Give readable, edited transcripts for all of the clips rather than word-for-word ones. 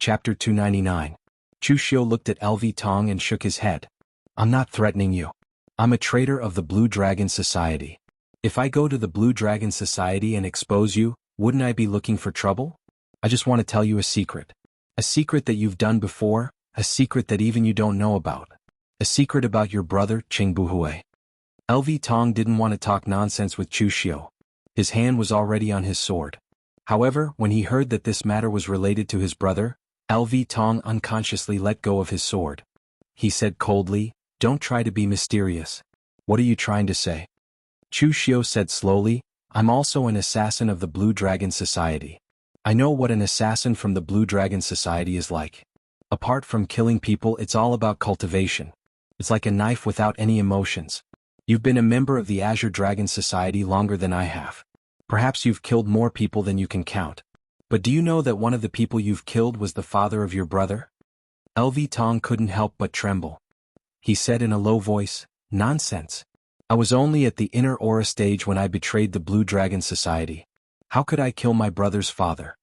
Chapter 299. Chu Xiu looked at LV Tong and shook his head. I'm not threatening you. I'm a traitor of the Blue Dragon Society. If I go to the Blue Dragon Society and expose you, wouldn't I be looking for trouble? I just want to tell you a secret. A secret that you've done before, a secret that even you don't know about. A secret about your brother, Qing Buhui. LV Tong didn't want to talk nonsense with Chu Xiu. His hand was already on his sword. However, when he heard that this matter was related to his brother, LV Tong unconsciously let go of his sword. He said coldly, "Don't try to be mysterious. What are you trying to say?" Chu Xiu said slowly, "I'm also an assassin of the Blue Dragon Society. I know what an assassin from the Blue Dragon Society is like. Apart from killing people, it's all about cultivation. It's like a knife without any emotions. You've been a member of the Azure Dragon Society longer than I have. Perhaps you've killed more people than you can count. But do you know that one of the people you've killed was the father of your brother?" LV Tong couldn't help but tremble. He said in a low voice, "Nonsense. I was only at the inner aura stage when I betrayed the Blue Dragon Society. How could I kill my brother's father?"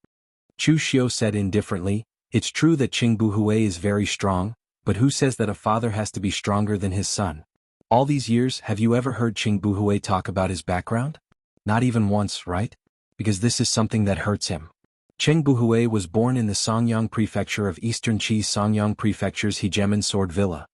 Chu Xiu said indifferently, "It's true that Qing Buhui is very strong, but who says that a father has to be stronger than his son? All these years, have you ever heard Qing Buhui talk about his background? Not even once, right? Because this is something that hurts him. Qing Buhui was born in the Songyang Prefecture of Eastern Qi's Songyang Prefecture's Hegemon Sword Villa.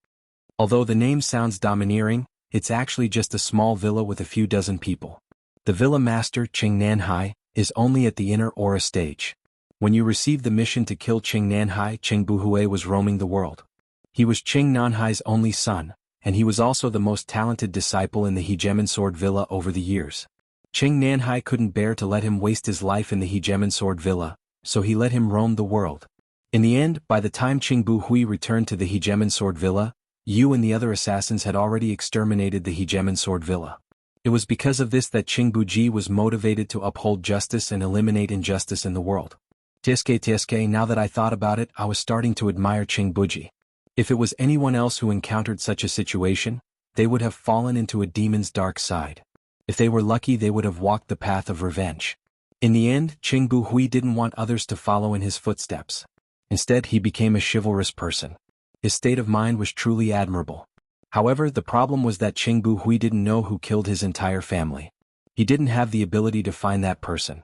Although the name sounds domineering, it's actually just a small villa with a few dozen people. The villa master, Qing Nanhai, is only at the inner aura stage. When you received the mission to kill Qing Nanhai, Qing Buhui was roaming the world. He was Qing Nanhai's only son, and he was also the most talented disciple in the Hegemon Sword Villa over the years. Qing Nanhai couldn't bear to let him waste his life in the Hegemon Sword Villa, so he let him roam the world. In the end, by the time Qing Buhui returned to the Hegemon Sword Villa, you and the other assassins had already exterminated the Hegemon Sword Villa. It was because of this that Qing Buji was motivated to uphold justice and eliminate injustice in the world. Tsk, now that I thought about it, I was starting to admire Qing Buji. If it was anyone else who encountered such a situation, they would have fallen into a demon's dark side. If they were lucky, they would have walked the path of revenge. In the end, Qing Buhui didn't want others to follow in his footsteps. Instead, he became a chivalrous person. His state of mind was truly admirable. However, the problem was that Qing Buhui didn't know who killed his entire family. He didn't have the ability to find that person.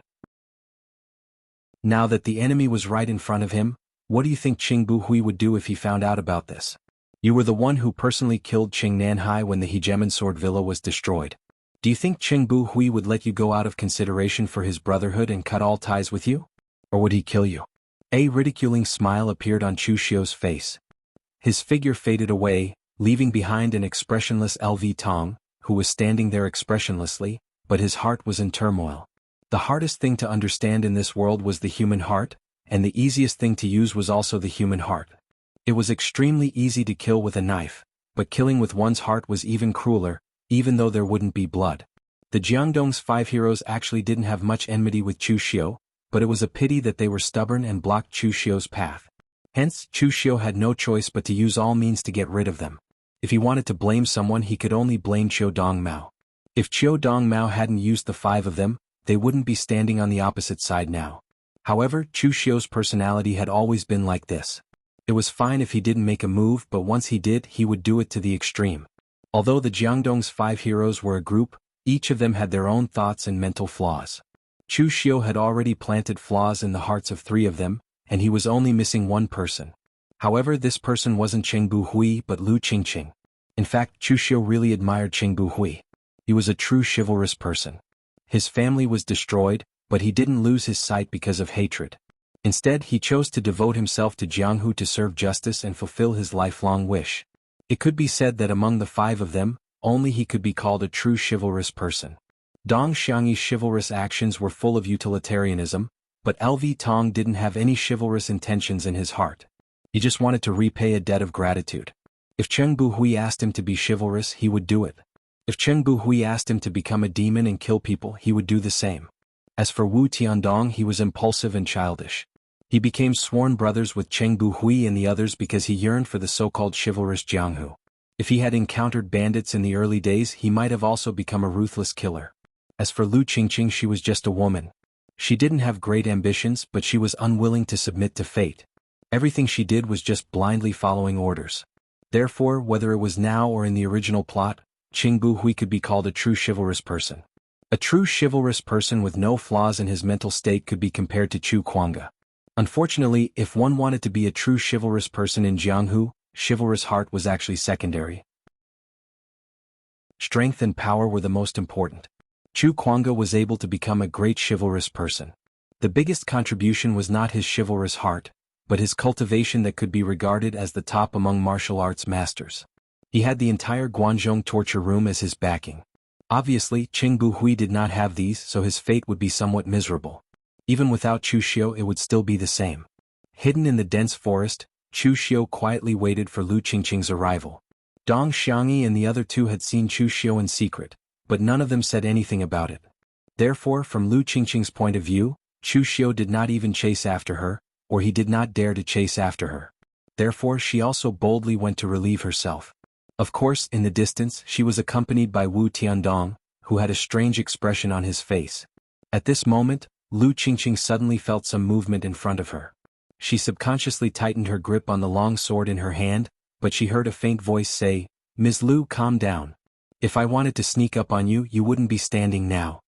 Now that the enemy was right in front of him, what do you think Qing Buhui would do if he found out about this? You were the one who personally killed Qing Nanhai when the Hegemon Sword Villa was destroyed. Do you think Qing Buhui would let you go out of consideration for his brotherhood and cut all ties with you? Or would he kill you? A ridiculing smile appeared on Chu Xiu's face. His figure faded away, leaving behind an expressionless LV Tong, who was standing there expressionlessly, but his heart was in turmoil. The hardest thing to understand in this world was the human heart, and the easiest thing to use was also the human heart. It was extremely easy to kill with a knife, but killing with one's heart was even crueler, even though there wouldn't be blood. The Jiangdong's 5 heroes actually didn't have much enmity with Chu Xiu, but it was a pity that they were stubborn and blocked Chu Xiu's path. Hence, Chu Xiu had no choice but to use all means to get rid of them. If he wanted to blame someone, he could only blame Qiu Dongmao. If Qiu Dongmao hadn't used the 5 of them, they wouldn't be standing on the opposite side now. However, Chu Xiu's personality had always been like this. It was fine if he didn't make a move, but once he did, he would do it to the extreme. Although the Jiangdong's 5 heroes were a group, each of them had their own thoughts and mental flaws. Chu Xiu had already planted flaws in the hearts of 3 of them, and he was only missing one person. However, this person wasn't Qing Buhui but Lu Qingqing. In fact, Chu Xiu really admired Qing Buhui. He was a true chivalrous person. His family was destroyed, but he didn't lose his sight because of hatred. Instead, he chose to devote himself to Jianghu to serve justice and fulfill his lifelong wish. It could be said that among the 5 of them, only he could be called a true chivalrous person. Dong Xiangyi's chivalrous actions were full of utilitarianism, but LV Tong didn't have any chivalrous intentions in his heart. He just wanted to repay a debt of gratitude. If Qing Buhui asked him to be chivalrous, he would do it. If Qing Buhui asked him to become a demon and kill people, he would do the same. As for Wu Tiandong, he was impulsive and childish. He became sworn brothers with Qing Buhui and the others because he yearned for the so-called chivalrous Jianghu. If he had encountered bandits in the early days, he might have also become a ruthless killer. As for Lu Qingqing, she was just a woman. She didn't have great ambitions, but she was unwilling to submit to fate. Everything she did was just blindly following orders. Therefore, whether it was now or in the original plot, Qing Buhui could be called a true chivalrous person. A true chivalrous person with no flaws in his mental state could be compared to Chu Kuanga. Unfortunately, if one wanted to be a true chivalrous person in Jianghu, chivalrous heart was actually secondary. Strength and power were the most important. Chu Kuanga was able to become a great chivalrous person. The biggest contribution was not his chivalrous heart, but his cultivation that could be regarded as the top among martial arts masters. He had the entire Guanzhong torture room as his backing. Obviously, Qing Buhui did not have these, so his fate would be somewhat miserable. Even without Chu Xiu, it would still be the same. Hidden in the dense forest, Chu Xiu quietly waited for Lu Qingqing's arrival. Dong Xiangyi and the other two had seen Chu Xiu in secret, but none of them said anything about it. Therefore, from Lu Qingqing's point of view, Chu Xiu did not even chase after her, or he did not dare to chase after her. Therefore, she also boldly went to relieve herself. Of course, in the distance, she was accompanied by Wu Tiandong, who had a strange expression on his face. At this moment, Lu Qingqing suddenly felt some movement in front of her. She subconsciously tightened her grip on the long sword in her hand, but she heard a faint voice say, "Ms. Lu, calm down. If I wanted to sneak up on you, you wouldn't be standing now."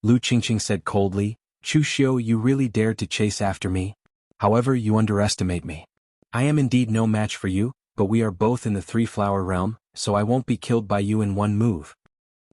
Lu Qingqing said coldly, "Chu Xiu, you really dared to chase after me? However, you underestimate me. I am indeed no match for you, but we are both in the three-flower realm, so I won't be killed by you in one move."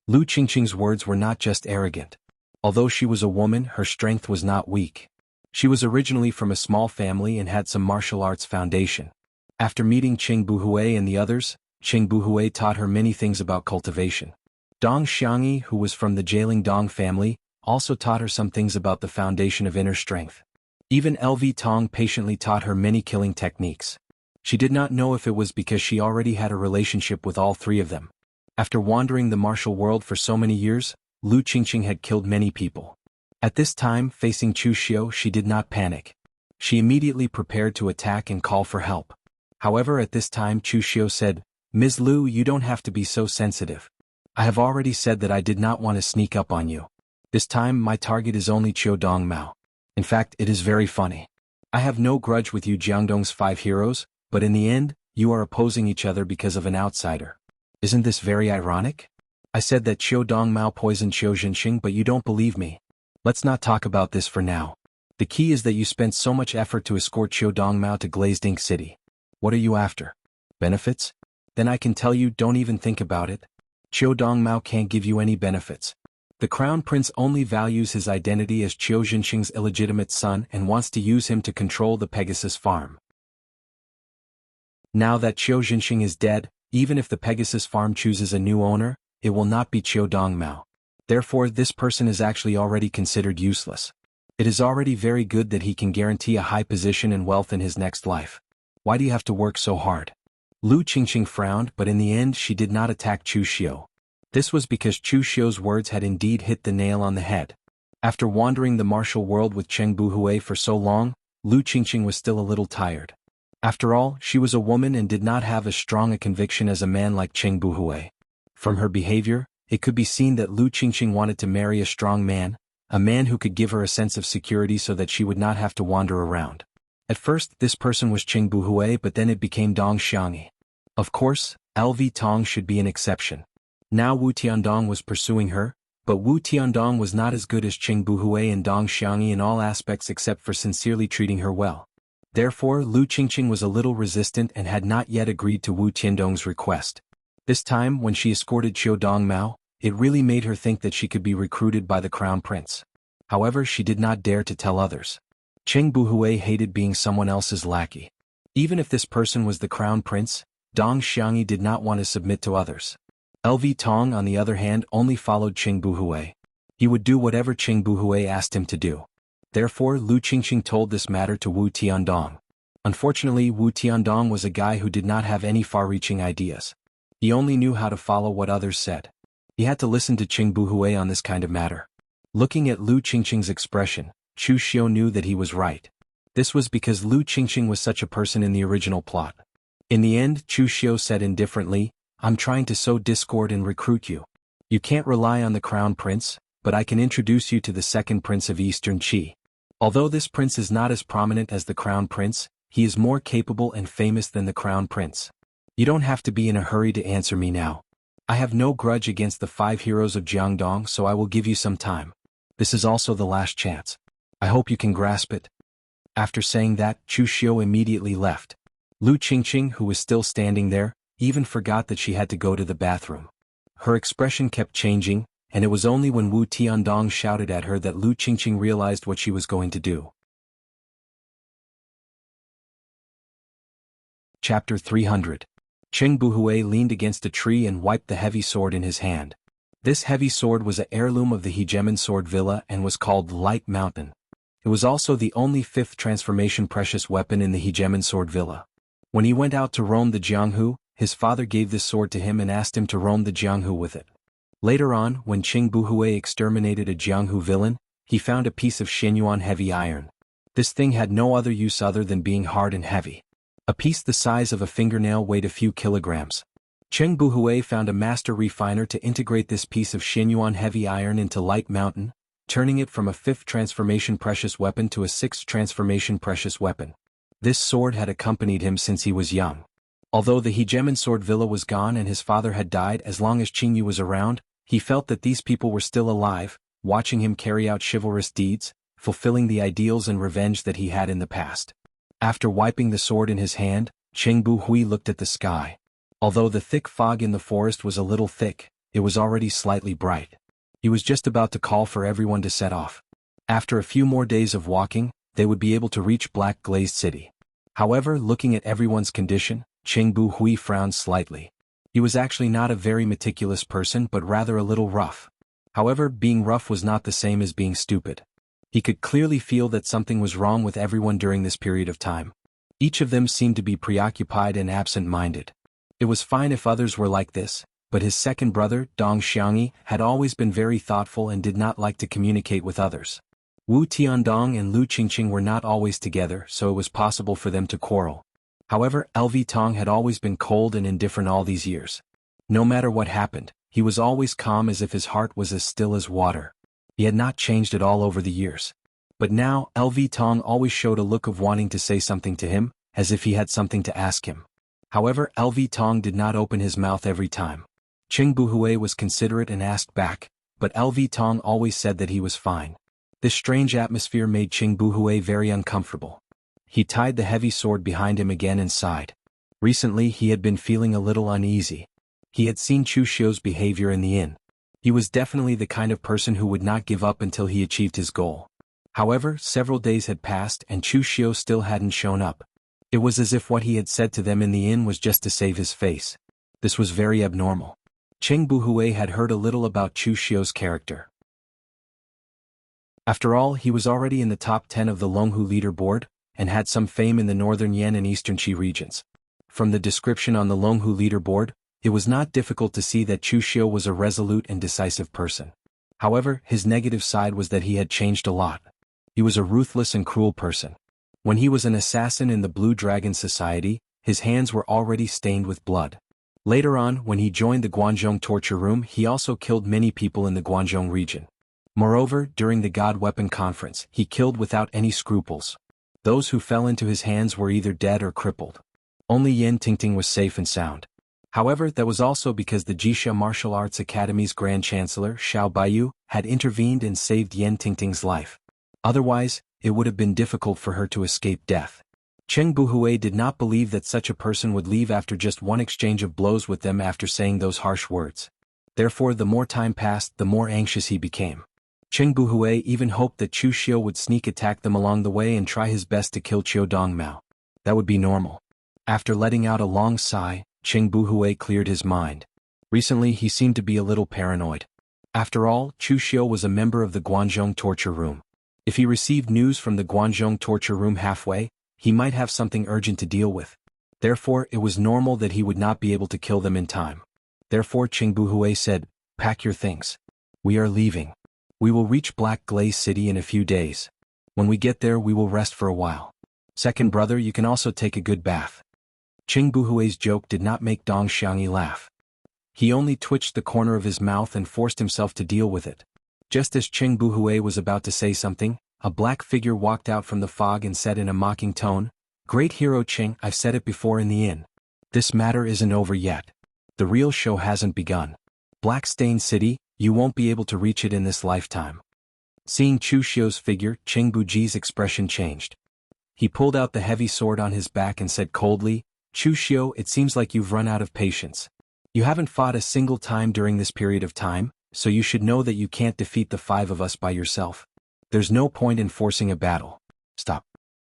Lu Qingqing's words were not just arrogant. Although she was a woman, her strength was not weak. She was originally from a small family and had some martial arts foundation. After meeting Qing Buhui and the others, Qing Buhui taught her many things about cultivation. Dong Xiangyi, who was from the Jailing Dong family, also taught her some things about the foundation of inner strength. Even LV Tong patiently taught her many killing techniques. She did not know if it was because she already had a relationship with all three of them. After wandering the martial world for so many years, Lu Qingqing had killed many people. At this time, facing Chu Xiu, she did not panic. She immediately prepared to attack and call for help. However, at this time Chu Xiu said, "Ms. Lu, you don't have to be so sensitive. I have already said that I did not want to sneak up on you. This time my target is only Qiu Dong Mao. In fact, it is very funny. I have no grudge with you Jiangdong's 5 heroes, but in the end, you are opposing each other because of an outsider. Isn't this very ironic? I said that Qiu Dong Mao poisoned Qiu Zhenxing, but you don't believe me. Let's not talk about this for now. The key is that you spent so much effort to escort Qiu Dong Mao to Glazed Ink City. What are you after? Benefits? Then I can tell you, don't even think about it. Qiu Dong Mao can't give you any benefits. The Crown Prince only values his identity as Qiu Zhenxing's illegitimate son and wants to use him to control the Pegasus farm. Now that Qiu Zhenxing is dead, even if the Pegasus farm chooses a new owner, it will not be Qiu Dong Mao. Therefore, this person is actually already considered useless. It is already very good that he can guarantee a high position and wealth in his next life. Why do you have to work so hard? Lu Qingqing frowned, but in the end she did not attack Chu Xiu. This was because Chu Xiu's words had indeed hit the nail on the head. After wandering the martial world with Qing Buhui for so long, Lu Qingqing was still a little tired. After all, she was a woman and did not have as strong a conviction as a man like Qing Buhui. From her behavior, it could be seen that Lu Qingqing wanted to marry a strong man, a man who could give her a sense of security so that she would not have to wander around. At first, this person was Qing Buhui, but then it became Dong Xiangyi. Of course, LV Tong should be an exception. Now Wu Tiandong was pursuing her, but Wu Tiandong was not as good as Qing Buhui and Dong Xiangyi in all aspects except for sincerely treating her well. Therefore, Lu Qingqing was a little resistant and had not yet agreed to Wu Tiandong's request. This time, when she escorted Qiu Dong Mao, it really made her think that she could be recruited by the Crown Prince. However, she did not dare to tell others. Qing Buhui hated being someone else's lackey. Even if this person was the Crown Prince, Dong Xiangyi did not want to submit to others. LV Tong, on the other hand, only followed Qing Buhui. He would do whatever Qing Buhui asked him to do. Therefore, Lu Qingqing told this matter to Wu Tiandong. Unfortunately, Wu Tiandong was a guy who did not have any far-reaching ideas. He only knew how to follow what others said. He had to listen to Qing Buhui on this kind of matter. Looking at Lu Qingqing's expression, Chu Xiu knew that he was right. This was because Lu Qingqing was such a person in the original plot. In the end, Chu Xiu said indifferently, "I'm trying to sow discord and recruit you. You can't rely on the Crown Prince, but I can introduce you to the second Prince of Eastern Qi. Although this prince is not as prominent as the Crown Prince, He is more capable and famous than the crown prince. You don't have to be in a hurry to answer me now. I have no grudge against the 5 heroes of Jiangdong, so I will give you some time. This is also the last chance. I hope you can grasp it." After saying that, Chu Xiu immediately left. Lu Qingqing, who was still standing there, even forgot that she had to go to the bathroom. Her expression kept changing, and it was only when Wu Tiandong shouted at her that Lu Qingqing realized what she was going to do. Chapter 300. Cheng Buhui leaned against a tree and wiped the heavy sword in his hand. This heavy sword was an heirloom of the Hegemon Sword Villa and was called Light Mountain. It was also the only 5th transformation precious weapon in the Hegemon Sword Villa. When he went out to roam the Jianghu, his father gave this sword to him and asked him to roam the Jianghu with it. Later on, when Cheng Buhui exterminated a Jianghu villain, he found a piece of Shenyuan heavy iron. This thing had no other use other than being hard and heavy. A piece the size of a fingernail weighed a few kilograms. Cheng Buhui found a master refiner to integrate this piece of Shenyuan heavy iron into Light Mountain, turning it from a 5th transformation precious weapon to a 6th transformation precious weapon. This sword had accompanied him since he was young. Although the Hegemon Sword Villa was gone and his father had died, as long as Qingyu was around, he felt that these people were still alive, watching him carry out chivalrous deeds, fulfilling the ideals and revenge that he had in the past. After wiping the sword in his hand, Cheng Buhui looked at the sky. Although the thick fog in the forest was a little thick, it was already slightly bright. He was just about to call for everyone to set off. After a few more days of walking, they would be able to reach Black Glazed City. However, looking at everyone's condition, Cheng Buhui frowned slightly. He was actually not a very meticulous person but rather a little rough. However, being rough was not the same as being stupid. He could clearly feel that something was wrong with everyone during this period of time. Each of them seemed to be preoccupied and absent-minded. It was fine if others were like this, but his second brother, Dong Xiangyi, had always been very thoughtful and did not like to communicate with others. Wu Tiandong and Lu Qingqing were not always together, so it was possible for them to quarrel. However, LV Tong had always been cold and indifferent all these years. No matter what happened, he was always calm, as if his heart was as still as water. He had not changed at all over the years. But now, LV Tong always showed a look of wanting to say something to him, as if he had something to ask him. However, LV Tong did not open his mouth every time. Cheng Buhui was considerate and asked back, but LV Tong always said that he was fine. This strange atmosphere made Cheng Buhui very uncomfortable. He tied the heavy sword behind him again and sighed. Recently he had been feeling a little uneasy. He had seen Chu Xiu's behavior in the inn. He was definitely the kind of person who would not give up until he achieved his goal. However, several days had passed and Chu Xiu still hadn't shown up. It was as if what he had said to them in the inn was just to save his face. This was very abnormal. Cheng Buhui had heard a little about Chu Xiu's character. After all, he was already in the top 10 of the Longhu leaderboard, and had some fame in the northern Yan and eastern Qi regions. From the description on the Longhu leaderboard, it was not difficult to see that Chu Xiu was a resolute and decisive person. However, his negative side was that he had changed a lot. He was a ruthless and cruel person. When he was an assassin in the Blue Dragon Society, his hands were already stained with blood. Later on, when he joined the Guanzhong torture room, he also killed many people in the Guanzhong region. Moreover, during the God Weapon Conference, he killed without any scruples. Those who fell into his hands were either dead or crippled. Only Yan Tingting was safe and sound. However, that was also because the Jixia Martial Arts Academy's Grand Chancellor, Xiao Baiyu, had intervened and saved Yan Tingting's life. Otherwise, it would have been difficult for her to escape death. Cheng Buhui did not believe that such a person would leave after just one exchange of blows with them after saying those harsh words. Therefore, the more time passed, the more anxious he became. Cheng Buhui even hoped that Chu Xiu would sneak attack them along the way and try his best to kill Qiu Dongmao. That would be normal. After letting out a long sigh, Cheng Buhui cleared his mind. Recently he seemed to be a little paranoid. After all, Chu Xiu was a member of the Guanzhong torture room. If he received news from the Guanzhong torture room halfway, he might have something urgent to deal with. Therefore, it was normal that he would not be able to kill them in time. Therefore Cheng Buhui said, "Pack your things. We are leaving. We will reach Black Glaze City in a few days. When we get there we will rest for a while. Second brother, you can also take a good bath." Cheng Buhui's joke did not make Dong Xiangyi laugh. He only twitched the corner of his mouth and forced himself to deal with it. Just as Cheng Buhui was about to say something, a black figure walked out from the fog and said in a mocking tone, Great hero Ching, I've said it before in the inn. This matter isn't over yet. The real show hasn't begun. Black-stained city, you won't be able to reach it in this lifetime. Seeing Chu Xiu's figure, Qing Buji's expression changed. He pulled out the heavy sword on his back and said coldly, Chu Xiu, it seems like you've run out of patience. You haven't fought a single time during this period of time, so you should know that you can't defeat the 5 of us by yourself. There's no point in forcing a battle. Stop.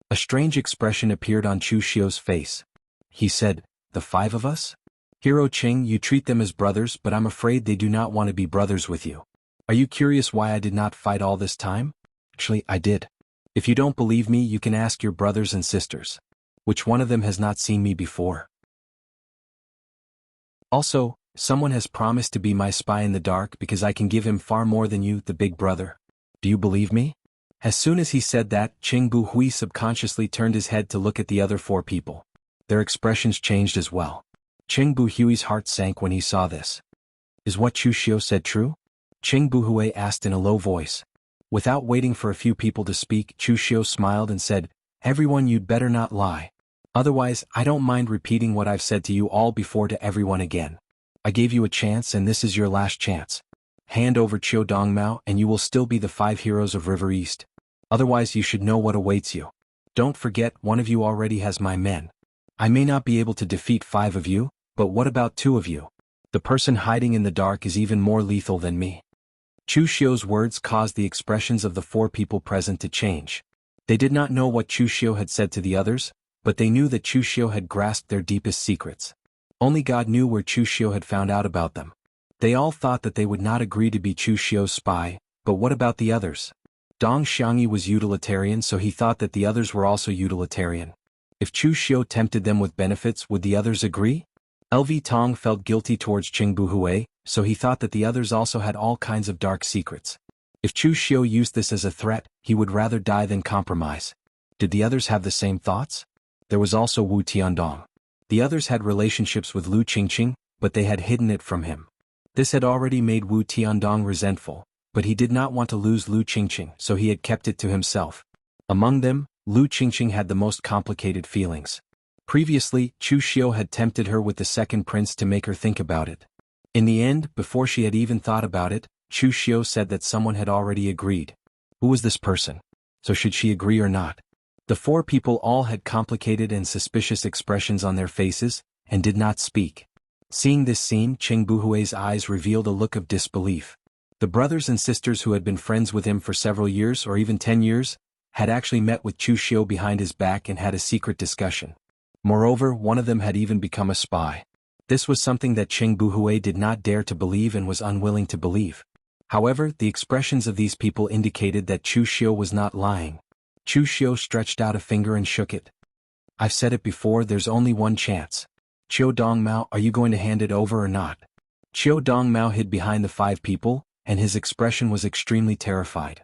A strange expression appeared on Chu Xiu's face. He said, the 5 of us? Hero Qing, you treat them as brothers, but I'm afraid they do not want to be brothers with you. Are you curious why I did not fight all this time? Actually, I did. If you don't believe me, you can ask your brothers and sisters. Which one of them has not seen me before? Also, someone has promised to be my spy in the dark because I can give him far more than you, the big brother. Do you believe me? As soon as he said that, Qing Bu Hui subconsciously turned his head to look at the other 4 people. Their expressions changed as well. Qing Bu Hui's heart sank when he saw this. Is what Chu Xiu said true? Qing Bu Hui asked in a low voice. Without waiting for a few people to speak, Chu Xiu smiled and said, everyone, you'd better not lie. Otherwise, I don't mind repeating what I've said to you all before to everyone again. I gave you a chance and this is your last chance. Hand over Qiu Dongmao and you will still be the 5 heroes of River East. Otherwise you should know what awaits you. Don't forget, one of you already has my men. I may not be able to defeat 5 of you, but what about 2 of you? The person hiding in the dark is even more lethal than me. Chu Xiu's words caused the expressions of the 4 people present to change. They did not know what Chu Xiu had said to the others, but they knew that Chu Xiu had grasped their deepest secrets. Only God knew where Chu Xiu had found out about them. They all thought that they would not agree to be Chu Xiu's spy, but what about the others? Dong Xiangyi was utilitarian, so he thought that the others were also utilitarian. If Chu Xiu tempted them with benefits, would the others agree? LV Tong felt guilty towards Qing Bu Hui, so he thought that the others also had all kinds of dark secrets. If Chu Xiu used this as a threat, he would rather die than compromise. Did the others have the same thoughts? There was also Wu Tiandong. The others had relationships with Lu Qingqing, but they had hidden it from him. This had already made Wu Tiandong resentful, but he did not want to lose Lu Qingqing, so he had kept it to himself. Among them, Lu Qingqing had the most complicated feelings. Previously, Chu Xiu had tempted her with the second prince to make her think about it. In the end, before she had even thought about it, Chu Xiu said that someone had already agreed. Who was this person? So should she agree or not? The 4 people all had complicated and suspicious expressions on their faces, and did not speak. Seeing this scene, Qing Buhui's eyes revealed a look of disbelief. The brothers and sisters who had been friends with him for several years or even 10 years, had actually met with Chu Xiu behind his back and had a secret discussion. Moreover, one of them had even become a spy. This was something that Qing Buhui did not dare to believe and was unwilling to believe. However, the expressions of these people indicated that Chu Xiu was not lying. Chu Xiu stretched out a finger and shook it. I've said it before, there's only one chance. Qiu Dongmao, are you going to hand it over or not? Qiu Dongmao hid behind the 5 people, and his expression was extremely terrified.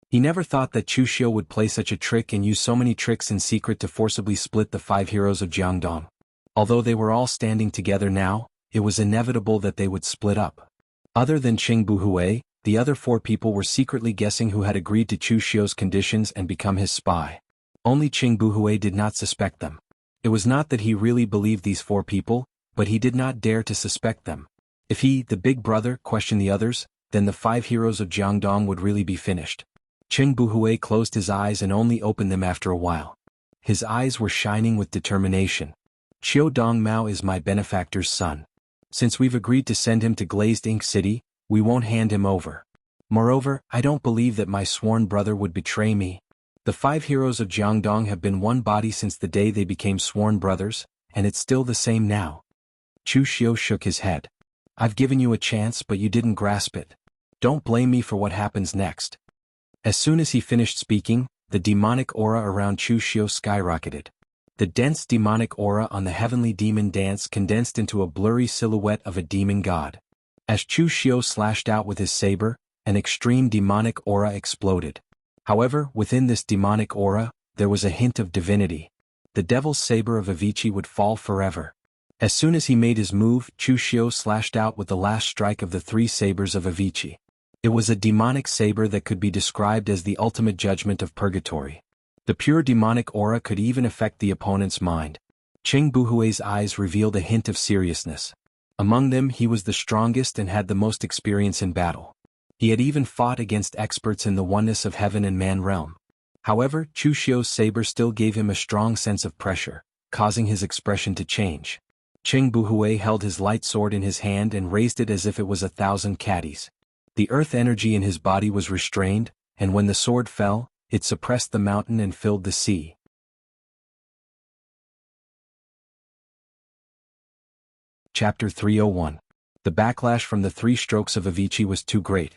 He never thought that Chu Xiu would play such a trick and use so many tricks in secret to forcibly split the 5 heroes of Jiangdong. Although they were all standing together now, it was inevitable that they would split up. Other than Qing Buhui, the other 4 people were secretly guessing who had agreed to Chu Xiu's conditions and become his spy. Only Qing Buhui did not suspect them. It was not that he really believed these 4 people, but he did not dare to suspect them. If he, the big brother, questioned the others, then the 5 heroes of Jiangdong would really be finished. Qing Buhui closed his eyes and only opened them after a while. His eyes were shining with determination. Qiu Dongmao is my benefactor's son. Since we've agreed to send him to Glazed Ink City, we won't hand him over. Moreover, I don't believe that my sworn brother would betray me. The 5 heroes of Jiangdong have been one body since the day they became sworn brothers, and it's still the same now. Chu Xiu shook his head. I've given you a chance, but you didn't grasp it. Don't blame me for what happens next. As soon as he finished speaking, the demonic aura around Chu Xiu skyrocketed. The dense demonic aura on the heavenly demon dance condensed into a blurry silhouette of a demon god. As Chu Xiu slashed out with his saber, an extreme demonic aura exploded. However, within this demonic aura, there was a hint of divinity. The devil's saber of Avicii would fall forever. As soon as he made his move, Chu Xiu slashed out with the last strike of the 3 sabers of Avicii. It was a demonic saber that could be described as the ultimate judgment of purgatory. The pure demonic aura could even affect the opponent's mind. Cheng Buhui's eyes revealed a hint of seriousness. Among them he was the strongest and had the most experience in battle. He had even fought against experts in the oneness of heaven and man realm. However, Chu Xiu's saber still gave him a strong sense of pressure, causing his expression to change. Cheng Buhui held his light sword in his hand and raised it as if it was 1,000 caddies. The earth energy in his body was restrained, and when the sword fell, it suppressed the mountain and filled the sea. Chapter 301. The backlash from the 3 strokes of Avicii was too great.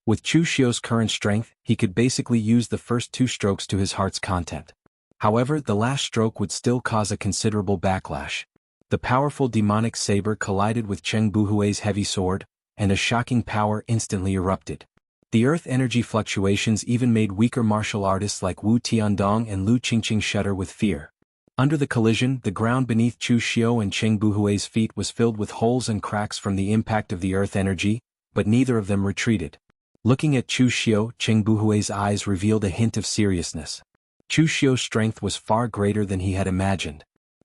With Chu Xiu's current strength, he could basically use the first 2 strokes to his heart's content. However, the last stroke would still cause a considerable backlash. The powerful demonic saber collided with Cheng Buhui's heavy sword, and a shocking power instantly erupted. The earth energy fluctuations even made weaker martial artists like Wu Tiandong and Lu Qingqing shudder with fear. Under the collision, the ground beneath Chu Xiu and Cheng Buhui's feet was filled with holes and cracks from the impact of the earth energy, but neither of them retreated. Looking at Chu Xiu, Cheng Buhui's eyes revealed a hint of seriousness. Chu Xiu's strength was far greater than he had imagined.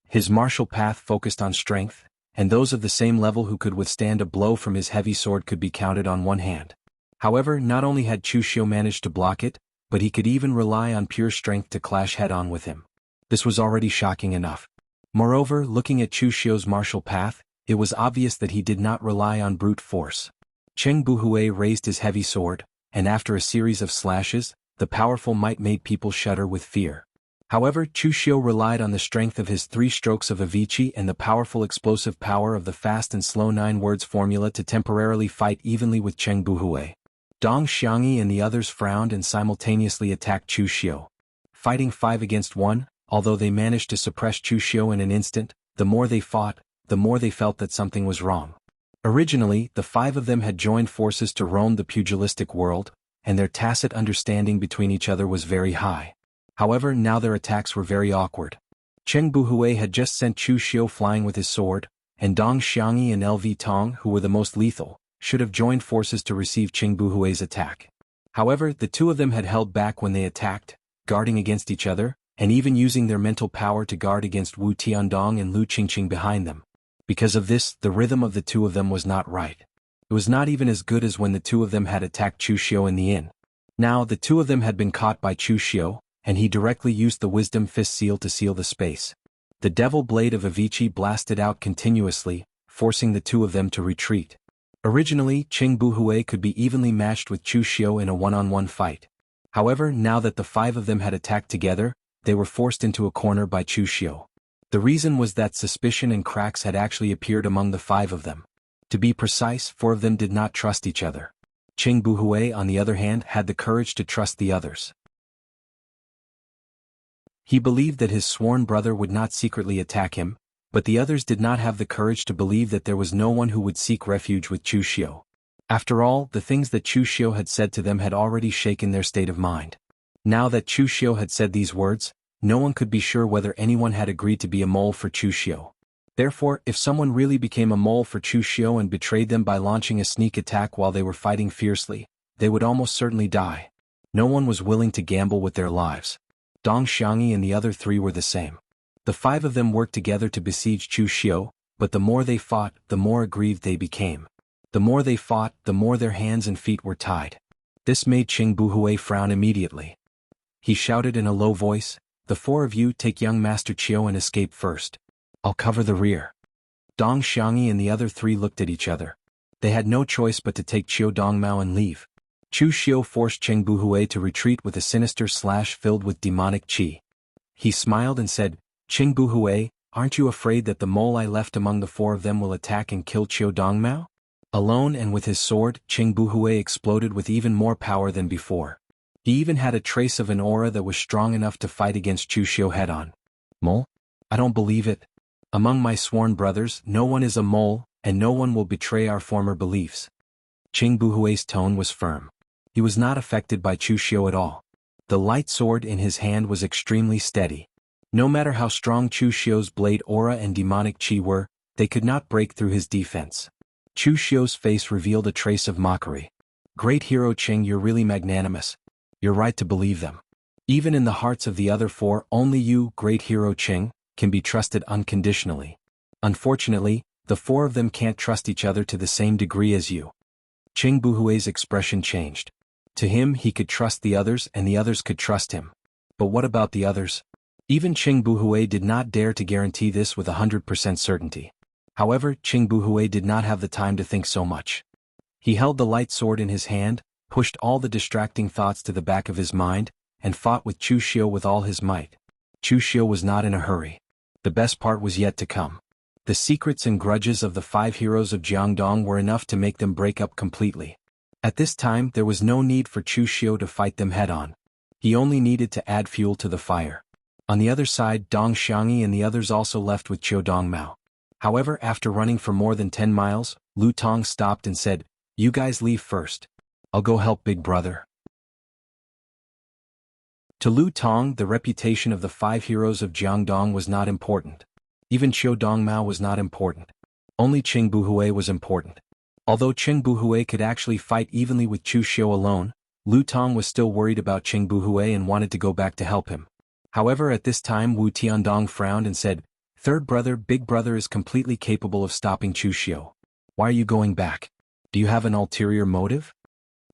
His martial path focused on strength, and those of the same level who could withstand a blow from his heavy sword could be counted on one hand. However, not only had Chu Xiu managed to block it, but he could even rely on pure strength to clash head-on with him. This was already shocking enough. Moreover, looking at Chu Xiu's martial path, it was obvious that he did not rely on brute force. Cheng Buhui raised his heavy sword, and after a series of slashes, the powerful might made people shudder with fear. However, Chu Xiu relied on the strength of his 3 strokes of Avicii and the powerful explosive power of the fast and slow 9 words formula to temporarily fight evenly with Cheng Buhui. Dong Xiangyi and the others frowned and simultaneously attacked Chu Xiu. Fighting 5 against 1, although they managed to suppress Chu Xiu in an instant, the more they fought, the more they felt that something was wrong. Originally, the 5 of them had joined forces to roam the pugilistic world, and their tacit understanding between each other was very high. However, now their attacks were very awkward. Cheng Buhui had just sent Chu Xiu flying with his sword, and Dong Xiangyi and LV Tong, who were the most lethal, should have joined forces to receive Cheng Buhui's attack. However, the 2 of them had held back when they attacked, guarding against each other, and even using their mental power to guard against Wu Tiandong and Lu Qingqing behind them. Because of this, the rhythm of the 2 of them was not right. It was not even as good as when the 2 of them had attacked Chu Xiu in the inn. Now, the 2 of them had been caught by Chu Xiu, and he directly used the Wisdom Fist seal to seal the space. The Devil Blade of Avicii blasted out continuously, forcing the 2 of them to retreat. Originally, Cheng Buhui could be evenly matched with Chu Xiu in a one-on-one fight. However, now that the 5 of them had attacked together, they were forced into a corner by Chu Xiu. The reason was that suspicion and cracks had actually appeared among the 5 of them. To be precise, 4 of them did not trust each other. Cheng Buhui, on the other hand, had the courage to trust the others. He believed that his sworn brother would not secretly attack him, but the others did not have the courage to believe that there was no one who would seek refuge with Chu Xiu. After all, the things that Chu Xiu had said to them had already shaken their state of mind. Now that Chu Xiu had said these words, no one could be sure whether anyone had agreed to be a mole for Chu Xiu. Therefore, if someone really became a mole for Chu Xiu and betrayed them by launching a sneak attack while they were fighting fiercely, they would almost certainly die. No one was willing to gamble with their lives. Dong Xiangyi and the other 3 were the same. The 5 of them worked together to besiege Chu Xiu, but the more they fought, the more aggrieved they became. The more they fought, the more their hands and feet were tied. This made Cheng Buhui frown immediately. He shouted in a low voice, "The 4 of you take young Master Chiu and escape first. I'll cover the rear." Dong Xiangyi and the other 3 looked at each other. They had no choice but to take Chiu Dongmao and leave. Chu Xiu forced Cheng Buhui to retreat with a sinister slash filled with demonic qi. He smiled and said, "Cheng Buhui, aren't you afraid that the mole I left among the 4 of them will attack and kill Chiu Dongmao?" Alone and with his sword, Cheng Buhui exploded with even more power than before. He even had a trace of an aura that was strong enough to fight against Chu Xiu head-on. "Mole? I don't believe it. Among my sworn brothers, no one is a mole, and no one will betray our former beliefs." Cheng Buhui's tone was firm. He was not affected by Chu Xiu at all. The light sword in his hand was extremely steady. No matter how strong Chu Xiu's blade aura and demonic qi were, they could not break through his defense. Chu Xiu's face revealed a trace of mockery. "Great hero Cheng, you're really magnanimous. You're right to believe them. Even in the hearts of the other four, only you, great hero Qing, can be trusted unconditionally. Unfortunately, the four of them can't trust each other to the same degree as you. Qing Buhui's expression changed. To him, he could trust the others and the others could trust him. But what about the others? Even Qing Buhui did not dare to guarantee this with 100% certainty. However, Qing Buhui did not have the time to think so much. He held the light sword in his hand, pushed all the distracting thoughts to the back of his mind, and fought with Chu Xiu with all his might. Chu Xiu was not in a hurry. The best part was yet to come. The secrets and grudges of the 5 heroes of Jiangdong were enough to make them break up completely. At this time, there was no need for Chu Xiu to fight them head-on. He only needed to add fuel to the fire. On the other side, Dong Xiangyi and the others also left with Qiu Dongmao. However, after running for more than 10 miles, Lu Tong stopped and said, "You guys leave first. I'll go help Big Brother." To Lu Tong, the reputation of the 5 heroes of Jiangdong was not important. Even Qiu Dongmao was not important. Only Qing Buhui was important. Although Qing Buhui could actually fight evenly with Chu Xiu alone, Lu Tong was still worried about Qing Buhui and wanted to go back to help him. However, at this time Wu Tiandong frowned and said, "Third brother, Big Brother is completely capable of stopping Chu Xiu. Why are you going back? Do you have an ulterior motive?"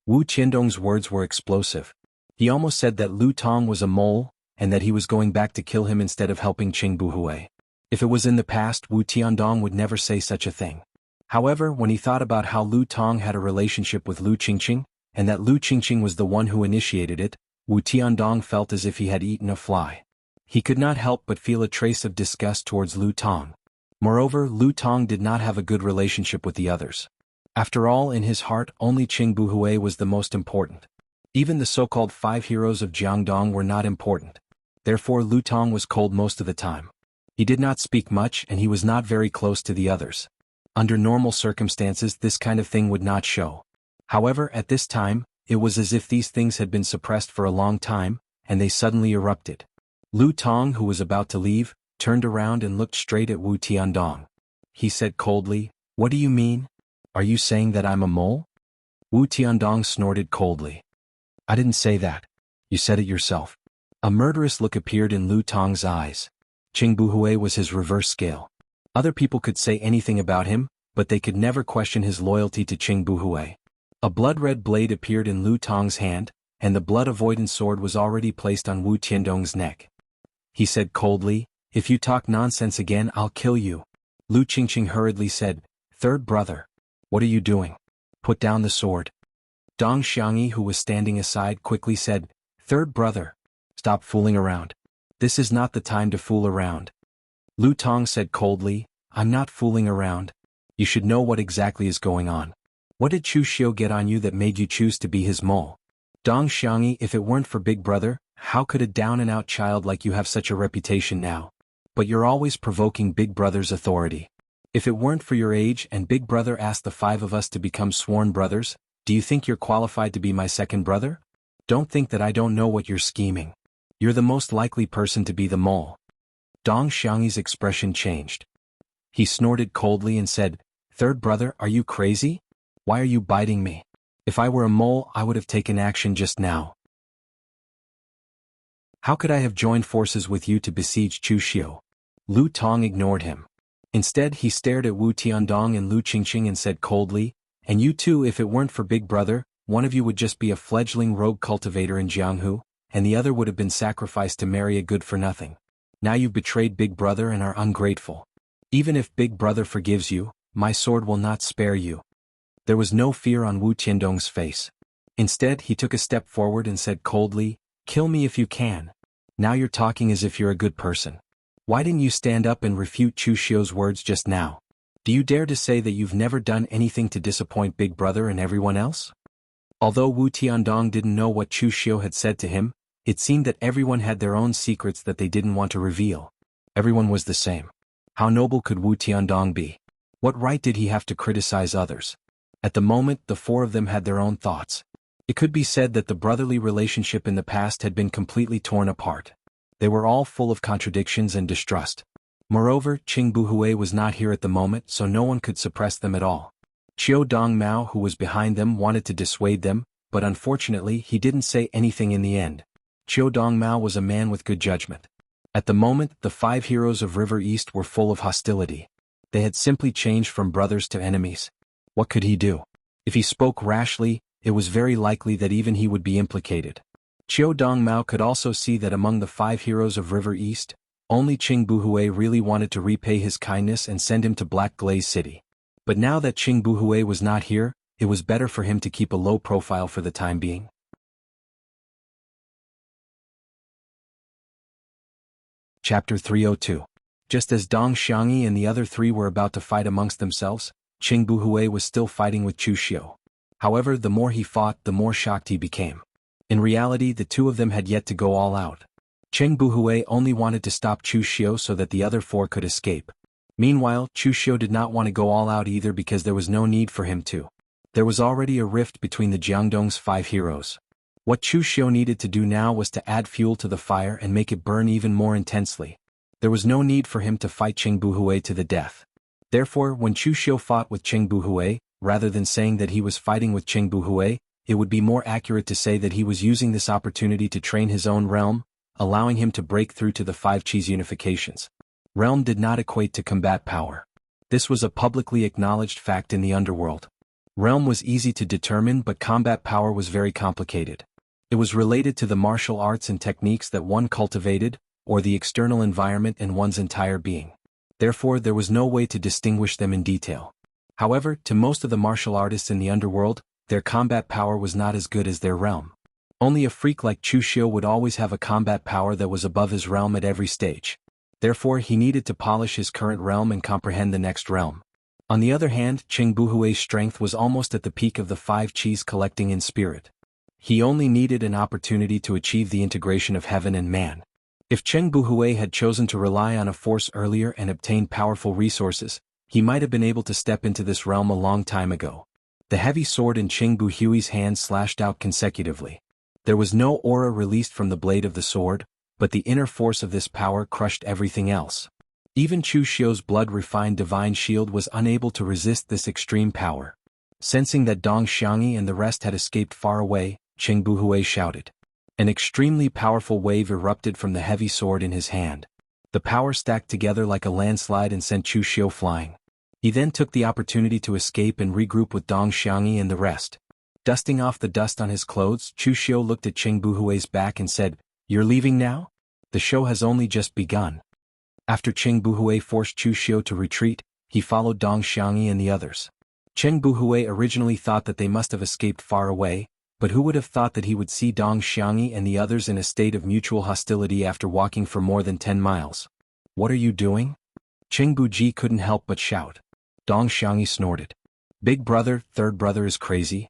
Wu Tiandong's words were explosive. He almost said that Lu Tong was a mole, and that he was going back to kill him instead of helping Qing Buhui. If it was in the past, Wu Tiandong would never say such a thing. However, when he thought about how Lu Tong had a relationship with Lu Qingqing, and that Lu Qingqing was the one who initiated it, Wu Tiandong felt as if he had eaten a fly. He could not help but feel a trace of disgust towards Lu Tong. Moreover, Lu Tong did not have a good relationship with the others. After all, in his heart, only Qing Buhui was the most important. Even the so-called 5 heroes of Jiangdong were not important. Therefore, Lu Tong was cold most of the time. He did not speak much and he was not very close to the others. Under normal circumstances, this kind of thing would not show. However, at this time, it was as if these things had been suppressed for a long time, and they suddenly erupted. Lu Tong, who was about to leave, turned around and looked straight at Wu Tiandong. He said coldly, "What do you mean? Are you saying that I'm a mole?" Wu Tiandong snorted coldly. "I didn't say that. You said it yourself." A murderous look appeared in Lu Tong's eyes. Qing Buhui was his reverse scale. Other people could say anything about him, but they could never question his loyalty to Qing Buhui. A blood-red blade appeared in Lu Tong's hand, and the blood-avoidance sword was already placed on Wu Tiandong's neck. He said coldly, "If you talk nonsense again, I'll kill you." Lu Qingqing hurriedly said, "Third brother. What are you doing? Put down the sword." Dong Xiangyi, who was standing aside, quickly said, "Third brother. Stop fooling around. This is not the time to fool around." Lu Tong said coldly, "I'm not fooling around. You should know what exactly is going on. What did Chu Xiu get on you that made you choose to be his mole?" Dong Xiangyi, if it weren't for Big Brother, how could a down-and-out child like you have such a reputation now? But you're always provoking Big Brother's authority. If it weren't for your age and Big Brother asked the 5 of us to become sworn brothers, do you think you're qualified to be my second brother? Don't think that I don't know what you're scheming. You're the most likely person to be the mole. Dong Xiangyi's expression changed. He snorted coldly and said, "Third brother, are you crazy? Why are you biting me? If I were a mole, I would have taken action just now. How could I have joined forces with you to besiege Chu Xiu?" Lu Tong ignored him. Instead, he stared at Wu Tiandong and Lu Qingqing and said coldly, "And you too, if it weren't for Big Brother, one of you would just be a fledgling rogue cultivator in Jianghu, and the other would have been sacrificed to marry a good-for-nothing. Now you've betrayed Big Brother and are ungrateful. Even if Big Brother forgives you, my sword will not spare you." There was no fear on Wu Tiandong's face. Instead, he took a step forward and said coldly, "Kill me if you can. Now you're talking as if you're a good person. Why didn't you stand up and refute Chu Xiu's words just now? Do you dare to say that you've never done anything to disappoint Big Brother and everyone else?" Although Wu Tiandong didn't know what Chu Xiu had said to him, it seemed that everyone had their own secrets that they didn't want to reveal. Everyone was the same. How noble could Wu Tiandong be? What right did he have to criticize others? At the moment, the 4 of them had their own thoughts. It could be said that the brotherly relationship in the past had been completely torn apart. They were all full of contradictions and distrust. Moreover, Qing Buhui was not here at the moment, so no one could suppress them at all. Qiu Dongmao, who was behind them, wanted to dissuade them, but unfortunately he didn't say anything in the end. Qiu Dongmao was a man with good judgment. At the moment, the 5 heroes of River East were full of hostility. They had simply changed from brothers to enemies. What could he do? If he spoke rashly, it was very likely that even he would be implicated. Qiu Dongmao could also see that among the 5 heroes of River East, only Qing Buhui really wanted to repay his kindness and send him to Black Glaze City. But now that Qing Buhui was not here, it was better for him to keep a low profile for the time being. Chapter 302. Just as Dong Xiangyi and the other 3 were about to fight amongst themselves, Qing Buhui was still fighting with Chu Xiu. However, the more he fought, the more shocked he became. In reality, the 2 of them had yet to go all out. Qing Buhui only wanted to stop Chu Xiu so that the other 4 could escape. Meanwhile, Chu Xiu did not want to go all out either because there was no need for him to. There was already a rift between the Jiangdong's 5 heroes. What Chu Xiu needed to do now was to add fuel to the fire and make it burn even more intensely. There was no need for him to fight Qing Buhui to the death. Therefore, when Chu Xiu fought with Qing Buhui, rather than saying that he was fighting with Qing Buhui, it would be more accurate to say that he was using this opportunity to train his own realm, allowing him to break through to the 5 Qis unifications. Realm did not equate to combat power. This was a publicly acknowledged fact in the underworld. Realm was easy to determine, but combat power was very complicated. It was related to the martial arts and techniques that one cultivated, or the external environment and one's entire being. Therefore, there was no way to distinguish them in detail. However, to most of the martial artists in the underworld, their combat power was not as good as their realm. Only a freak like Chu Xiu would always have a combat power that was above his realm at every stage. Therefore, he needed to polish his current realm and comprehend the next realm. On the other hand, Qing Buhui's strength was almost at the peak of the 5 Qis collecting in spirit. He only needed an opportunity to achieve the integration of heaven and man. If Qing Buhui had chosen to rely on a force earlier and obtain powerful resources, he might have been able to step into this realm a long time ago. The heavy sword in Qing Buhui's hand slashed out consecutively. There was no aura released from the blade of the sword, but the inner force of this power crushed everything else. Even Chu Xiu's blood-refined divine shield was unable to resist this extreme power. Sensing that Dong Xiangyi and the rest had escaped far away, Qing Buhui shouted. An extremely powerful wave erupted from the heavy sword in his hand. The power stacked together like a landslide and sent Chu Xiu flying. He then took the opportunity to escape and regroup with Dong Xiangyi and the rest. Dusting off the dust on his clothes, Chu Xiu looked at Qing Buhui's back and said, "You're leaving now? The show has only just begun." After Qing Buhui forced Chu Xiu to retreat, he followed Dong Xiangyi and the others. Qing Buhui originally thought that they must have escaped far away, but who would have thought that he would see Dong Xiangyi and the others in a state of mutual hostility after walking for more than 10 miles? "What are you doing?" Qing Buji couldn't help but shout. Dong Xiangyi snorted. "Big brother, third brother is crazy."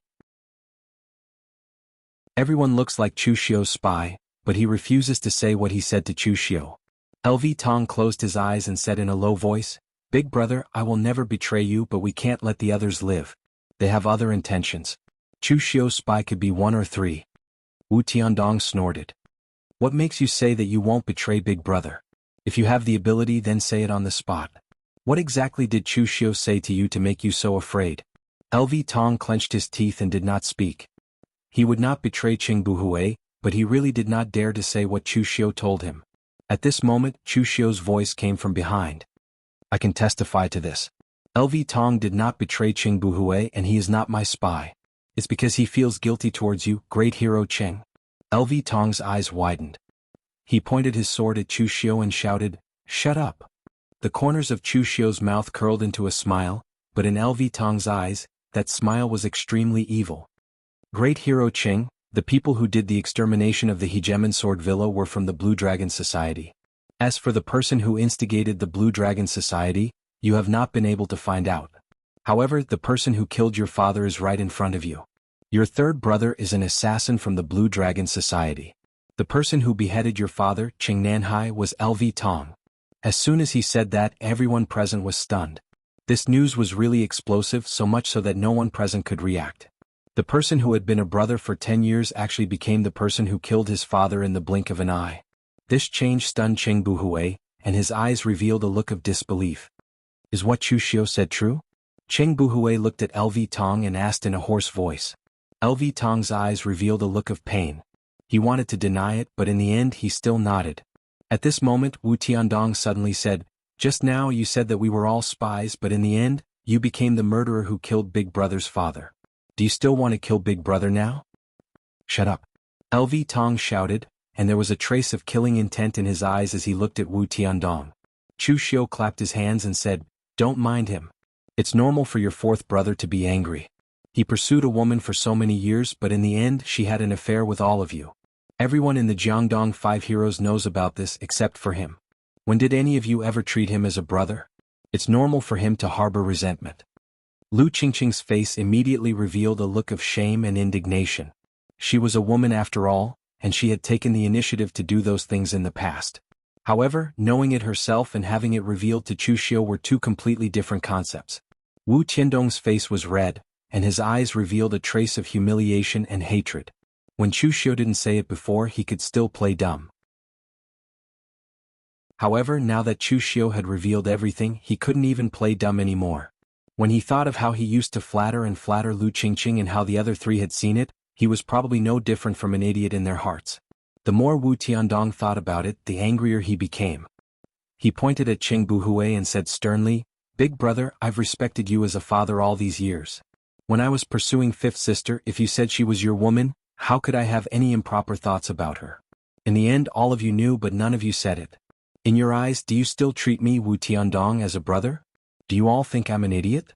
Everyone looks like Chu Xiu's spy, but he refuses to say what he said to Chu Xiu. LV Tong closed his eyes and said in a low voice, "Big brother, I will never betray you, but we can't let the others live. They have other intentions." Chu Xiu's spy could be 1 or 3. Wu Tiandong snorted. "What makes you say that you won't betray Big Brother? If you have the ability, then say it on the spot. What exactly did Chu Xiu say to you to make you so afraid?" LV Tong clenched his teeth and did not speak. He would not betray Qing Buhui, but he really did not dare to say what Chu Xiu told him. At this moment, Chu Xiu's voice came from behind. "I can testify to this. LV Tong did not betray Qing Buhui and he is not my spy. It's because he feels guilty towards you, great hero Qing." LV Tong's eyes widened. He pointed his sword at Chu Xiu and shouted, "Shut up." The corners of Chu Xiu's mouth curled into a smile, but in LV Tong's eyes, that smile was extremely evil. "Great hero Qing, the people who did the extermination of the Hegemon Sword Villa were from the Blue Dragon Society. As for the person who instigated the Blue Dragon Society, you have not been able to find out. However, the person who killed your father is right in front of you. Your third brother is an assassin from the Blue Dragon Society. The person who beheaded your father, Qing Nanhai, was LV Tong." As soon as he said that, everyone present was stunned. This news was really explosive, so much so that no one present could react. The person who had been a brother for 10 years actually became the person who killed his father in the blink of an eye. This change stunned Qing Buhui, and his eyes revealed a look of disbelief. "Is what Chu Xiu said true?" Qing Buhui looked at LV Tong and asked in a hoarse voice. LV Tong's eyes revealed a look of pain. He wanted to deny it, but in the end he still nodded. At this moment Wu Tiandong suddenly said, "Just now you said that we were all spies, but in the end, you became the murderer who killed Big Brother's father. Do you still want to kill Big Brother now?" "Shut up," LV Tong shouted, and there was a trace of killing intent in his eyes as he looked at Wu Tiandong. Chu Xiu clapped his hands and said, "Don't mind him. It's normal for your fourth brother to be angry. He pursued a woman for so many years, but in the end she had an affair with all of you. Everyone in the Jiangdong Five Heroes knows about this except for him. When did any of you ever treat him as a brother? It's normal for him to harbor resentment." Lu Qingqing's face immediately revealed a look of shame and indignation. She was a woman after all, and she had taken the initiative to do those things in the past. However, knowing it herself and having it revealed to Chu Xiu were two completely different concepts. Wu Tiandong's face was red, and his eyes revealed a trace of humiliation and hatred. When Chu Xiu didn't say it before, he could still play dumb. However, now that Chu Xiu had revealed everything, he couldn't even play dumb anymore. When he thought of how he used to flatter Lu Qingqing and how the other three had seen it, he was probably no different from an idiot in their hearts. The more Wu Tiandong thought about it, the angrier he became. He pointed at Qing Buhui and said sternly, "Big brother, I've respected you as a father all these years. When I was pursuing fifth sister, if you said she was your woman, how could I have any improper thoughts about her? In the end all of you knew, but none of you said it. In your eyes, do you still treat me, Wu Tiandong, as a brother? Do you all think I'm an idiot?"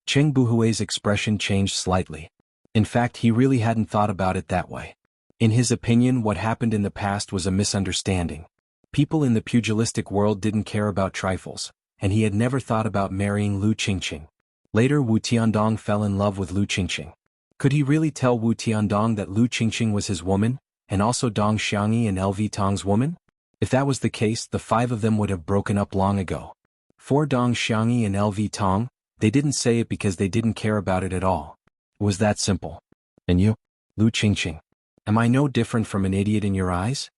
Qing Buhui's expression changed slightly. In fact, he really hadn't thought about it that way. In his opinion, what happened in the past was a misunderstanding. People in the pugilistic world didn't care about trifles, and he had never thought about marrying Lu Qingqing. Later Wu Tiandong fell in love with Lu Qingqing. Could he really tell Wu Tiandong that Lu Qingqing was his woman, and also Dong Xiangyi and LV Tong's woman? If that was the case, the five of them would have broken up long ago. For Dong Xiangyi and LV Tong, they didn't say it because they didn't care about it at all. It was that simple. And you, Lu Qingqing? Am I no different from an idiot in your eyes?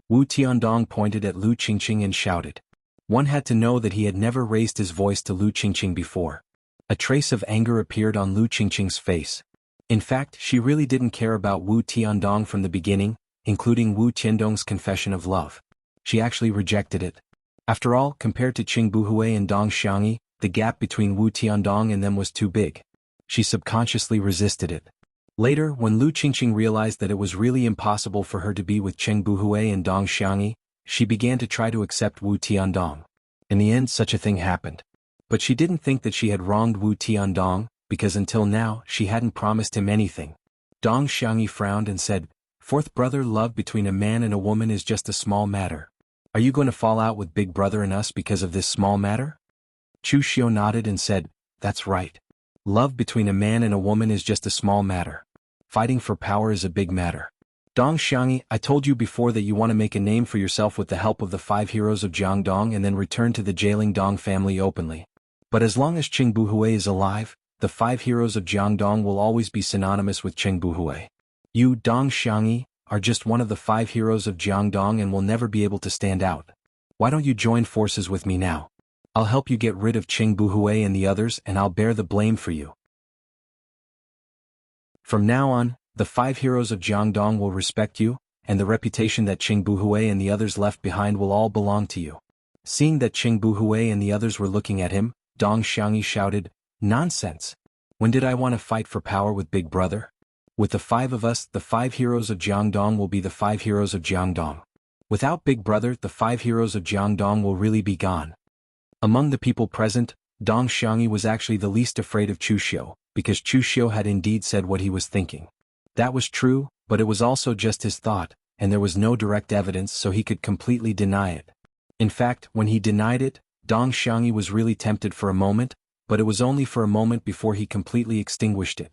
Wu Tiandong pointed at Lu Qingqing and shouted. One had to know that he had never raised his voice to Lu Qingqing before. A trace of anger appeared on Lu Qingqing's face. In fact, she really didn't care about Wu Tiandong from the beginning, including Wu Tiandong's confession of love. She actually rejected it. After all, compared to Qing Buhui and Dong Xiangyi, the gap between Wu Tiandong and them was too big. She subconsciously resisted it. Later, when Lu Qingqing realized that it was really impossible for her to be with Qing Buhui and Dong Xiangyi, she began to try to accept Wu Tiandong. In the end, such a thing happened. But she didn't think that she had wronged Wu Tiandong, because until now, she hadn't promised him anything. Dong Xiangyi frowned and said, "Fourth brother, love between a man and a woman is just a small matter. Are you going to fall out with Big Brother and us because of this small matter?" Chu Xiu nodded and said, "That's right. Love between a man and a woman is just a small matter. Fighting for power is a big matter. Dong Xiangyi, I told you before that you want to make a name for yourself with the help of the five heroes of Jiangdong and then return to the Jailing Dong family openly. But as long as Qing Buhui is alive, the five heroes of Jiangdong will always be synonymous with Qing Buhui. You, Dong Xiangyi, are just one of the five heroes of Jiangdong and will never be able to stand out. Why don't you join forces with me now? I'll help you get rid of Qing Buhui and the others, and I'll bear the blame for you. From now on, the five heroes of Jiangdong will respect you, and the reputation that Qing Buhui and the others left behind will all belong to you." Seeing that Qing Buhui and the others were looking at him, Dong Xiangyi shouted, "Nonsense! When did I want to fight for power with Big Brother? With the five of us, the five heroes of Jiangdong will be the five heroes of Jiangdong. Without Big Brother, the five heroes of Jiangdong will really be gone." Among the people present, Dong Xiangyi was actually the least afraid of Chu Xiu, because Chu Xiu had indeed said what he was thinking. That was true, but it was also just his thought, and there was no direct evidence, so he could completely deny it. In fact, when he denied it, Dong Xiangyi was really tempted for a moment, but it was only for a moment before he completely extinguished it.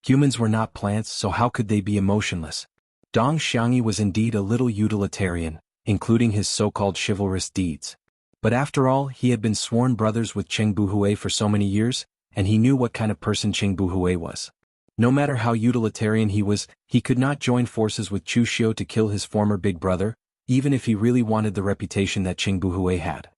Humans were not plants, so how could they be emotionless? Dong Xiangyi was indeed a little utilitarian, including his so-called chivalrous deeds. But after all, he had been sworn brothers with Qing Buhui for so many years, and he knew what kind of person Qing Buhui was. No matter how utilitarian he was, he could not join forces with Chu Xiu to kill his former big brother, even if he really wanted the reputation that Qing Buhui had.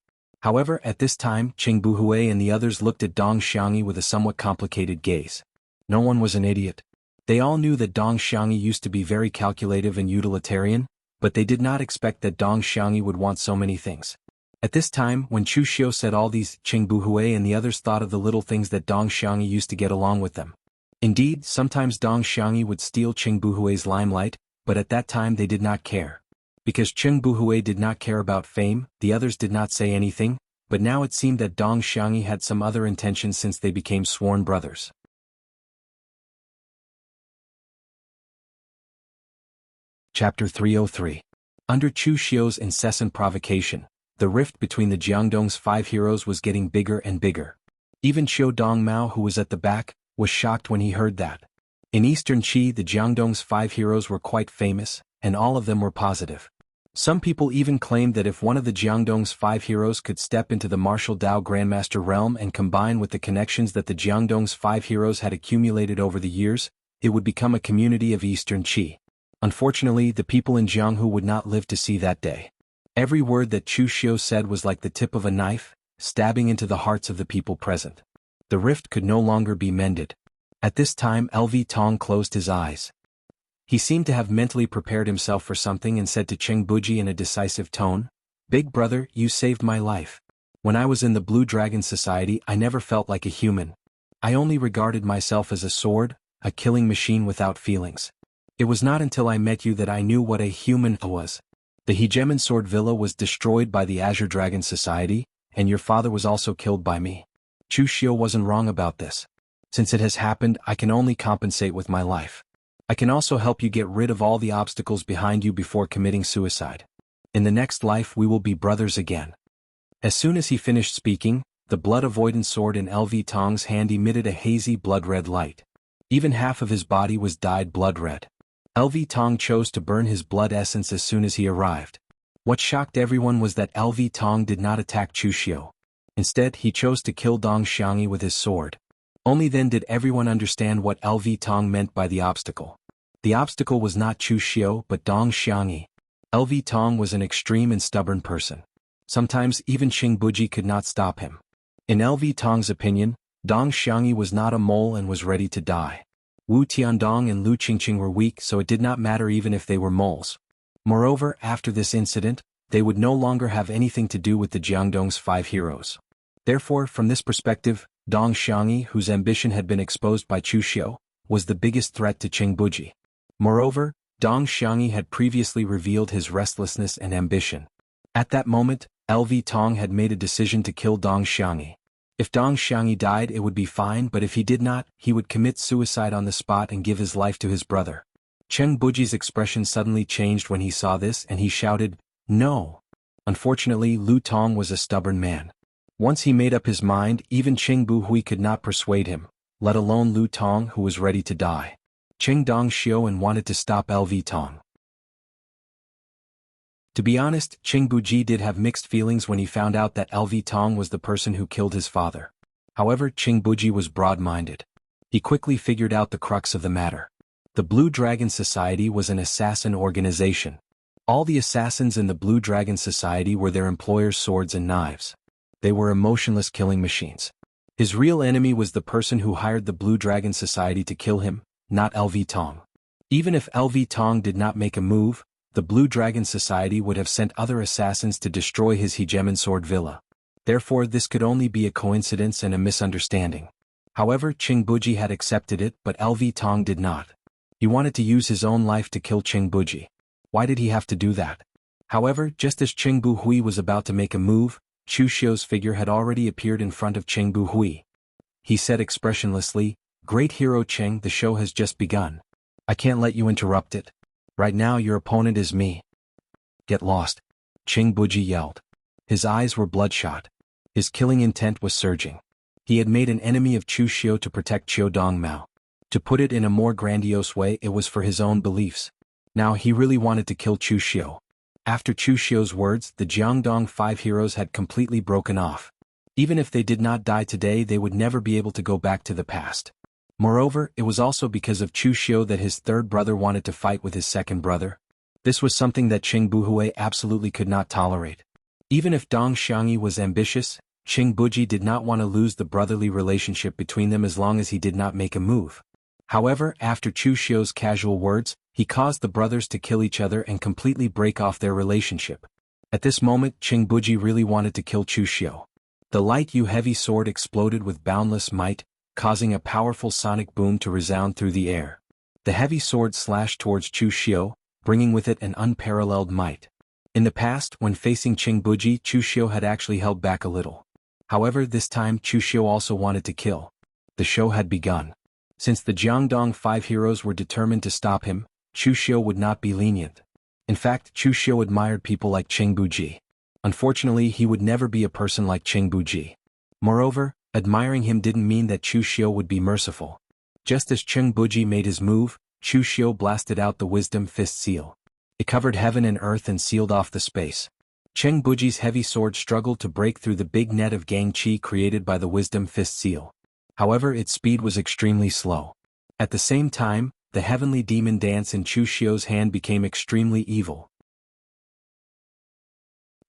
However, at this time, Qing Buhui and the others looked at Dong Xiangyi with a somewhat complicated gaze. No one was an idiot. They all knew that Dong Xiangyi used to be very calculative and utilitarian, but they did not expect that Dong Xiangyi would want so many things. At this time, when Chu Xiu said all these, Qing Buhui and the others thought of the little things that Dong Xiangyi used to get along with them. Indeed, sometimes Dong Xiangyi would steal Qing Buhui's limelight, but at that time they did not care. Because Qing Buhui did not care about fame, the others did not say anything, but now it seemed that Dong Xiangyi had some other intentions since they became sworn brothers. Chapter 303. Under Chu Xiu's incessant provocation, the rift between the Jiangdong's 5 heroes was getting bigger and bigger. Even Qiu Dongmao, who was at the back, was shocked when he heard that. In Eastern Qi, the Jiangdong's 5 heroes were quite famous, and all of them were positive. Some people even claimed that if one of the Jiangdong's 5 heroes could step into the martial Dao Grandmaster realm and combine with the connections that the Jiangdong's 5 heroes had accumulated over the years, it would become a community of Eastern Qi. Unfortunately, the people in Jianghu would not live to see that day. Every word that Chu Xiu said was like the tip of a knife, stabbing into the hearts of the people present. The rift could no longer be mended. At this time LV Tong closed his eyes. He seemed to have mentally prepared himself for something and said to Cheng Buji in a decisive tone, "Big brother, you saved my life. When I was in the Blue Dragon Society I never felt like a human. I only regarded myself as a sword, a killing machine without feelings. It was not until I met you that I knew what a human was. The Hegemon Sword Villa was destroyed by the Azure Dragon Society, and your father was also killed by me. Chu Xiu wasn't wrong about this. Since it has happened, I can only compensate with my life. I can also help you get rid of all the obstacles behind you before committing suicide. In the next life we will be brothers again." As soon as he finished speaking, the blood avoidance sword in LV Tong's hand emitted a hazy blood-red light. Even half of his body was dyed blood-red. LV Tong chose to burn his blood essence as soon as he arrived. What shocked everyone was that LV Tong did not attack Chu Xiu. Instead, he chose to kill Dong Xiangyi with his sword. Only then did everyone understand what LV Tong meant by the obstacle. The obstacle was not Chu Xiu but Dong Xiangyi. LV Tong was an extreme and stubborn person. Sometimes even Qing Buji could not stop him. In LV Tong's opinion, Dong Xiangyi was not a mole and was ready to die. Wu Tiandong and Lu Qingqing were weak, so it did not matter even if they were moles. Moreover, after this incident, they would no longer have anything to do with the Jiangdong's 5 heroes. Therefore, from this perspective, Dong Xiangyi, whose ambition had been exposed by Chu Xiu, was the biggest threat to Qing Buji. Moreover, Dong Xiangyi had previously revealed his restlessness and ambition. At that moment, LV Tong had made a decision to kill Dong Xiangyi. If Dong Xiangyi died it would be fine, but if he did not, he would commit suicide on the spot and give his life to his brother. Cheng Buji's expression suddenly changed when he saw this and he shouted, "No!" Unfortunately, Lu Tong was a stubborn man. Once he made up his mind, even Qing Buhui could not persuade him, let alone Lu Tong, who was ready to die. Qing Dong Xiu and wanted to stop LV Tong. To be honest, Qing Buji did have mixed feelings when he found out that LV Tong was the person who killed his father. However, Qing Buji was broad-minded. He quickly figured out the crux of the matter. The Blue Dragon Society was an assassin organization. All the assassins in the Blue Dragon Society were their employers' swords and knives. They were emotionless killing machines. His real enemy was the person who hired the Blue Dragon Society to kill him, not LV Tong. Even if LV Tong did not make a move, the Blue Dragon Society would have sent other assassins to destroy his Hegemon Sword Villa. Therefore, this could only be a coincidence and a misunderstanding. However, Qing Buji had accepted it, but LV Tong did not. He wanted to use his own life to kill Qing Buji. Why did he have to do that? However, just as Qing Buhui was about to make a move, Chu Xiu's figure had already appeared in front of Qing Buhui. He said expressionlessly, "Great hero Qing, the show has just begun. I can't let you interrupt it. Right now your opponent is me." "Get lost," Qing Buji yelled. His eyes were bloodshot. His killing intent was surging. He had made an enemy of Chu Xiu to protect Qiu Dongmao. To put it in a more grandiose way, it was for his own beliefs. Now he really wanted to kill Chu Xiu. After Chu Xiu's words, the Jiangdong 5 heroes had completely broken off. Even if they did not die today, they would never be able to go back to the past. Moreover, it was also because of Chu Xiu that his third brother wanted to fight with his second brother. This was something that Qing Buhui absolutely could not tolerate. Even if Dong Xiangyi was ambitious, Qing Buji did not want to lose the brotherly relationship between them as long as he did not make a move. However, after Chu Xiu's casual words, he caused the brothers to kill each other and completely break off their relationship. At this moment, Qing Buji really wanted to kill Chu Xiu. The light Yu heavy sword exploded with boundless might, causing a powerful sonic boom to resound through the air. The heavy sword slashed towards Chu Xiu, bringing with it an unparalleled might. In the past, when facing Qing Buji, Chu Xiu had actually held back a little. However, this time Chu Xiu also wanted to kill. The show had begun. Since the Jiangdong 5 heroes were determined to stop him, Chu Xiu would not be lenient. In fact, Chu Xiu admired people like Qing Buji. Unfortunately, he would never be a person like Qing Buji. Moreover, admiring him didn't mean that Chu Xiu would be merciful. Just as Qing Buji made his move, Chu Xiu blasted out the Wisdom Fist seal. It covered heaven and earth and sealed off the space. Qing Buji's heavy sword struggled to break through the big net of Gang Qi created by the Wisdom Fist seal. However, its speed was extremely slow. At the same time, the heavenly demon dance in Chu Xiu's hand became extremely evil.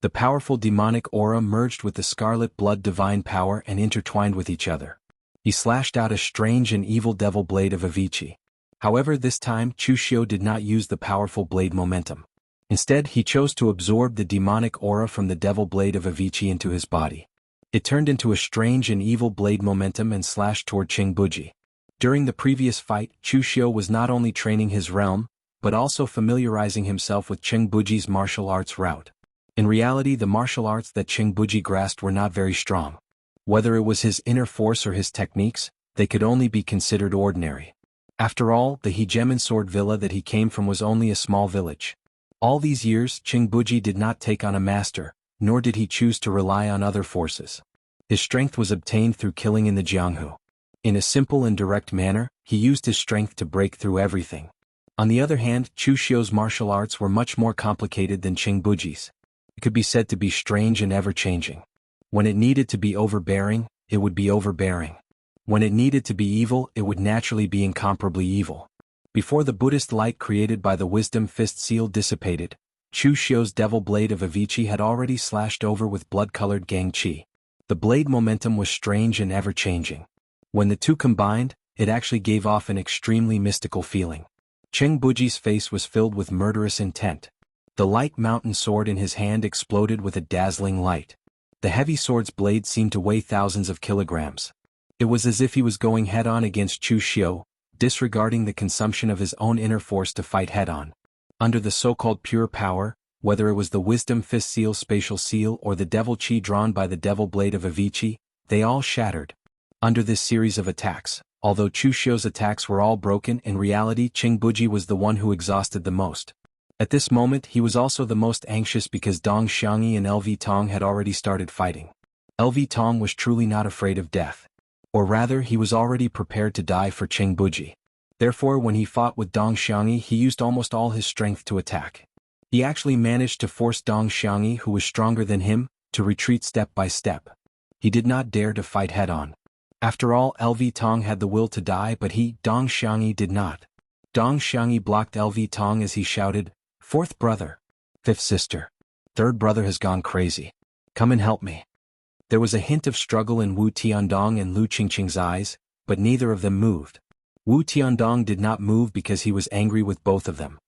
The powerful demonic aura merged with the scarlet blood divine power and intertwined with each other. He slashed out a strange and evil devil blade of Avicii. However, this time Chu Xiu did not use the powerful blade momentum. Instead, he chose to absorb the demonic aura from the devil blade of Avicii into his body. It turned into a strange and evil blade momentum and slashed toward Qing Buji. During the previous fight, Chu Xiu was not only training his realm, but also familiarizing himself with Qing Buji's martial arts route. In reality, the martial arts that Qing Buji grasped were not very strong. Whether it was his inner force or his techniques, they could only be considered ordinary. After all, the hegemon sword villa that he came from was only a small village. All these years, Qing Buji did not take on a master, nor did he choose to rely on other forces. His strength was obtained through killing in the Jianghu. In a simple and direct manner, he used his strength to break through everything. On the other hand, Chu Xiu's martial arts were much more complicated than Qing Buji's. It could be said to be strange and ever-changing. When it needed to be overbearing, it would be overbearing. When it needed to be evil, it would naturally be incomparably evil. Before the Buddhist light created by the Wisdom Fist seal dissipated, Chu Xiu's devil blade of Avicii had already slashed over with blood-colored Gang Qi. The blade momentum was strange and ever-changing. When the two combined, it actually gave off an extremely mystical feeling. Qing Buji's face was filled with murderous intent. The light mountain sword in his hand exploded with a dazzling light. The heavy sword's blade seemed to weigh thousands of kilograms. It was as if he was going head-on against Chu Xiu, disregarding the consumption of his own inner force to fight head-on. Under the so-called pure power, whether it was the Wisdom Fist seal spatial seal or the devil Qi drawn by the devil blade of Avicii, they all shattered. Under this series of attacks, although Chu Xiu's attacks were all broken, in reality Qing Buji was the one who exhausted the most. At this moment he was also the most anxious because Dong Xiangyi and LV Tong had already started fighting. LV Tong was truly not afraid of death. Or rather, he was already prepared to die for Qing Buji. Therefore, when he fought with Dong Xiangyi, he used almost all his strength to attack. He actually managed to force Dong Xiangyi, who was stronger than him, to retreat step by step. He did not dare to fight head-on. After all, LV Tong had the will to die, but he, Dong Xiangyi, did not. Dong Xiangyi blocked LV Tong as he shouted, "Fourth brother. Fifth sister. Third brother has gone crazy. Come and help me." There was a hint of struggle in Wu Tiandong and Lu Qingqing's eyes, but neither of them moved. Wu Tiandong did not move because he was angry with both of them.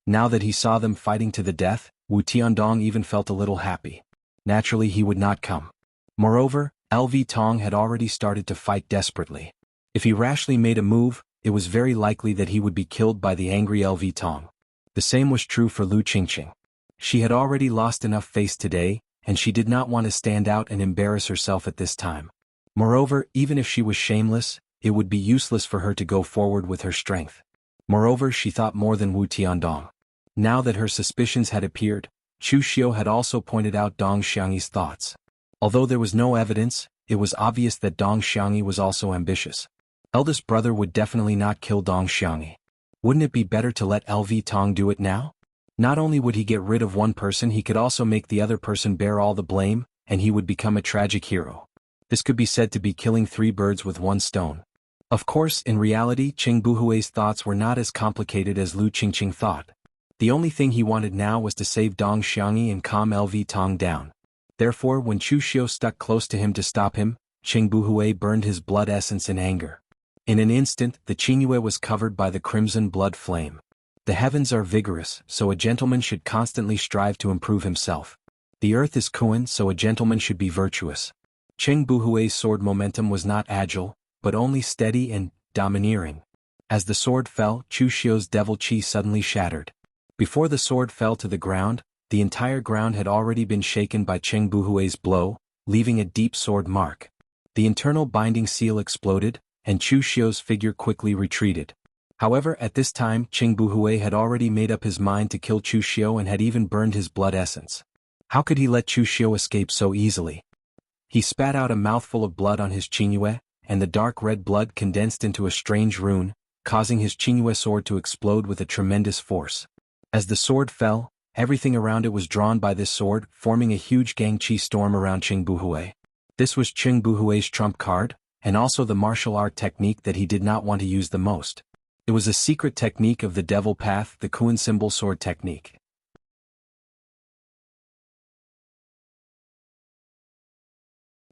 Now that he saw them fighting to the death, Wu Tiandong even felt a little happy. Naturally he would not come. Moreover, LV Tong had already started to fight desperately. If he rashly made a move, it was very likely that he would be killed by the angry LV Tong. The same was true for Lu Qingqing. She had already lost enough face today, and she did not want to stand out and embarrass herself at this time. Moreover, even if she was shameless, it would be useless for her to go forward with her strength. Moreover, she thought more than Wu Tiandong. Now that her suspicions had appeared, Chu Xiu had also pointed out Dong Xiangyi's thoughts. Although there was no evidence, it was obvious that Dong Xiangyi was also ambitious. Eldest brother would definitely not kill Dong Xiangyi. Wouldn't it be better to let LV Tong do it now? Not only would he get rid of one person, he could also make the other person bear all the blame, and he would become a tragic hero. This could be said to be killing three birds with one stone. Of course, in reality, Qing Buhui's thoughts were not as complicated as Lu Qingqing thought. The only thing he wanted now was to save Dong Xiangyi and calm LV Tong down. Therefore, when Chu Xiu stuck close to him to stop him, Qing Buhui burned his blood essence in anger. In an instant, the Qingyue was covered by the crimson blood flame. The heavens are vigorous, so a gentleman should constantly strive to improve himself. The earth is Kuan, so a gentleman should be virtuous. Cheng Buhui's sword momentum was not agile, but only steady and domineering. As the sword fell, Chu Xiu's devil chi suddenly shattered. Before the sword fell to the ground, the entire ground had already been shaken by Cheng Buhui's blow, leaving a deep sword mark. The internal binding seal exploded, and Chu Xiu's figure quickly retreated. However, at this time Cheng Buhui had already made up his mind to kill Chu Xiu and had even burned his blood essence. How could he let Chu Xiu escape so easily? He spat out a mouthful of blood on his Qingyue, and the dark red blood condensed into a strange rune, causing his Qingyue sword to explode with a tremendous force. As the sword fell, everything around it was drawn by this sword, forming a huge Gangqi storm around Cheng Buhui. This was Cheng Buhui's trump card, and also the martial art technique that he did not want to use the most. It was a secret technique of the devil path, the Kuan symbol sword technique.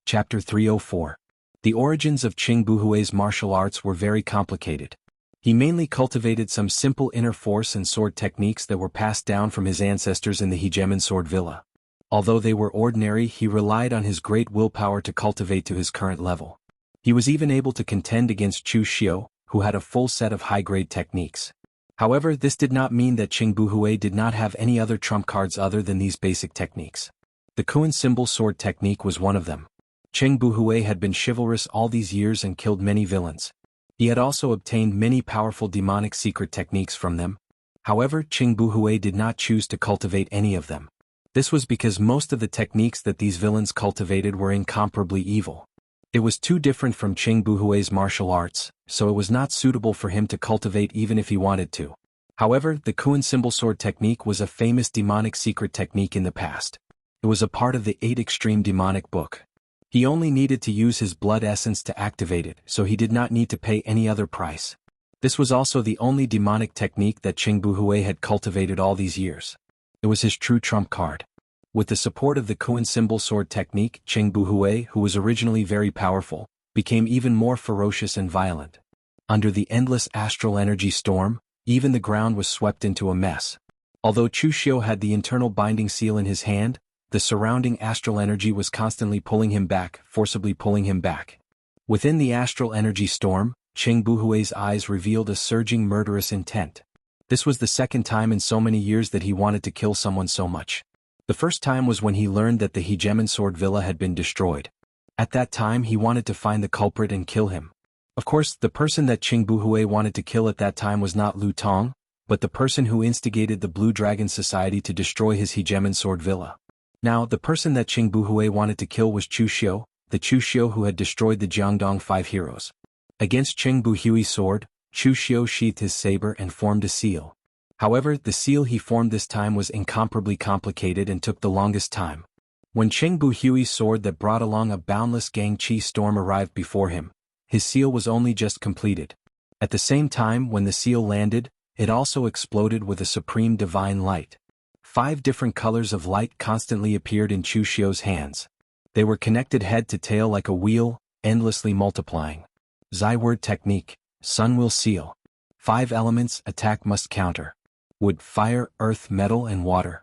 Chapter 304. The origins of Cheng Buhui's martial arts were very complicated. He mainly cultivated some simple inner force and sword techniques that were passed down from his ancestors in the Hegemon sword villa. Although they were ordinary, he relied on his great willpower to cultivate to his current level. He was even able to contend against Chu Xiu, who had a full set of high-grade techniques. However, this did not mean that Cheng Buhui did not have any other trump cards other than these basic techniques. The Kuan symbol sword technique was one of them. Cheng Buhui had been chivalrous all these years and killed many villains. He had also obtained many powerful demonic secret techniques from them. However, Cheng Buhui did not choose to cultivate any of them. This was because most of the techniques that these villains cultivated were incomparably evil. It was too different from Cheng Buhui's martial arts, so it was not suitable for him to cultivate even if he wanted to. However, the Kuan symbol sword technique was a famous demonic secret technique in the past. It was a part of the 8 Extreme Demonic Book. He only needed to use his blood essence to activate it, so he did not need to pay any other price. This was also the only demonic technique that Cheng Buhui had cultivated all these years. It was his true trump card. With the support of the Kuan symbol sword technique, Cheng Buhui, who was originally very powerful, became even more ferocious and violent. Under the endless astral energy storm, even the ground was swept into a mess. Although Chu Xiu had the internal binding seal in his hand, the surrounding astral energy was constantly pulling him back, forcibly pulling him back. Within the astral energy storm, Cheng Buhui's eyes revealed a surging murderous intent. This was the second time in so many years that he wanted to kill someone so much. The first time was when he learned that the Hegemon sword villa had been destroyed. At that time he wanted to find the culprit and kill him. Of course, the person that Cheng Buhui wanted to kill at that time was not Lu Tong, but the person who instigated the Blue Dragon Society to destroy his Hegemon sword villa. Now, the person that Cheng Buhui wanted to kill was Chu Xiu, the Chu Xiu who had destroyed the Jiangdong 5 heroes. Against Cheng Buhui's sword, Chu Xiu sheathed his saber and formed a seal. However, the seal he formed this time was incomparably complicated and took the longest time. When Cheng Buhui's sword that brought along a boundless Gangqi storm arrived before him, his seal was only just completed. At the same time when the seal landed, it also exploded with a supreme divine light. 5 different colors of light constantly appeared in Chu Xiu's hands. They were connected head to tail like a wheel, endlessly multiplying. Zai word technique, sun will seal. 5 elements, attack must counter. Wood, fire, earth, metal and water.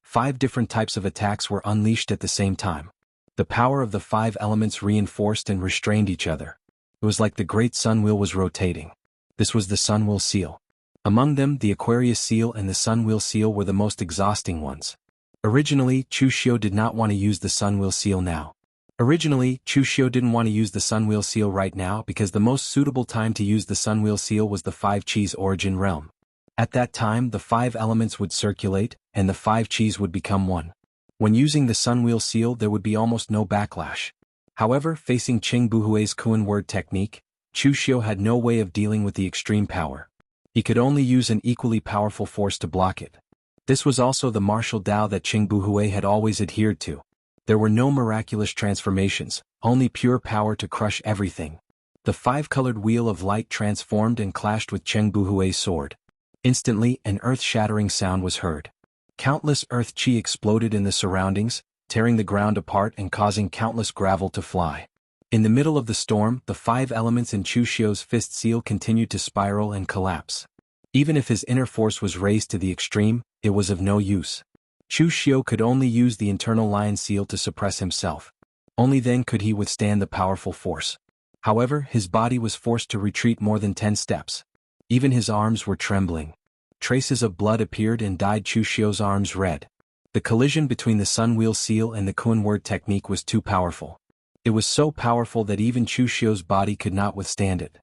5 different types of attacks were unleashed at the same time. The power of the 5 elements reinforced and restrained each other. It was like the great sun wheel was rotating. This was the sun wheel seal. Among them, the Aquarius seal and the sun wheel seal were the most exhausting ones. Originally, Chu Xiu did not want to use the sun wheel seal now. Originally, Chu Xiu didn't want to use the Sunwheel Seal right now because the most suitable time to use the Sunwheel Seal was the 5 Chi's origin realm. At that time the 5 elements would circulate, and the 5 Chi's would become one. When using the Sunwheel Seal there would be almost no backlash. However, facing Cheng Buhui's Kuan word technique, Chu Xiu had no way of dealing with the extreme power. He could only use an equally powerful force to block it. This was also the martial Dao that Cheng Buhui had always adhered to. There were no miraculous transformations, only pure power to crush everything. The 5-colored wheel of light transformed and clashed with Cheng Buhui's sword. Instantly, an earth-shattering sound was heard. Countless earth chi exploded in the surroundings, tearing the ground apart and causing countless gravel to fly. In the middle of the storm, the 5 elements in Chu Xiu's fist seal continued to spiral and collapse. Even if his inner force was raised to the extreme, it was of no use. Chu Xiu could only use the internal lion seal to suppress himself. Only then could he withstand the powerful force. However, his body was forced to retreat more than 10 steps. Even his arms were trembling. Traces of blood appeared and dyed Chu Xiu's arms red. The collision between the Sun Wheel seal and the Kun word technique was too powerful. It was so powerful that even Chu Xiu's body could not withstand it.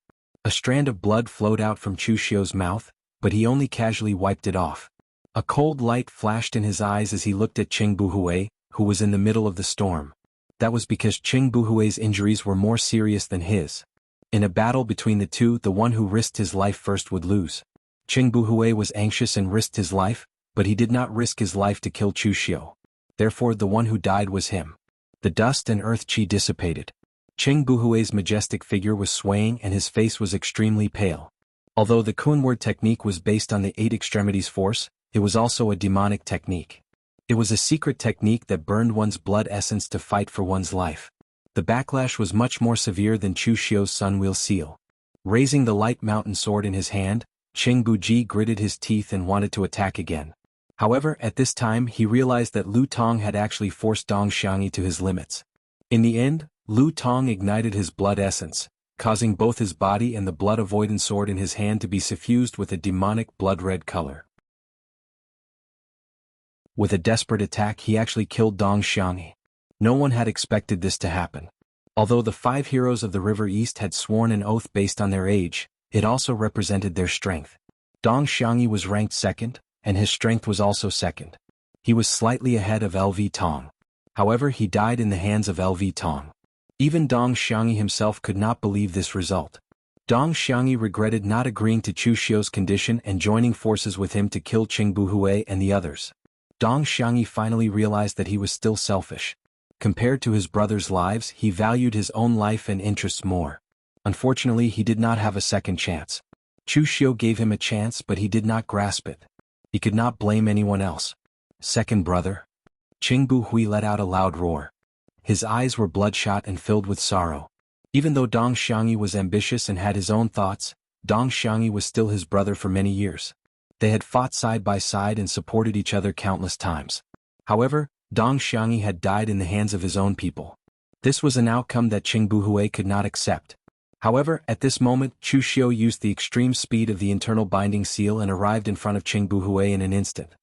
A strand of blood flowed out from Chu Xiu's mouth, but he only casually wiped it off. A cold light flashed in his eyes as he looked at Qing Buhui, who was in the middle of the storm. That was because Qing Buhui's injuries were more serious than his. In a battle between the two, the one who risked his life first would lose. Qing Buhui was anxious and risked his life, but he did not risk his life to kill Chu Xiu. Therefore the one who died was him. The dust and earth qi dissipated. Qing Buhui's majestic figure was swaying and his face was extremely pale. Although the Kun word technique was based on the 8 extremities force, it was also a demonic technique. It was a secret technique that burned one's blood essence to fight for one's life. The backlash was much more severe than Chu Xiu's Sun Wheel seal. Raising the light mountain sword in his hand, Qing Buji gritted his teeth and wanted to attack again. However, at this time he realized that Lu Tong had actually forced Dong Xiangyi to his limits. In the end, Lu Tong ignited his blood essence, causing both his body and the blood avoidance sword in his hand to be suffused with a demonic blood-red color. With a desperate attack he actually killed Dong Xiangyi. No one had expected this to happen. Although the 5 heroes of the River East had sworn an oath based on their age, it also represented their strength. Dong Xiangyi was ranked second, and his strength was also second. He was slightly ahead of LV Tong. However, he died in the hands of LV Tong. Even Dong Xiangyi himself could not believe this result. Dong Xiangyi regretted not agreeing to Chu Xiu's condition and joining forces with him to kill Qing Buhui and the others. Dong Xiangyi finally realized that he was still selfish. Compared to his brothers' lives, he valued his own life and interests more. Unfortunately, he did not have a second chance. Chu Xiu gave him a chance, but he did not grasp it. He could not blame anyone else. Second brother? Qing Buhui let out a loud roar. His eyes were bloodshot and filled with sorrow. Even though Dong Xiangyi was ambitious and had his own thoughts, Dong Xiangyi was still his brother for many years. They had fought side by side and supported each other countless times. However, Dong Xiangyi had died in the hands of his own people. This was an outcome that Qing Buhui could not accept. However, at this moment, Chu Xiu used the extreme speed of the internal binding seal and arrived in front of Qing Buhui in an instant.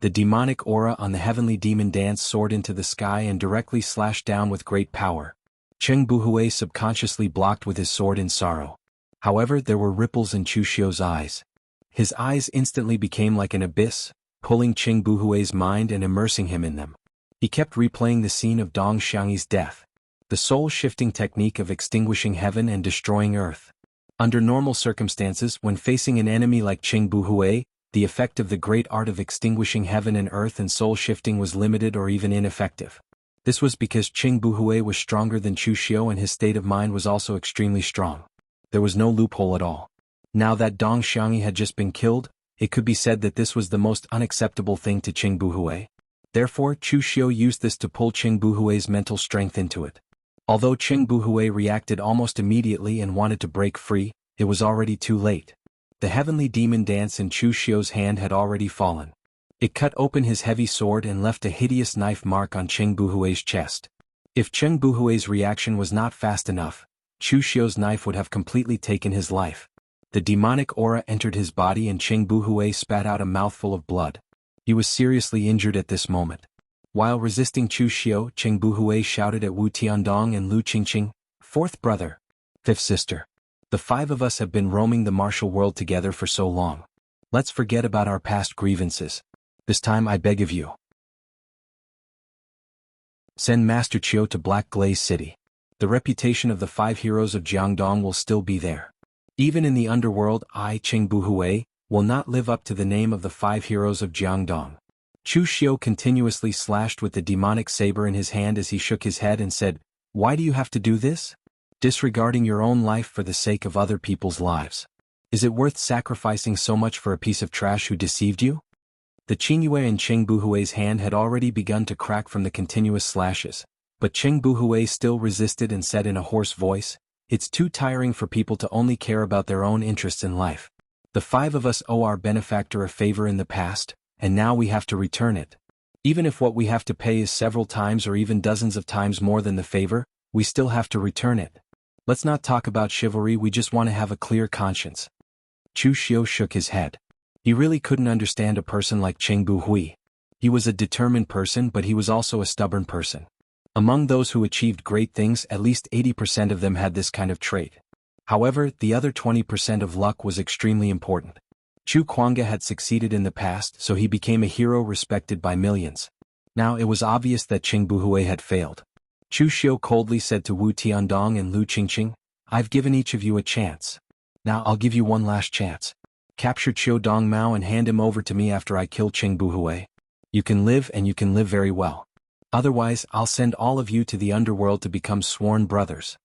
The demonic aura on the heavenly demon dance soared into the sky and directly slashed down with great power. Qing Buhui subconsciously blocked with his sword in sorrow. However, there were ripples in Chu Xiu's eyes. His eyes instantly became like an abyss, pulling Qing Buhui's mind and immersing him in them. He kept replaying the scene of Dong Xiangyi's death. The soul-shifting technique of extinguishing heaven and destroying earth. Under normal circumstances, when facing an enemy like Qing Buhui, the effect of the great art of extinguishing heaven and earth and soul-shifting was limited or even ineffective. This was because Qing Buhui was stronger than Chu Xiu and his state of mind was also extremely strong. There was no loophole at all. Now that Dong Xiangyi had just been killed, it could be said that this was the most unacceptable thing to Qing Buhui. Therefore, Chu Xiu used this to pull Qing Buhui's mental strength into it. Although Qing Buhui reacted almost immediately and wanted to break free, it was already too late. The heavenly demon dance in Chu Xiu's hand had already fallen. It cut open his heavy sword and left a hideous knife mark on Qing Buhui's chest. If Qing Buhui's reaction was not fast enough, Chu Xiu's knife would have completely taken his life. The demonic aura entered his body and Qing Buhui spat out a mouthful of blood. He was seriously injured at this moment. While resisting Chu Xiu, Qing Buhui shouted at Wu Tiandong and Lu Qingqing, "Fourth brother, fifth sister. The 5 of us have been roaming the martial world together for so long. Let's forget about our past grievances. This time I beg of you. Send Master Qiu to Black Glaze City. The reputation of the 5 heroes of Jiangdong will still be there. Even in the underworld, I, Qing Buhui, will not live up to the name of the 5 heroes of Jiangdong." Chu Xiu continuously slashed with the demonic saber in his hand as he shook his head and said, "Why do you have to do this? Disregarding your own life for the sake of other people's lives. Is it worth sacrificing so much for a piece of trash who deceived you?" The Qingyue in Qing Buhui's hand had already begun to crack from the continuous slashes. But Cheng Buhui still resisted and said in a hoarse voice, "It's too tiring for people to only care about their own interests in life. The five of us owe our benefactor a favor in the past, and now we have to return it. Even if what we have to pay is several times or even dozens of times more than the favor, we still have to return it. Let's not talk about chivalry, we just want to have a clear conscience." Chu Xiu shook his head. He really couldn't understand a person like Cheng Buhui. He was a determined person, but he was also a stubborn person. Among those who achieved great things, at least 80% of them had this kind of trait. However, the other 20% of luck was extremely important. Chu Kuanga had succeeded in the past, so he became a hero respected by millions. Now it was obvious that Cheng Buhui had failed. Chu Xiu coldly said to Wu Tiandong and Lu Qingqing, "I've given each of you a chance. Now I'll give you one last chance. Capture Qiu Dongmao and hand him over to me after I kill Cheng Buhui. You can live, and you can live very well. Otherwise, I'll send all of you to the underworld to become sworn brothers."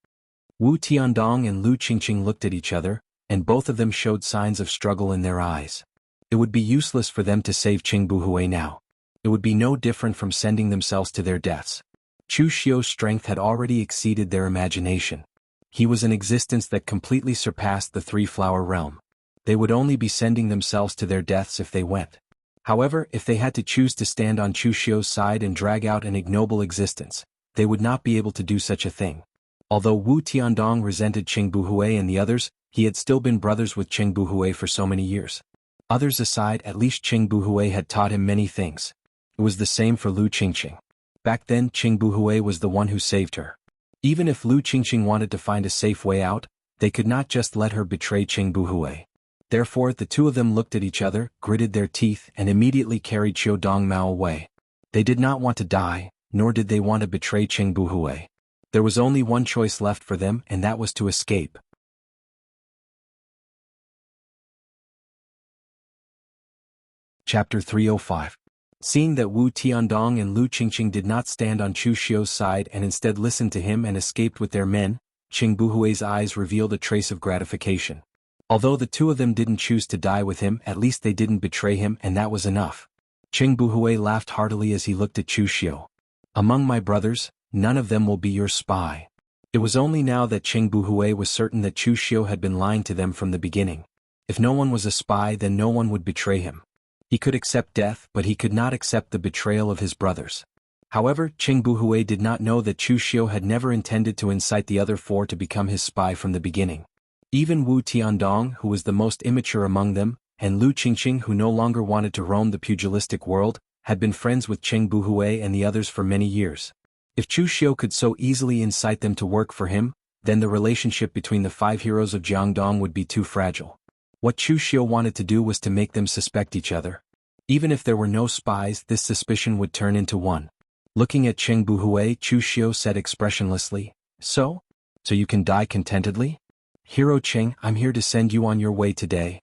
Wu Tiandong and Lu Qingqing looked at each other, and both of them showed signs of struggle in their eyes. It would be useless for them to save Cheng Buhui now. It would be no different from sending themselves to their deaths. Chu Xiu's strength had already exceeded their imagination. He was an existence that completely surpassed the three-flower realm. They would only be sending themselves to their deaths if they went. However, if they had to choose to stand on Chu Xiu's side and drag out an ignoble existence, they would not be able to do such a thing. Although Wu Tiandong resented Cheng Buhui and the others, he had still been brothers with Cheng Buhui for so many years. Others aside, at least Cheng Buhui had taught him many things. It was the same for Lu Qingqing. Back then, Cheng Buhui was the one who saved her. Even if Lu Qingqing wanted to find a safe way out, they could not just let her betray Cheng Buhui. Therefore, the two of them looked at each other, gritted their teeth, and immediately carried Qiu Dongmao away. They did not want to die, nor did they want to betray Cheng Buhui. There was only one choice left for them, and that was to escape. Chapter 305. Seeing that Wu Tiandong and Lu Qingqing did not stand on Chu Xiu's side and instead listened to him and escaped with their men, Cheng Buhui's eyes revealed a trace of gratification. Although the two of them didn't choose to die with him, at least they didn't betray him, and that was enough. Cheng Buhui laughed heartily as he looked at Chu Xiu. "Among my brothers, none of them will be your spy." It was only now that Cheng Buhui was certain that Chu Xiu had been lying to them from the beginning. If no one was a spy, then no one would betray him. He could accept death, but he could not accept the betrayal of his brothers. However, Cheng Buhui did not know that Chu Xiu had never intended to incite the other four to become his spy from the beginning. Even Wu Tiandong, who was the most immature among them, and Lu Qingqing, who no longer wanted to roam the pugilistic world, had been friends with Cheng Buhui and the others for many years. If Chu Xiu could so easily incite them to work for him, then the relationship between the five heroes of Jiangdong would be too fragile. What Chu Xiu wanted to do was to make them suspect each other. Even if there were no spies, this suspicion would turn into one. Looking at Cheng Buhui, Chu Xiu said expressionlessly, So you can die contentedly? Hero Cheng, I'm here to send you on your way today."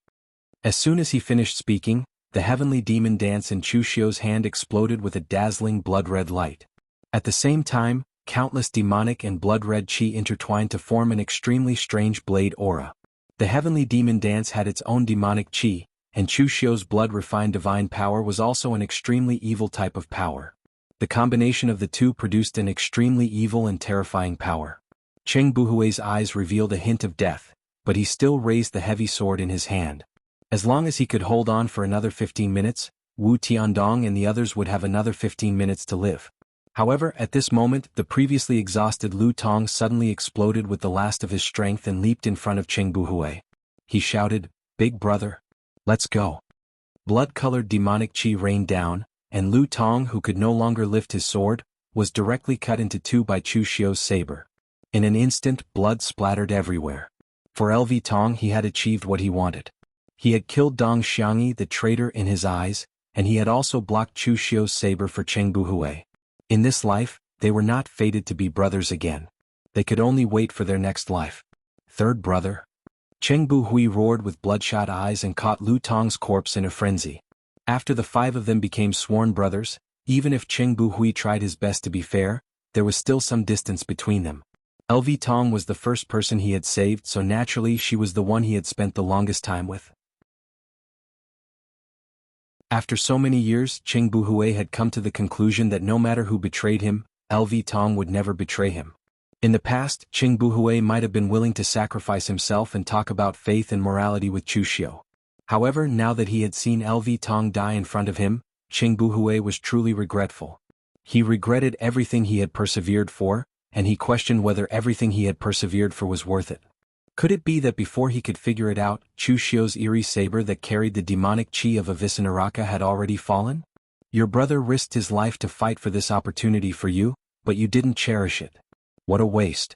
As soon as he finished speaking, the heavenly demon dance in Chu Xiu's hand exploded with a dazzling blood-red light. At the same time, countless demonic and blood-red qi intertwined to form an extremely strange blade aura. The heavenly demon dance had its own demonic qi, and Chu Xiu's blood-refined divine power was also an extremely evil type of power. The combination of the two produced an extremely evil and terrifying power. Cheng Buhui's eyes revealed a hint of death, but he still raised the heavy sword in his hand. As long as he could hold on for another 15 minutes, Wu Tiandong and the others would have another 15 minutes to live. However, at this moment, the previously exhausted Lu Tong suddenly exploded with the last of his strength and leaped in front of Cheng Buhui. He shouted, "Big brother, let's go." Blood-colored demonic qi rained down, and Lu Tong, who could no longer lift his sword, was directly cut into two by Chu Xiu's saber. In an instant, blood splattered everywhere. For LV Tong, he had achieved what he wanted. He had killed Dong Xiangyi, the traitor, in his eyes, and he had also blocked Chu Xiu's saber for Cheng Buhui. In this life, they were not fated to be brothers again. They could only wait for their next life. Third brother? Cheng Buhui roared with bloodshot eyes and caught Lu Tong's corpse in a frenzy. After the five of them became sworn brothers, even if Cheng Buhui tried his best to be fair, there was still some distance between them. LV Tong was the first person he had saved, so naturally she was the one he had spent the longest time with. After so many years, Cheng Buhui had come to the conclusion that no matter who betrayed him, LV Tong would never betray him. In the past, Qing Buhui might have been willing to sacrifice himself and talk about faith and morality with Chu Xiu. However, now that he had seen LV Tong die in front of him, Qing Buhui was truly regretful. He regretted everything he had persevered for, and he questioned whether everything he had persevered for was worth it. Could it be that before he could figure it out, Chu Xiu's eerie saber that carried the demonic chi of Avicenaraka had already fallen? Your brother risked his life to fight for this opportunity for you, but you didn't cherish it. What a waste.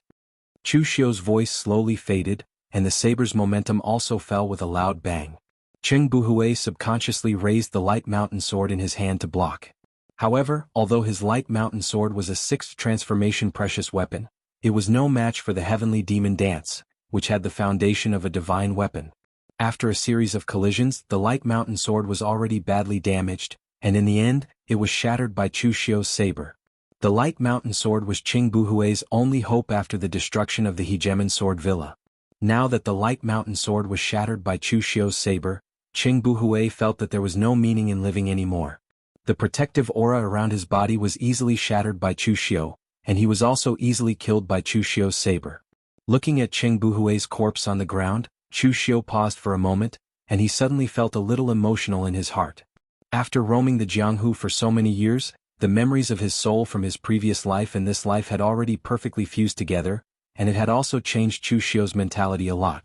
Chu Xiu's voice slowly faded, and the saber's momentum also fell with a loud bang. Qing Buhui subconsciously raised the light mountain sword in his hand to block. However, although his light mountain sword was a sixth transformation precious weapon, it was no match for the heavenly demon dance, which had the foundation of a divine weapon. After a series of collisions, the light mountain sword was already badly damaged, and in the end, it was shattered by Chu Xiu's saber. The light mountain sword was Qing Buhui's only hope after the destruction of the hegemon sword villa. Now that the light mountain sword was shattered by Chu Xiu's saber, Qing Buhui felt that there was no meaning in living anymore. The protective aura around his body was easily shattered by Chu Xiu, and he was also easily killed by Chu Xiu's saber. Looking at Qing Buhui's corpse on the ground, Chu Xiu paused for a moment, and he suddenly felt a little emotional in his heart. After roaming the Jianghu for so many years, the memories of his soul from his previous life and this life had already perfectly fused together, and it had also changed Chu Xiu's mentality a lot.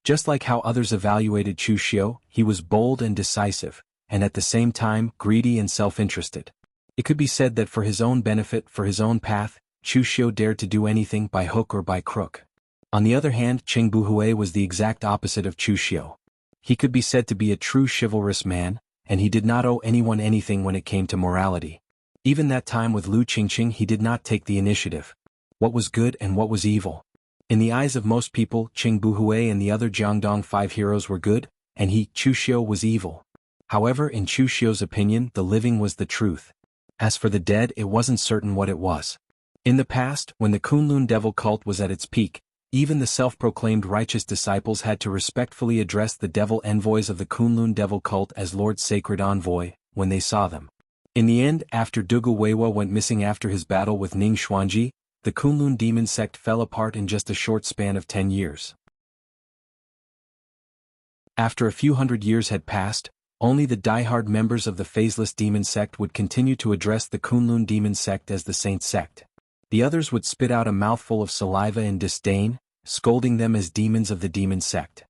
Just like how others evaluated Chu Xiu, he was bold and decisive, and at the same time greedy and self-interested. It could be said that for his own benefit, for his own path, Chu Xiu dared to do anything by hook or by crook. On the other hand, Qing Buhui was the exact opposite of Chu Xiu. He could be said to be a true chivalrous man, and he did not owe anyone anything when it came to morality. Even that time with Lu Qingqing he did not take the initiative. What was good and what was evil? In the eyes of most people, Qing Buhui and the other Jiangdong 5 heroes were good, and he, Chu Xiu, was evil. However, in Chu Xiu's opinion, the living was the truth. As for the dead, it wasn't certain what it was. In the past, when the Kunlun devil cult was at its peak, even the self-proclaimed righteous disciples had to respectfully address the devil envoys of the Kunlun devil cult as Lord's sacred envoy, when they saw them. In the end, after Dugu Weiwa went missing after his battle with Ning Xuanji, the Kunlun demon sect fell apart in just a short span of 10 years. After a few hundred years had passed, only the die-hard members of the phaseless demon sect would continue to address the Kunlun demon sect as the saint sect. The others would spit out a mouthful of saliva in disdain, scolding them as demons of the demon sect.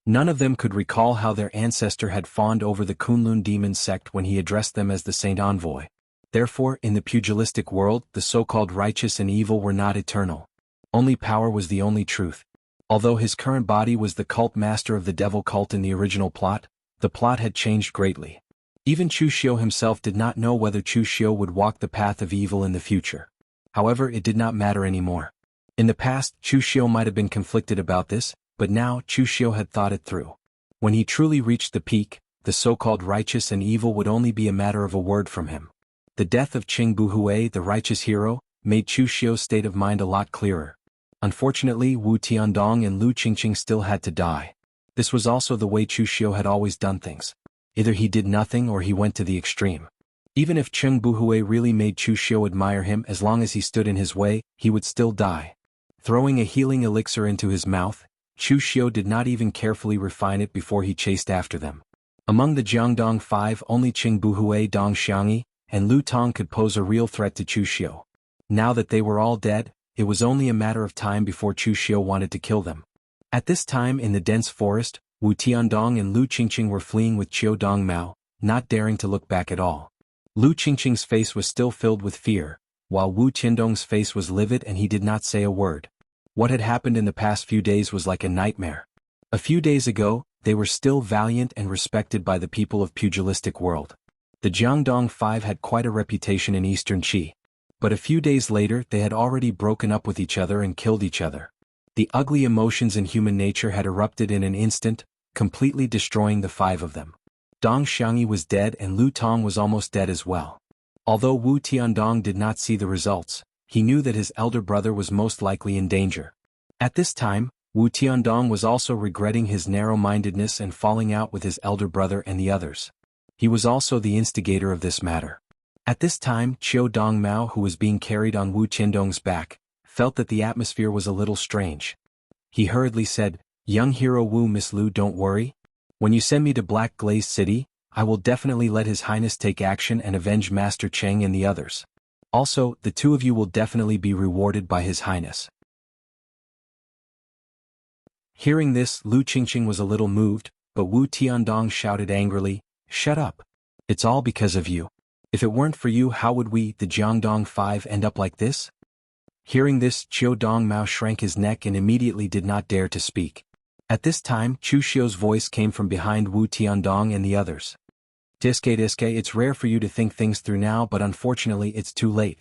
None of them could recall how their ancestor had fawned over the Kunlun demon sect when he addressed them as the saint envoy. Therefore, in the pugilistic world, the so-called righteous and evil were not eternal. Only power was the only truth. Although his current body was the cult master of the devil cult in the original plot, the plot had changed greatly. Even Chu Xiu himself did not know whether Chu Xiu would walk the path of evil in the future. However, it did not matter anymore. In the past, Chu Xiu might have been conflicted about this, but now Chu Xiu had thought it through. When he truly reached the peak, the so-called righteous and evil would only be a matter of a word from him. The death of Qing Buhui, the righteous hero, made Chu Xiu's state of mind a lot clearer. Unfortunately, Wu Tiandong and Lu Qingqing still had to die. This was also the way Chu Xiu had always done things. Either he did nothing or he went to the extreme. Even if Qing Buhui really made Chu Xiu admire him, as long as he stood in his way, he would still die. Throwing a healing elixir into his mouth, Chu Xiu did not even carefully refine it before he chased after them. Among the Jiangdong 5, only Qing Buhui, Dong Xiangyi, and Lu Tong could pose a real threat to Chu Xiu. Now that they were all dead, it was only a matter of time before Chu Xiu wanted to kill them. At this time in the dense forest, Wu Tiandong and Lu Qingqing were fleeing with Qiu Dongmao, not daring to look back at all. Lu Qingqing's face was still filled with fear, while Wu Tiandong's face was livid and he did not say a word. What had happened in the past few days was like a nightmare. A few days ago, they were still valiant and respected by the people of pugilistic world. The Jiangdong 5 had quite a reputation in Eastern Qi. But a few days later they had already broken up with each other and killed each other. The ugly emotions in human nature had erupted in an instant, completely destroying the 5 of them. Dong Xiangyi was dead and Lu Tong was almost dead as well. Although Wu Tiandong did not see the results, he knew that his elder brother was most likely in danger. At this time, Wu Tiandong was also regretting his narrow-mindedness and falling out with his elder brother and the others. He was also the instigator of this matter. At this time, Qiu Dongmao, who was being carried on Wu Qiandong's back, felt that the atmosphere was a little strange. He hurriedly said, "Young hero Wu Miss Lu, don't worry. When you send me to Black Glaze City, I will definitely let His Highness take action and avenge Master Cheng and the others. Also, the two of you will definitely be rewarded by His Highness." Hearing this, Lu Qingqing was a little moved, but Wu Tiandong shouted angrily, "Shut up. It's all because of you. If it weren't for you, how would we, the Jiangdong Five, end up like this?" Hearing this, Qiu Dongmao shrank his neck and immediately did not dare to speak. At this time, Chu Xiu's voice came from behind Wu Tiandong and the others. Diske, it's rare for you to think things through now, but unfortunately it's too late.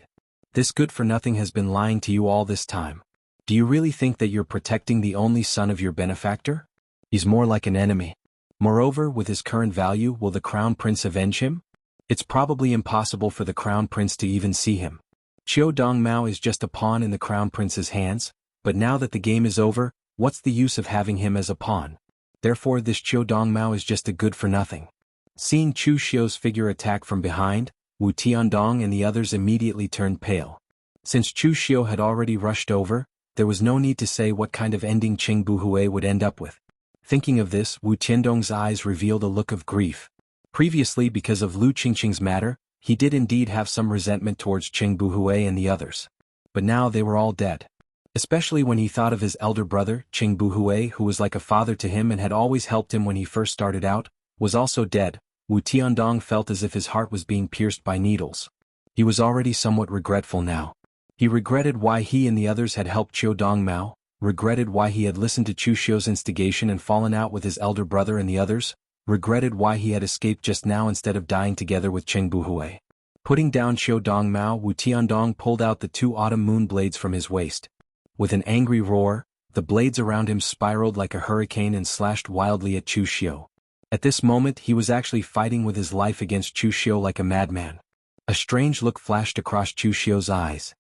This good-for-nothing has been lying to you all this time. Do you really think that you're protecting the only son of your benefactor? He's more like an enemy. Moreover, with his current value, will the Crown Prince avenge him? It's probably impossible for the Crown Prince to even see him. Qiu Dongmao is just a pawn in the Crown Prince's hands, but now that the game is over, what's the use of having him as a pawn? Therefore this Qiu Dongmao is just a good-for-nothing. Seeing Chu Xiu's figure attack from behind, Wu Tiandong and the others immediately turned pale. Since Chu Xiu had already rushed over, there was no need to say what kind of ending Qing Buhui would end up with. Thinking of this, Wu Tiandong's eyes revealed a look of grief. Previously, because of Lu Qingqing's matter, he did indeed have some resentment towards Qing Buhui and the others. But now they were all dead. Especially when he thought of his elder brother, Qing Buhui, who was like a father to him and had always helped him when he first started out, was also dead. Wu Tiandong felt as if his heart was being pierced by needles. He was already somewhat regretful now. He regretted why he and the others had helped Qiu Dongmao, regretted why he had listened to Chu Xiu's instigation and fallen out with his elder brother and the others, regretted why he had escaped just now instead of dying together with Qing Buhui. Putting down Qiu Dongmao, Wu Tiandong pulled out the two autumn moon blades from his waist. With an angry roar, the blades around him spiraled like a hurricane and slashed wildly at Chu Xiu. At this moment he was actually fighting with his life against Chu Xiu like a madman. A strange look flashed across Chu Xiu's eyes.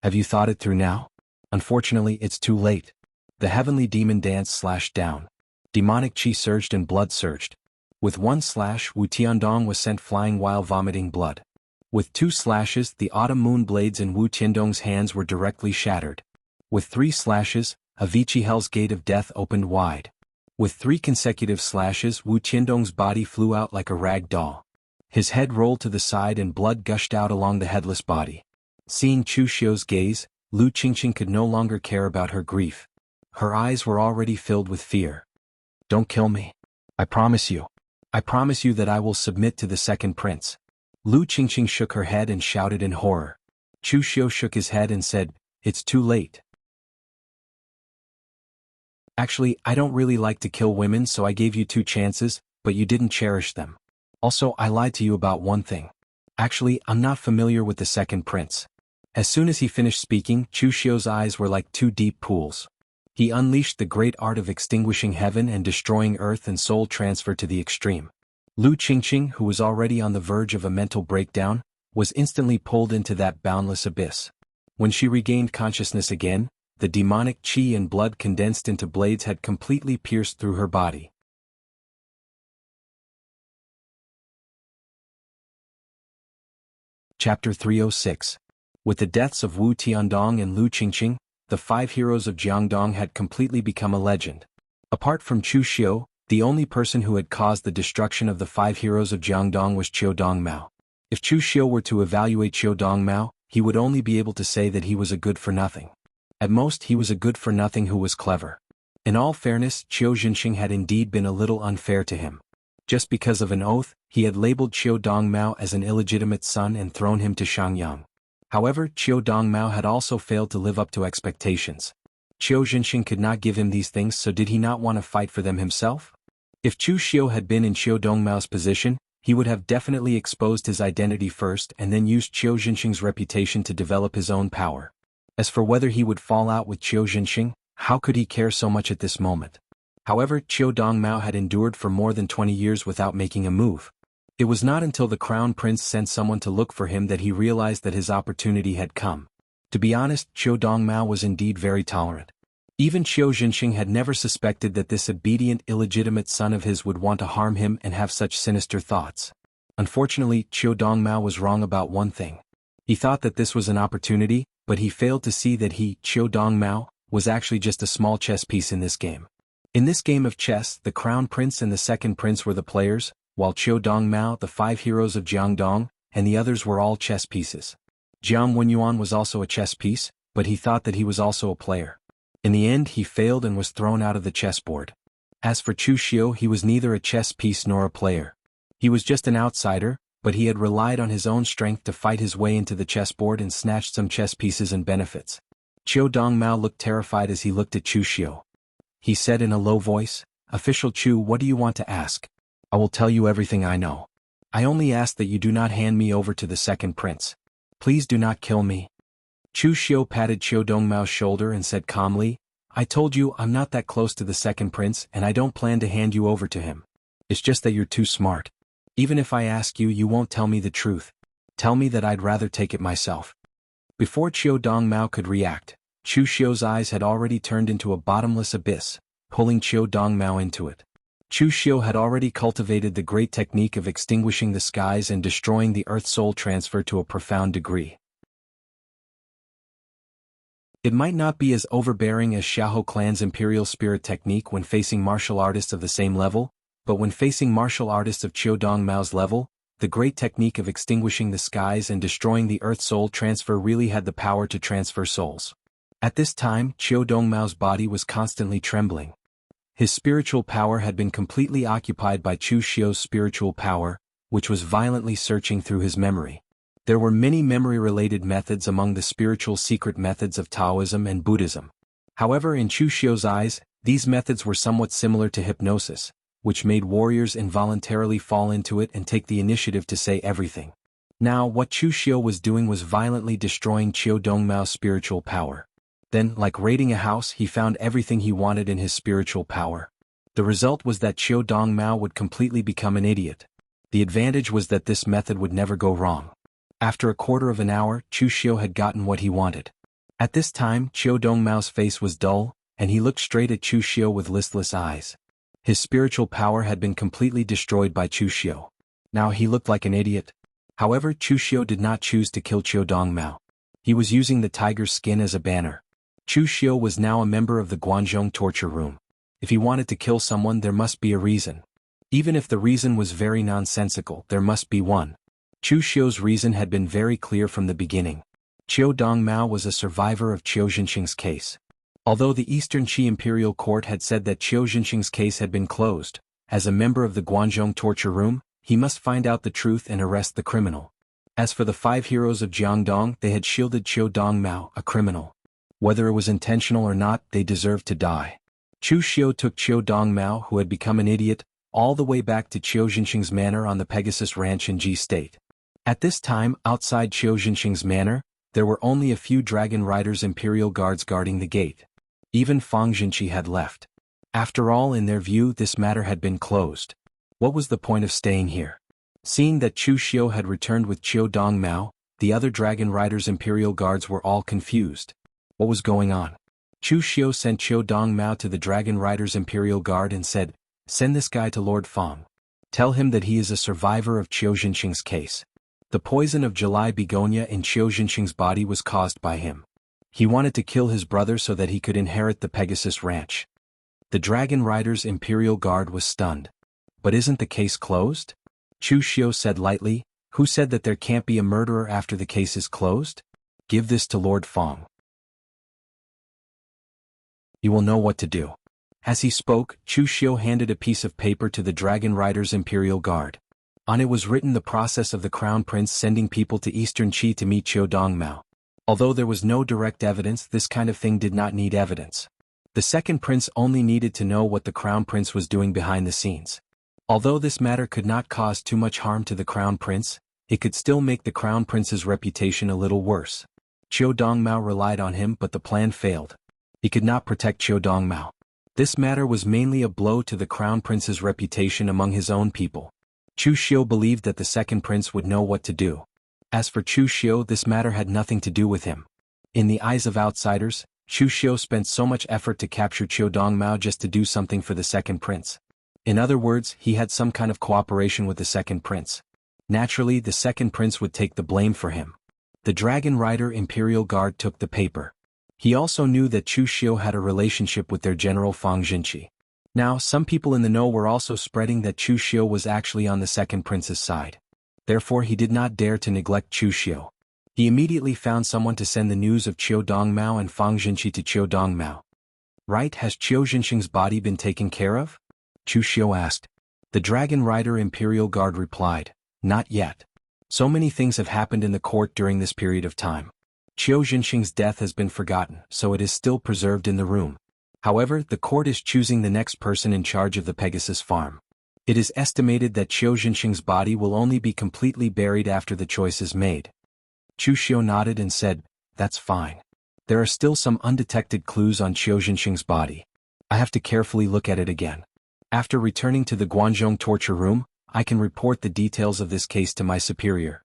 Have you thought it through now? Unfortunately, it's too late. The heavenly demon dance slashed down. Demonic chi surged and blood surged. With one slash, Wu Tiandong was sent flying while vomiting blood. With two slashes, the autumn moon blades in Wu Tiandong's hands were directly shattered. With three slashes, Avicii Hell's Gate of Death opened wide. With three consecutive slashes, Wu Tiandong's body flew out like a rag doll. His head rolled to the side and blood gushed out along the headless body. Seeing Chu Xiu's gaze, Lu Qingqing could no longer care about her grief. Her eyes were already filled with fear. Don't kill me. I promise you. I promise you that I will submit to the second prince. Lu Qingqing shook her head and shouted in horror. Chu Xiu shook his head and said, "It's too late. Actually, I don't really like to kill women, so I gave you two chances, but you didn't cherish them. Also, I lied to you about one thing. Actually, I'm not familiar with the second prince." As soon as he finished speaking, Chu Xiu's eyes were like two deep pools. He unleashed the great art of extinguishing heaven and destroying earth and soul transfer to the extreme. Lu Qingqing, who was already on the verge of a mental breakdown, was instantly pulled into that boundless abyss. When she regained consciousness again, the demonic chi and blood condensed into blades had completely pierced through her body. Chapter 306. With the deaths of Wu Tiandong and Lu Qingqing, the five heroes of Jiangdong had completely become a legend. Apart from Chu Xiu, the only person who had caused the destruction of the five heroes of Jiangdong was Qiu Dongmao. If Chu Xiu were to evaluate Qiu Dongmao, he would only be able to say that he was a good-for-nothing. At most, he was a good-for-nothing who was clever. In all fairness, Qiu Jinxing had indeed been a little unfair to him. Just because of an oath, he had labeled Qiu Dongmao as an illegitimate son and thrown him to Shangyang. However, Qiu Dongmao had also failed to live up to expectations. Qiu Jinxing could not give him these things, so did he not want to fight for them himself? If Chu Xiu had been in Qiu Dongmao's position, he would have definitely exposed his identity first and then used Qiu Jinxing's reputation to develop his own power. As for whether he would fall out with Qiu Jinxing, how could he care so much at this moment? However, Qiu Dongmao had endured for more than 20 years without making a move. It was not until the Crown Prince sent someone to look for him that he realized that his opportunity had come. To be honest, Qiu Dongmao was indeed very tolerant. Even Qiu Jinxing had never suspected that this obedient illegitimate son of his would want to harm him and have such sinister thoughts. Unfortunately, Qiu Dongmao was wrong about one thing. He thought that this was an opportunity, but he failed to see that he, Qiu Dongmao, was actually just a small chess piece in this game. In this game of chess, the Crown Prince and the Second Prince were the players, while Qiu Dongmao, the 5 heroes of Jiangdong, and the others were all chess pieces. Jiang Wenyuan was also a chess piece, but he thought that he was also a player. In the end, he failed and was thrown out of the chessboard. As for Chu Xiu, he was neither a chess piece nor a player. He was just an outsider, but he had relied on his own strength to fight his way into the chessboard and snatched some chess pieces and benefits. Qiu Dongmao looked terrified as he looked at Chu Xiu. He said in a low voice, "Official Chu, what do you want to ask? I will tell you everything I know. I only ask that you do not hand me over to the Second Prince. Please do not kill me." Chu Xiu patted Qiu Dongmao's shoulder and said calmly, "I told you I'm not that close to the Second Prince and I don't plan to hand you over to him. It's just that you're too smart. Even if I ask you, you won't tell me the truth. Tell me that I'd rather take it myself." Before Qiu Dongmao could react, Chu Xiu's eyes had already turned into a bottomless abyss, pulling Qiu Dongmao into it. Chu Xiu had already cultivated the great technique of extinguishing the skies and destroying the earth soul transfer to a profound degree. It might not be as overbearing as Xiahou clan's imperial spirit technique when facing martial artists of the same level, but when facing martial artists of Qiu Dongmao's level, the great technique of extinguishing the skies and destroying the earth soul transfer really had the power to transfer souls. At this time, Qiu Dongmao's body was constantly trembling. His spiritual power had been completely occupied by Chu Xiu's spiritual power, which was violently searching through his memory. There were many memory-related methods among the spiritual secret methods of Taoism and Buddhism. However, in Chu Xiu's eyes, these methods were somewhat similar to hypnosis, which made warriors involuntarily fall into it and take the initiative to say everything. Now, what Chu Xiu was doing was violently destroying Qiu Dongmao's spiritual power. Then, like raiding a house, he found everything he wanted in his spiritual power. The result was that Qiu Dongmao would completely become an idiot. The advantage was that this method would never go wrong. After a quarter of an hour, Chu Xiu had gotten what he wanted. At this time, Qiu Dongmao's face was dull, and he looked straight at Chu Xiu with listless eyes. His spiritual power had been completely destroyed by Chu Xiu. Now he looked like an idiot. However, Chu Xiu did not choose to kill Qiu Dongmao. He was using the tiger's skin as a banner. Chu Xiu was now a member of the Guanzhong torture room. If he wanted to kill someone, there must be a reason. Even if the reason was very nonsensical, there must be one. Chu Xiu's reason had been very clear from the beginning. Qiu Dongmao was a survivor of Qiu Jinqing's case. Although the Eastern Qi Imperial Court had said that Qiu Jinqing's case had been closed, as a member of the Guanzhong torture room, he must find out the truth and arrest the criminal. As for the 5 heroes of Jiangdong, they had shielded Qiu Dongmao, a criminal. Whether it was intentional or not, they deserved to die. Chu Xiu took Qiu Dongmao, who had become an idiot, all the way back to Qiu Jinqing's manor on the Pegasus Ranch in Ji State. At this time, outside Qiu Jinqing's manor, there were only a few Dragon Riders Imperial Guards guarding the gate. Even Fang Jinqi had left. After all, in their view, this matter had been closed. What was the point of staying here? Seeing that Chu Xiu had returned with Qiu Dongmao, the other Dragon Riders Imperial Guards were all confused. What was going on? Chu Xiu sent Qiu Dongmao to the Dragon Riders Imperial Guard and said, "Send this guy to Lord Fang. Tell him that he is a survivor of Qiu Jinqing's case. The poison of July begonia in Qiu Jinqing's body was caused by him. He wanted to kill his brother so that he could inherit the Pegasus Ranch." The Dragon Riders Imperial Guard was stunned. "But isn't the case closed?" Chu Xiu said lightly. "Who said that there can't be a murderer after the case is closed? Give this to Lord Fang. You will know what to do." As he spoke, Chu Xiu handed a piece of paper to the Dragon Riders Imperial Guard. On it was written the process of the Crown Prince sending people to Eastern Qi to meet Qiu Dongmao. Although there was no direct evidence, this kind of thing did not need evidence. The Second Prince only needed to know what the Crown Prince was doing behind the scenes. Although this matter could not cause too much harm to the Crown Prince, it could still make the Crown Prince's reputation a little worse. Qiu Dongmao relied on him, but the plan failed. He could not protect Qiu Dongmao. This matter was mainly a blow to the Crown Prince's reputation among his own people. Chu Xiu believed that the Second Prince would know what to do. As for Chu Xiu, this matter had nothing to do with him. In the eyes of outsiders, Chu Xiu spent so much effort to capture Qiu Dongmao just to do something for the Second Prince. In other words, he had some kind of cooperation with the Second Prince. Naturally, the second prince would take the blame for him. The dragon rider Imperial Guard took the paper. He also knew that Chu Xiu had a relationship with their general Fang Jinqi. Now, some people in the know were also spreading that Chu Xiu was actually on the second prince's side. Therefore, he did not dare to neglect Chu Xiu. He immediately found someone to send the news of Qiu Dongmao and Fang Jinqi to Qiu Dongmao. Right, has Qiu Jinqing's body been taken care of? Chu Xiu asked. The dragon rider Imperial Guard replied, not yet. So many things have happened in the court during this period of time. Qiu Jinqing's death has been forgotten, so it is still preserved in the room. However, the court is choosing the next person in charge of the Pegasus farm. It is estimated that Qiu Jinqing's body will only be completely buried after the choice is made. Chu Xiu nodded and said, that's fine. There are still some undetected clues on Qiu Jinqing's body. I have to carefully look at it again. After returning to the Guanzhong torture room, I can report the details of this case to my superior.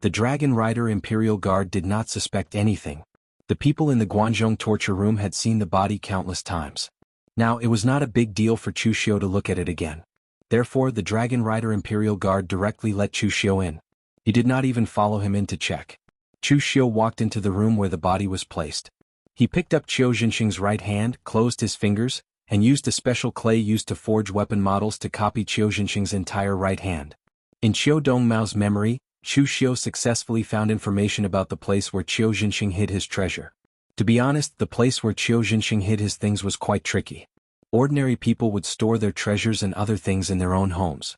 The dragon rider Imperial Guard did not suspect anything. The people in the Guanzhong torture room had seen the body countless times. Now it was not a big deal for Chu Xiu to look at it again. Therefore, the dragon rider Imperial Guard directly let Chu Xiu in. He did not even follow him in to check. Chu Xiu walked into the room where the body was placed. He picked up Qiu Jinqing's right hand, closed his fingers, and used a special clay used to forge weapon models to copy Qiu Jinqing's entire right hand. In Qiu Dongmao's memory, Chu Xiu successfully found information about the place where Qiu Jinqing hid his treasure. To be honest, the place where Qiu Jinqing hid his things was quite tricky. Ordinary people would store their treasures and other things in their own homes.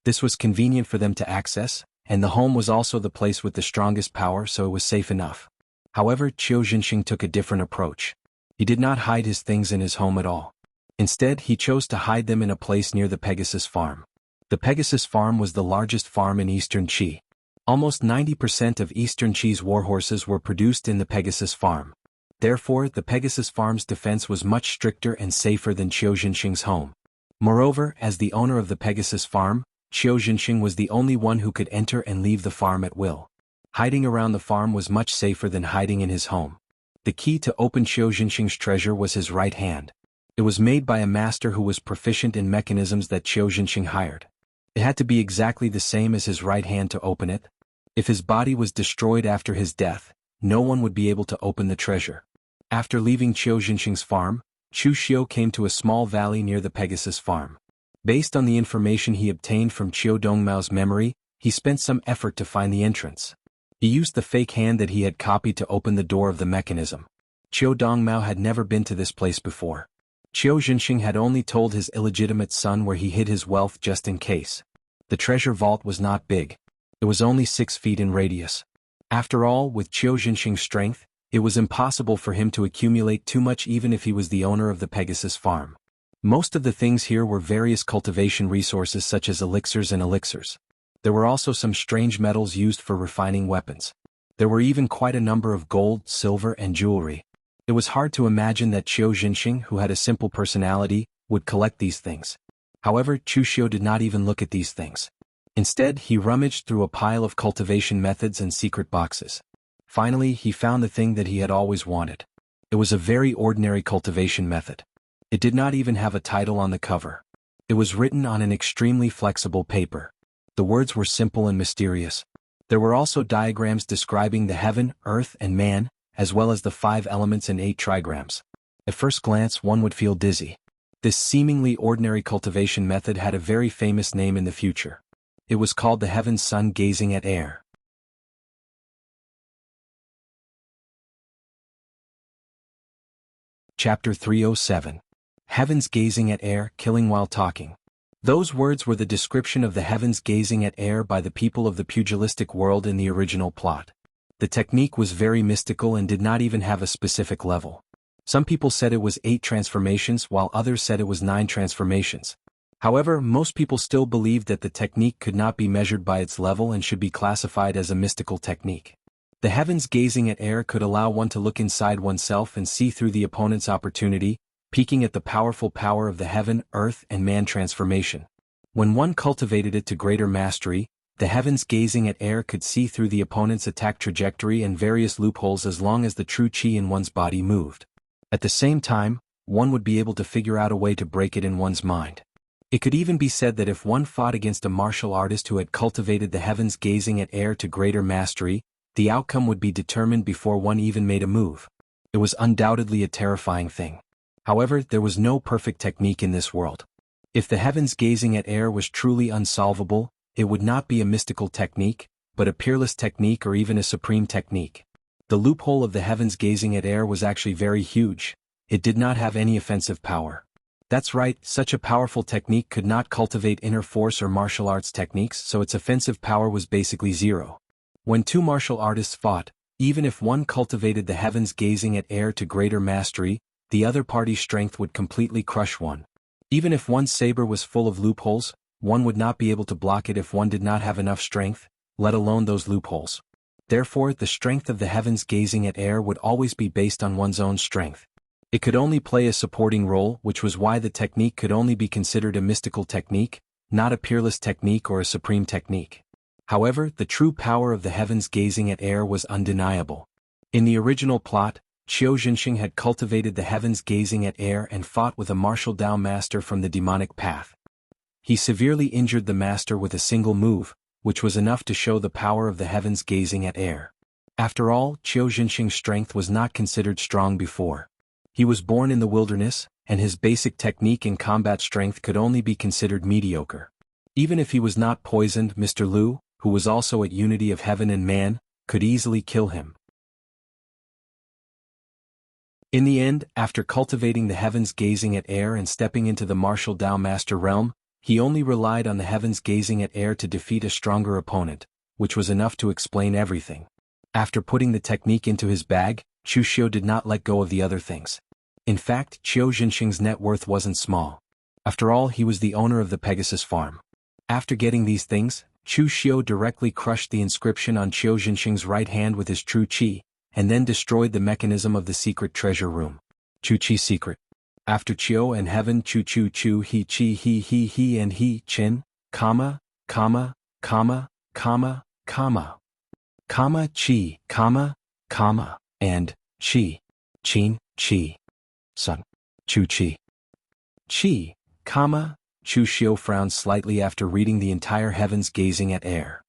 This was convenient for them to access, and the home was also the place with the strongest power, so it was safe enough. However, Qiu Jinqing took a different approach. He did not hide his things in his home at all. Instead, he chose to hide them in a place near the Pegasus farm. The Pegasus farm was the largest farm in Eastern Qi. Almost 90% of Eastern Qi's warhorses were produced in the Pegasus farm. Therefore, the Pegasus farm's defense was much stricter and safer than Qiu Jinqing's home. Moreover, as the owner of the Pegasus farm, Qiu Jinqing was the only one who could enter and leave the farm at will. Hiding around the farm was much safer than hiding in his home. The key to open Qiu Jinqing's treasure was his right hand. It was made by a master who was proficient in mechanisms that Qiu Jinqing hired. It had to be exactly the same as his right hand to open it. If his body was destroyed after his death, no one would be able to open the treasure. After leaving Qiu Jinqing's farm, Chu Xiu came to a small valley near the Pegasus farm. Based on the information he obtained from Qiu Dongmao's memory, he spent some effort to find the entrance. He used the fake hand that he had copied to open the door of the mechanism. Qiu Dongmao had never been to this place before. Qiu Jinqing had only told his illegitimate son where he hid his wealth just in case. The treasure vault was not big. It was only 6 feet in radius. After all, with Qiu Jinqing's strength, it was impossible for him to accumulate too much even if he was the owner of the Pegasus farm. Most of the things here were various cultivation resources such as elixirs and elixirs. There were also some strange metals used for refining weapons. There were even quite a number of gold, silver, and jewelry. It was hard to imagine that Qiu Jinqing, who had a simple personality, would collect these things. However, Chu Xiu did not even look at these things. Instead, he rummaged through a pile of cultivation methods and secret boxes. Finally, he found the thing that he had always wanted. It was a very ordinary cultivation method. It did not even have a title on the cover. It was written on an extremely flexible paper. The words were simple and mysterious. There were also diagrams describing the heaven, earth, and man, as well as the 5 elements and 8 trigrams. At first glance, one would feel dizzy. This seemingly ordinary cultivation method had a very famous name in the future. It was called the Heaven's Sun Gazing at Air. Chapter 307. Heavens Gazing at Air, Killing While Talking. Those words were the description of the heavens gazing at air by the people of the pugilistic world in the original plot. The technique was very mystical and did not even have a specific level. Some people said it was 8 transformations while others said it was 9 transformations. However, most people still believed that the technique could not be measured by its level and should be classified as a mystical technique. The heavens gazing at air could allow one to look inside oneself and see through the opponent's opportunity, peeking at the powerful power of the heaven, earth, and man transformation. When one cultivated it to greater mastery, the heavens gazing at air could see through the opponent's attack trajectory and various loopholes as long as the true qi in one's body moved. At the same time, one would be able to figure out a way to break it in one's mind. It could even be said that if one fought against a martial artist who had cultivated the heavens gazing at air to greater mastery, the outcome would be determined before one even made a move. It was undoubtedly a terrifying thing. However, there was no perfect technique in this world. If the heavens gazing at air was truly unsolvable, it would not be a mystical technique, but a peerless technique or even a supreme technique. The loophole of the heavens gazing at air was actually very huge. It did not have any offensive power. That's right, such a powerful technique could not cultivate inner force or martial arts techniques, so its offensive power was basically zero. When two martial artists fought, even if one cultivated the heavens gazing at air to greater mastery, the other party's strength would completely crush one. Even if one's saber was full of loopholes, one would not be able to block it if one did not have enough strength, let alone those loopholes. Therefore, the strength of the heavens gazing at air would always be based on one's own strength. It could only play a supporting role, which was why the technique could only be considered a mystical technique, not a peerless technique or a supreme technique. However, the true power of the heavens gazing at air was undeniable. In the original plot, Qiu Jinxing had cultivated the heavens gazing at air and fought with a martial Dao master from the demonic path. He severely injured the master with a single move, which was enough to show the power of the heavens gazing at air. After all, Qiu Jinxing's strength was not considered strong before. He was born in the wilderness, and his basic technique and combat strength could only be considered mediocre. Even if he was not poisoned, Mr. Liu, who was also at unity of heaven and man, could easily kill him. In the end, after cultivating the heavens gazing at air and stepping into the martial Dao master realm, he only relied on the heavens gazing at air to defeat a stronger opponent, which was enough to explain everything. After putting the technique into his bag, Chu Xiu did not let go of the other things. In fact, Qiu Jinxing's net worth wasn't small. After all, he was the owner of the Pegasus farm. After getting these things, Chu Xiu directly crushed the inscription on Qiu Jinxing's right hand with his true qi, and then destroyed the mechanism of the secret treasure room. Chu Qi secret. After Qiu and heaven, Chu Chu Chu he qi he and he chin, comma, comma, comma, comma, comma, comma qi, comma, and qi, qin, qi, sun, Chu Qi. Qi, comma, Chu Xiu frowned slightly after reading the entire heavens gazing at air.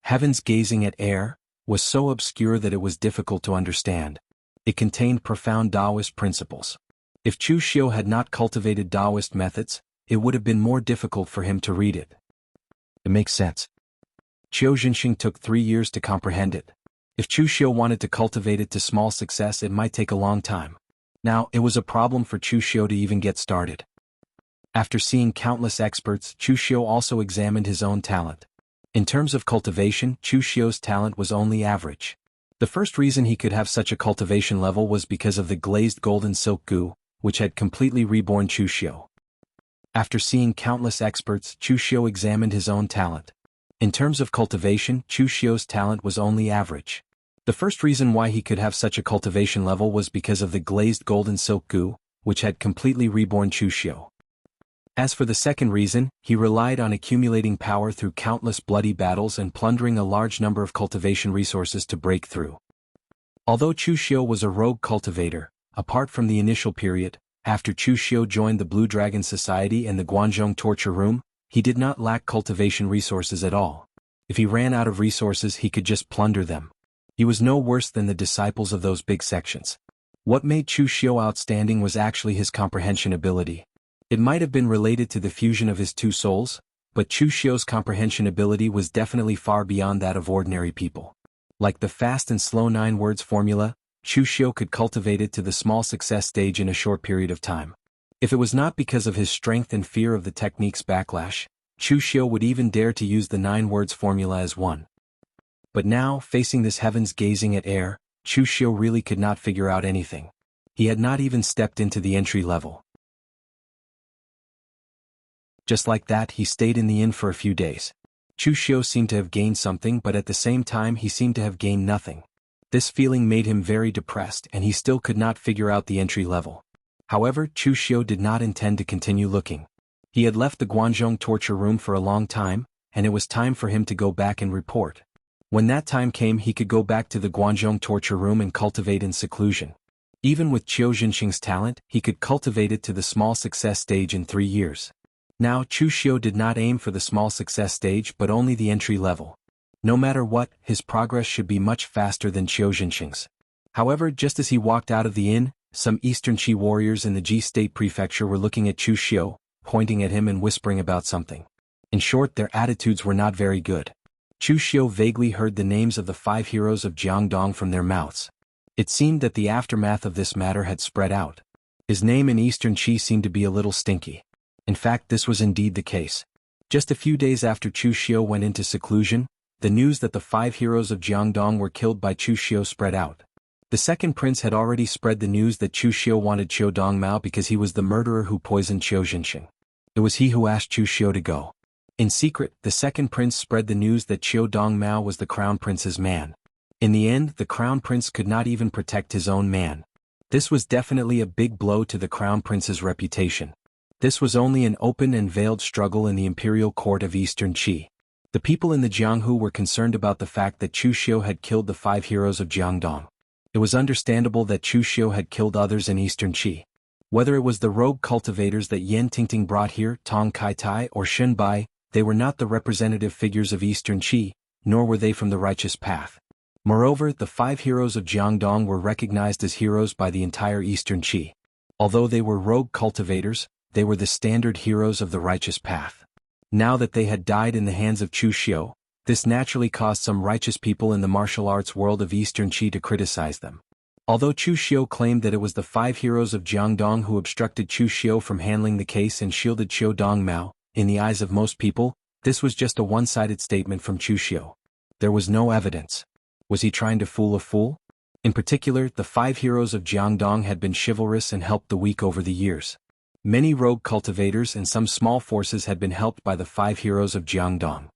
Heavens gazing at air was so obscure that it was difficult to understand. It contained profound Taoist principles. If Chu Xiu had not cultivated Taoist methods, it would have been more difficult for him to read it. It makes sense. Qiu Jinxing took 3 years to comprehend it. If Chu Xiu wanted to cultivate it to small success, it might take a long time. Now, it was a problem for Chu Xiu to even get started. After seeing countless experts, Chu Xiu also examined his own talent. In terms of cultivation, Chu Xiu's talent was only average. The first reason he could have such a cultivation level was because of the glazed golden silk goo, which had completely reborn Chu Xiu. After seeing countless experts, Chu Xiu examined his own talent. In terms of cultivation, Chu Xiu's talent was only average. The first reason why he could have such a cultivation level was because of the glazed golden silk goo, which had completely reborn Chu Xiu. As for the second reason, he relied on accumulating power through countless bloody battles and plundering a large number of cultivation resources to break through. Although Chu Xiu was a rogue cultivator, apart from the initial period, after Chu Xiu joined the Blue Dragon Society and the Guanzhong Torture Room, he did not lack cultivation resources at all. If he ran out of resources, he could just plunder them. He was no worse than the disciples of those big sections. What made Chu Xiu outstanding was actually his comprehension ability. It might have been related to the fusion of his two souls, but Chu Xiu's comprehension ability was definitely far beyond that of ordinary people. Like the fast and slow 9 words formula, Chu Xiu could cultivate it to the small success stage in a short period of time. If it was not because of his strength and fear of the technique's backlash, Chu Xiu would even dare to use the 9 words formula as one. But now, facing this heavens gazing at air, Chu Xiu really could not figure out anything. He had not even stepped into the entry level. Just like that, he stayed in the inn for a few days. Chu Xiu seemed to have gained something, but at the same time he seemed to have gained nothing. This feeling made him very depressed, and he still could not figure out the entry level. However, Chu Xiu did not intend to continue looking. He had left the Guanzhong torture room for a long time, and it was time for him to go back and report. When that time came, he could go back to the Guanzhong torture room and cultivate in seclusion. Even with Qiu Jinxing's talent, he could cultivate it to the small success stage in 3 years. Now Chu Xiu did not aim for the small success stage but only the entry level. No matter what, his progress should be much faster than Qiu Jinxing's. However, just as he walked out of the inn, some Eastern Qi warriors in the Ji State Prefecture were looking at Chu Xiu, pointing at him and whispering about something. In short, their attitudes were not very good. Chu Xiu vaguely heard the names of the 5 heroes of Jiangdong from their mouths. It seemed that the aftermath of this matter had spread out. His name in Eastern Qi seemed to be a little stinky. In fact, this was indeed the case. Just a few days after Chu Xiu went into seclusion, the news that the 5 heroes of Jiangdong were killed by Chu Xiu spread out. The second prince had already spread the news that Chu Xiu wanted Qiu Dongmao because he was the murderer who poisoned Qiu Jinxing. It was he who asked Chu Xiu to go. In secret, the second prince spread the news that Qiu Dongmao was the crown prince's man. In the end, the crown prince could not even protect his own man. This was definitely a big blow to the crown prince's reputation. This was only an open and veiled struggle in the imperial court of Eastern Qi. The people in the Jianghu were concerned about the fact that Chu Xiu had killed the 5 heroes of Jiangdong. It was understandable that Chu Xiu had killed others in Eastern Qi. Whether it was the rogue cultivators that Yan Tingting brought here, Tong Kaitai or Shen Bai, they were not the representative figures of Eastern Qi, nor were they from the righteous path. Moreover, the 5 heroes of Jiangdong were recognized as heroes by the entire Eastern Qi. Although they were rogue cultivators, they were the standard heroes of the righteous path. Now that they had died in the hands of Chu Xiu, this naturally caused some righteous people in the martial arts world of Eastern Qi to criticize them. Although Chu Xiu claimed that it was the 5 heroes of Jiangdong who obstructed Chu Xiu from handling the case and shielded Qiu Dongmao, in the eyes of most people, this was just a one-sided statement from Chu Xiu. There was no evidence. Was he trying to fool a fool? In particular, the 5 heroes of Jiangdong had been chivalrous and helped the weak over the years. Many rogue cultivators and some small forces had been helped by the 5 heroes of Jiangdong.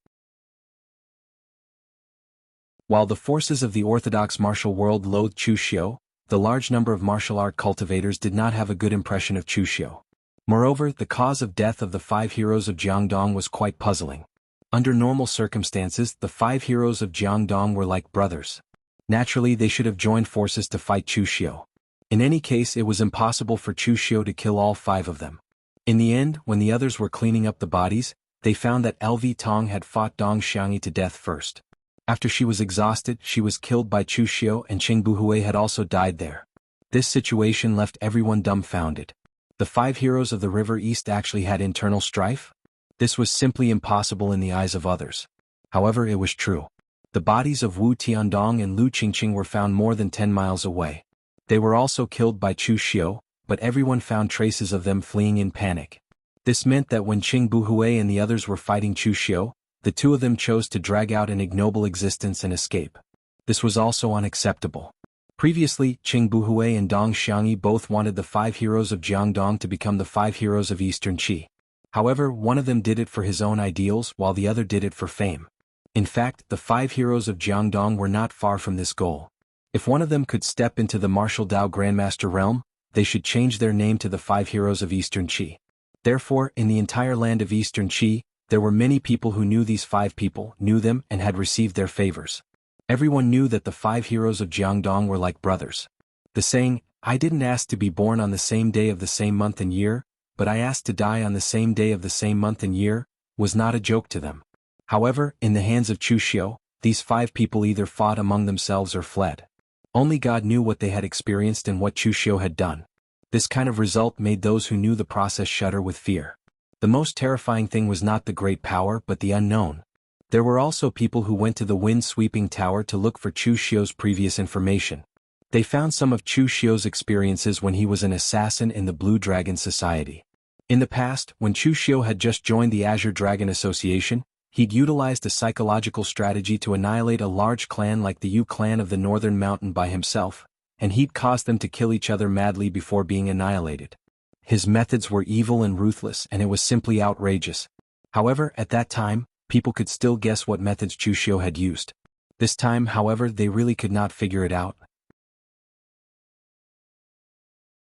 While the forces of the orthodox martial world loathed Chu Xiu, the large number of martial art cultivators did not have a good impression of Chu Xiu. Moreover, the cause of death of the 5 heroes of Jiangdong was quite puzzling. Under normal circumstances, the 5 heroes of Jiangdong were like brothers. Naturally, they should have joined forces to fight Chu Xiu. In any case, it was impossible for Chu Xiu to kill all 5 of them. In the end, when the others were cleaning up the bodies, they found that LV Tong had fought Dong Xiangyi to death first. After she was exhausted, she was killed by Chu Xiu and Qing Buhui had also died there. This situation left everyone dumbfounded. The 5 heroes of the River East actually had internal strife? This was simply impossible in the eyes of others. However, it was true. The bodies of Wu Tiandong and Lu Qingqing were found more than 10 miles away. They were also killed by Chu Xiu, but everyone found traces of them fleeing in panic. This meant that when Qing Buhui and the others were fighting Chu Xiu, the 2 of them chose to drag out an ignoble existence and escape. This was also unacceptable. Previously, Qing Buhui and Dong Xiangyi both wanted the 5 heroes of Jiangdong to become the 5 heroes of Eastern Qi. However, one of them did it for his own ideals while the other did it for fame. In fact, the 5 heroes of Jiangdong were not far from this goal. If one of them could step into the martial Dao Grandmaster realm, they should change their name to the 5 heroes of Eastern Qi. Therefore, in the entire land of Eastern Qi, there were many people who knew these 5 people, knew them and had received their favors. Everyone knew that the 5 heroes of Jiangdong were like brothers. The saying, "I didn't ask to be born on the same day of the same month and year, but I asked to die on the same day of the same month and year," was not a joke to them. However, in the hands of Chu Xiu, these 5 people either fought among themselves or fled. Only God knew what they had experienced and what Chu Xiu had done. This kind of result made those who knew the process shudder with fear. The most terrifying thing was not the great power but the unknown. There were also people who went to the wind-sweeping tower to look for Chu Xiu's previous information. They found some of Chu Xiu's experiences when he was an assassin in the Blue Dragon Society. In the past, when Chu Xiu had just joined the Azure Dragon Association, he'd utilized a psychological strategy to annihilate a large clan like the Yu clan of the Northern Mountain by himself, and he'd caused them to kill each other madly before being annihilated. His methods were evil and ruthless and it was simply outrageous. However, at that time, people could still guess what methods Chu Xiu had used. This time, however, they really could not figure it out.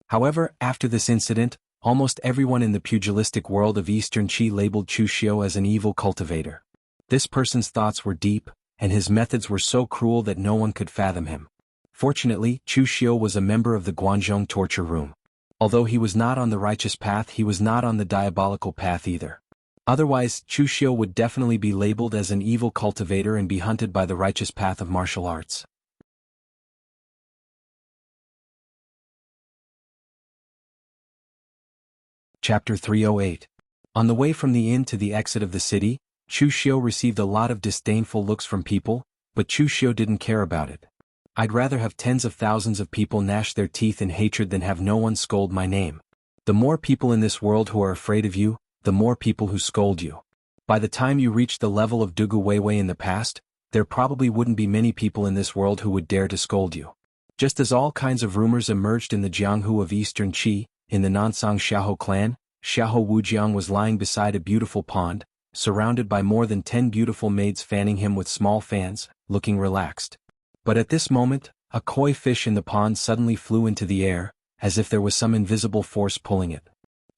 However, after this incident, almost everyone in the pugilistic world of Eastern Qi labeled Chu Xiu as an evil cultivator. This person's thoughts were deep, and his methods were so cruel that no one could fathom him. Fortunately, Chu Xiu was a member of the Guanzhong torture room. Although he was not on the righteous path, he was not on the diabolical path either. Otherwise, Chu Xiu would definitely be labeled as an evil cultivator and be hunted by the righteous path of martial arts. Chapter 308. On the way from the inn to the exit of the city, Chu Xiu received a lot of disdainful looks from people, but Chu Xiu didn't care about it. I'd rather have tens of thousands of people gnash their teeth in hatred than have no one scold my name. The more people in this world who are afraid of you, the more people who scold you. By the time you reach the level of Dugu Weiwei in the past, there probably wouldn't be many people in this world who would dare to scold you. Just as all kinds of rumors emerged in the Jianghu of Eastern Qi, in the Nansang Xiahou clan, Xiahou Wujiang was lying beside a beautiful pond, surrounded by more than 10 beautiful maids fanning him with small fans, looking relaxed. But at this moment, a koi fish in the pond suddenly flew into the air, as if there was some invisible force pulling it.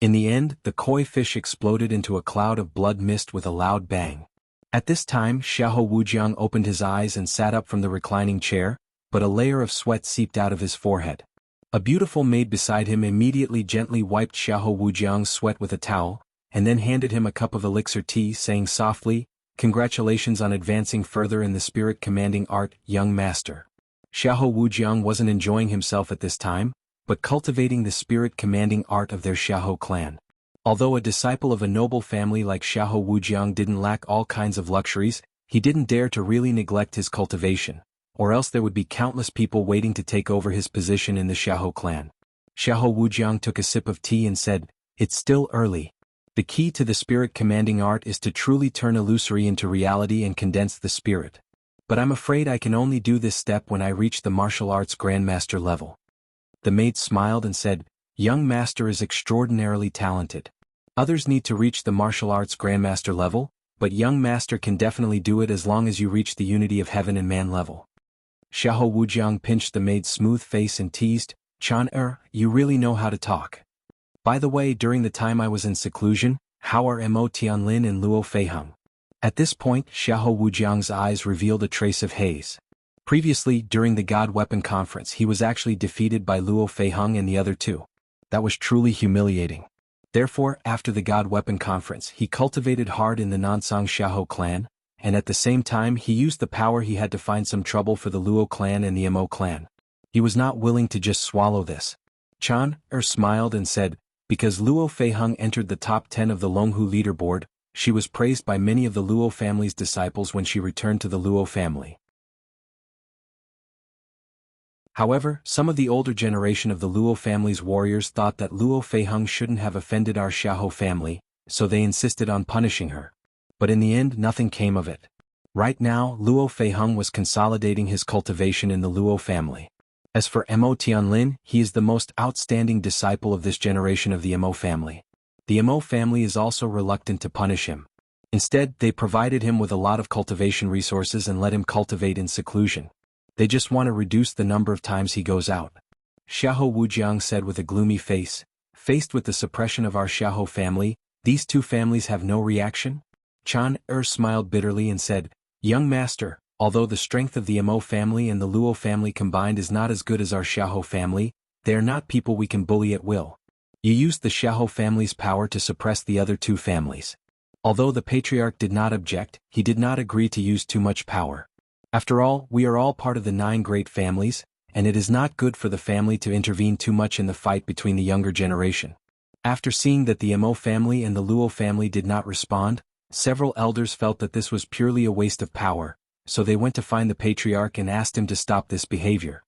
In the end, the koi fish exploded into a cloud of blood mist with a loud bang. At this time, Xiahou Wujiang opened his eyes and sat up from the reclining chair, but a layer of sweat seeped out of his forehead. A beautiful maid beside him immediately gently wiped Xiahou Wujiang's sweat with a towel, and then handed him a cup of elixir tea, saying softly, "Congratulations on advancing further in the spirit commanding art, young master." Xiahou Wujiang wasn't enjoying himself at this time, but cultivating the spirit commanding art of their Xiahou clan. Although a disciple of a noble family like Xiahou Wujiang didn't lack all kinds of luxuries, he didn't dare to really neglect his cultivation, or else there would be countless people waiting to take over his position in the Xiahou clan. Xiahou Wujiang took a sip of tea and said, "It's still early. The key to the spirit commanding art is to truly turn illusory into reality and condense the spirit. But I'm afraid I can only do this step when I reach the martial arts grandmaster level." The maid smiled and said, "Young master is extraordinarily talented. Others need to reach the martial arts grandmaster level, but young master can definitely do it as long as you reach the unity of heaven and man level." Xiahou Wujiang pinched the maid's smooth face and teased, "Chan you really know how to talk. By the way, during the time I was in seclusion, how are Mo Tianlin and Luo Feiheng?" At this point, Xiahou Wujiang's eyes revealed a trace of haze. Previously, during the God Weapon Conference, he was actually defeated by Luo Feiheng and the other two. That was truly humiliating. Therefore, after the God Weapon Conference, he cultivated hard in the Nansang Xiahou clan, and at the same time he used the power he had to find some trouble for the Luo clan and the Mo clan. He was not willing to just swallow this. Chan smiled and said, "Because Luo Feiheng entered the top 10 of the Longhu leaderboard, she was praised by many of the Luo family's disciples when she returned to the Luo family. However, some of the older generation of the Luo family's warriors thought that Luo Feiheng shouldn't have offended our Xiahou family, so they insisted on punishing her. But in the end nothing came of it. Right now, Luo Feiheng was consolidating his cultivation in the Luo family. As for Mo Tianlin, he is the most outstanding disciple of this generation of the Mo family. The Mo family is also reluctant to punish him. Instead, they provided him with a lot of cultivation resources and let him cultivate in seclusion. They just want to reduce the number of times he goes out." Xiahou Wujiang said with a gloomy face, "Faced with the suppression of our Xiahou family, these two families have no reaction?" Chan smiled bitterly and said, "Young master, although the strength of the Mo family and the Luo family combined is not as good as our Xiahou family, they are not people we can bully at will. You used the Xiahou family's power to suppress the other two families. Although the patriarch did not object, he did not agree to use too much power. After all, we are all part of the 9 great families, and it is not good for the family to intervene too much in the fight between the younger generation." After seeing that the Mo family and the Luo family did not respond, several elders felt that this was purely a waste of power, so they went to find the patriarch and asked him to stop this behavior.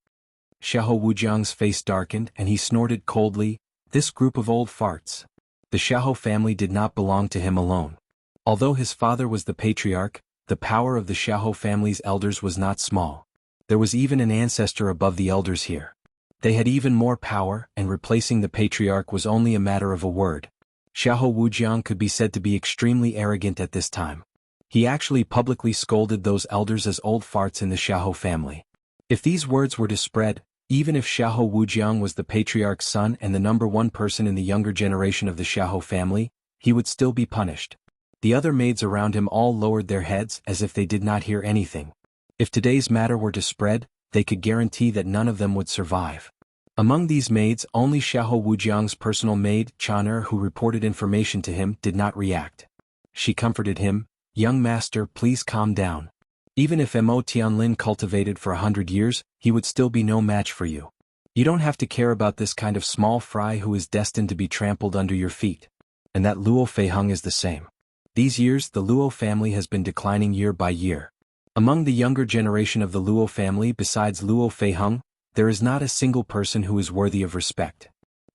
Xiahou Wujiang's face darkened and he snorted coldly, "This group of old farts." The Xiahou family did not belong to him alone. Although his father was the patriarch, the power of the Xiahou family's elders was not small. There was even an ancestor above the elders here. They had even more power, and replacing the patriarch was only a matter of a word. Xiahou Wujiang could be said to be extremely arrogant at this time. He actually publicly scolded those elders as old farts in the Xiahou family. If these words were to spread, even if Xiahou Wujiang was the patriarch's son and the number 1 person in the younger generation of the Xiahou family, he would still be punished. The other maids around him all lowered their heads as if they did not hear anything. If today's matter were to spread, they could guarantee that none of them would survive. Among these maids, only Xiahou Wujiang's personal maid, Chan who reported information to him, did not react. She comforted him, "Young master, please calm down. Even if Mo Tianlin cultivated for 100 years, he would still be no match for you. You don't have to care about this kind of small fry who is destined to be trampled under your feet." And that Luo Feiheng is the same. These years the Luo family has been declining year by year. Among the younger generation of the Luo family besides Luo Feiheng, there is not a single person who is worthy of respect.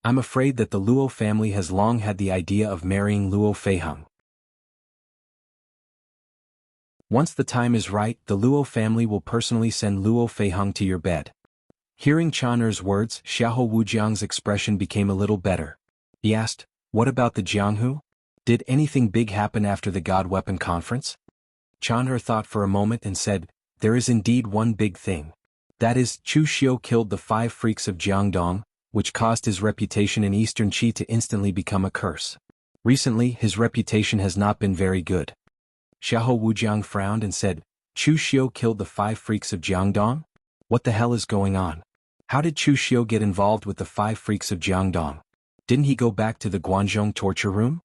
I'm afraid that the Luo family has long had the idea of marrying Luo Feiheng. Once the time is right, the Luo family will personally send Luo Feiheng to your bed. Hearing Chan Er's words, Xiahou Wujiang's expression became a little better. He asked, "What about the Jianghu? Did anything big happen after the God Weapon Conference?" Chan Er thought for a moment and said, "There is indeed one big thing. That is, Chu Xiu killed the 5 freaks of Jiangdong, which caused his reputation in Eastern Qi to instantly become a curse. Recently, his reputation has not been very good." Xiahou Wujiang frowned and said, "Chu Xiu killed the 5 freaks of Jiangdong? What the hell is going on? How did Chu Xiu get involved with the 5 freaks of Jiangdong? Didn't he go back to the Guanzhong torture room?"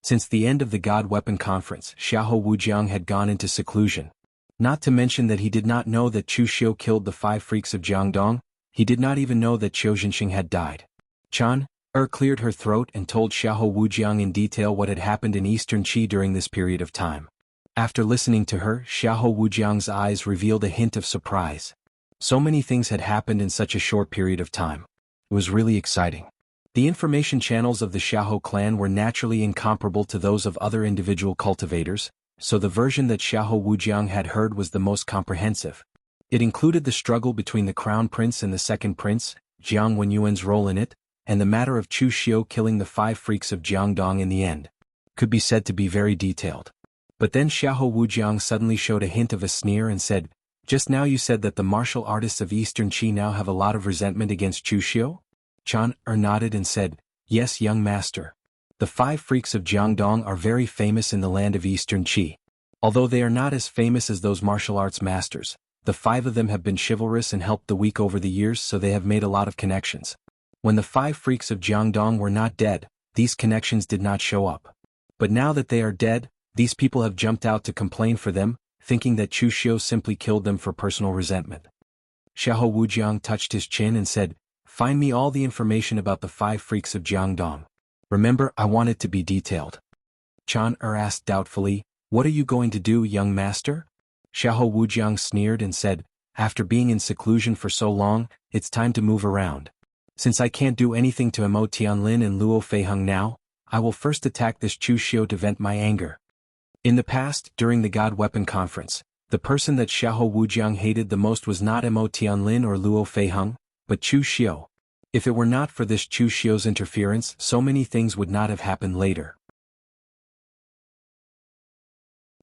Since the end of the God Weapon Conference, Xiahou Wujiang had gone into seclusion. Not to mention that he did not know that Chu Xiu killed the 5 freaks of Jiangdong, he did not even know that Qiu Jinxing had died. Chan Er cleared her throat and told Xiahou Wujiang in detail what had happened in Eastern Qi during this period of time. After listening to her, Xiahou Wujiang's eyes revealed a hint of surprise. So many things had happened in such a short period of time. It was really exciting. The information channels of the Xiahou clan were naturally incomparable to those of other individual cultivators, so the version that Xiahou Wujiang had heard was the most comprehensive. It included the struggle between the Crown Prince and the Second Prince, Jiang Wenyuan's role in it, and the matter of Chu Xiu killing the 5 freaks of Jiangdong in the end. Could be said to be very detailed. But then Xiahou Wujiang suddenly showed a hint of a sneer and said, "Just now you said that the martial artists of Eastern Qi now have a lot of resentment against Chu Xiu?" Chan Er nodded and said, "Yes, young master. The 5 freaks of Jiangdong are very famous in the land of Eastern Qi. Although they are not as famous as those martial arts masters, the 5 of them have been chivalrous and helped the weak over the years, so they have made a lot of connections. When the 5 freaks of Jiangdong were not dead, these connections did not show up. But now that they are dead, these people have jumped out to complain for them, thinking that Chu Xiu simply killed them for personal resentment." Xiahou Wujiang touched his chin and said, "Find me all the information about the 5 freaks of Jiangdong. Remember, I want it to be detailed." Chan Er asked doubtfully, "What are you going to do, young master?" Xiahou Wujiang sneered and said, "After being in seclusion for so long, it's time to move around. Since I can't do anything to Mo Tianlin and Luo Feiheng now, I will first attack this Chu Xiu to vent my anger." In the past, during the God Weapon Conference, the person that Xiahou Wujiang hated the most was not Mo Tianlin or Luo Feiheng, but Chu Xiu. If it were not for this Chu Xiu's interference, so many things would not have happened later.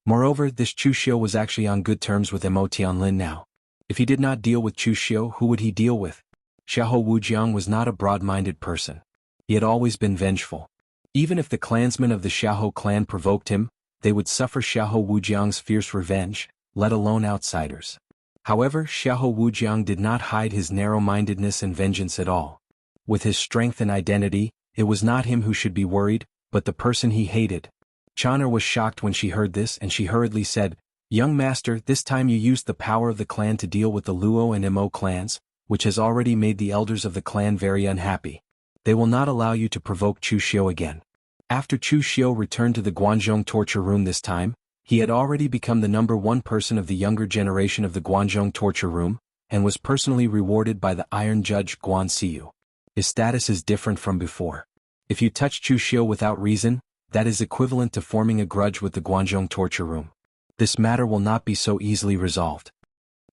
Moreover, this Chu Xiu was actually on good terms with Mo Tianlin now. If he did not deal with Chu Xiu, who would he deal with? Xiahou Wujiang was not a broad-minded person. He had always been vengeful. Even if the clansmen of the Xiahou clan provoked him, they would suffer Xiahou Wujiang's fierce revenge, let alone outsiders. However, Xiahou Wujiang did not hide his narrow-mindedness and vengeance at all. With his strength and identity, it was not him who should be worried, but the person he hated. Chan Er was shocked when she heard this and she hurriedly said, "Young master, this time you used the power of the clan to deal with the Luo and Mo clans, which has already made the elders of the clan very unhappy. They will not allow you to provoke Chu Xiu again." After Chu Xiu returned to the Guanzhong torture room this time, he had already become the #1 person of the younger generation of the Guanzhong torture room, and was personally rewarded by the Iron Judge Guan Siyu. His status is different from before. If you touch Chu Xiu without reason, that is equivalent to forming a grudge with the Guanzhong torture room. This matter will not be so easily resolved.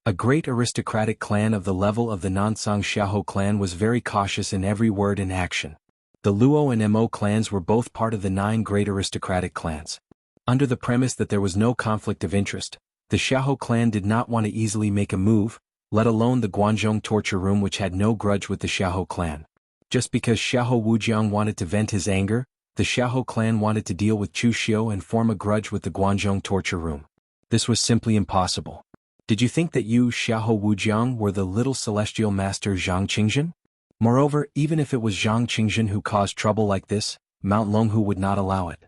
A great aristocratic clan of the level of the Nansang Xiahou clan was very cautious in every word and action. The Luo and Mo clans were both part of the 9 great aristocratic clans. Under the premise that there was no conflict of interest, the Xiahou clan did not want to easily make a move, let alone the Guanzhong torture room, which had no grudge with the Xiahou clan. Just because Xiahou Wujiang wanted to vent his anger, the Xiahou clan wanted to deal with Chu Xiu and form a grudge with the Guanzhong torture room. This was simply impossible. Did you think that you, Xiahou Wujiang, were the little celestial master Zhang Qingjin? Moreover, even if it was Zhang Qingjin who caused trouble like this, Mount Longhu would not allow it.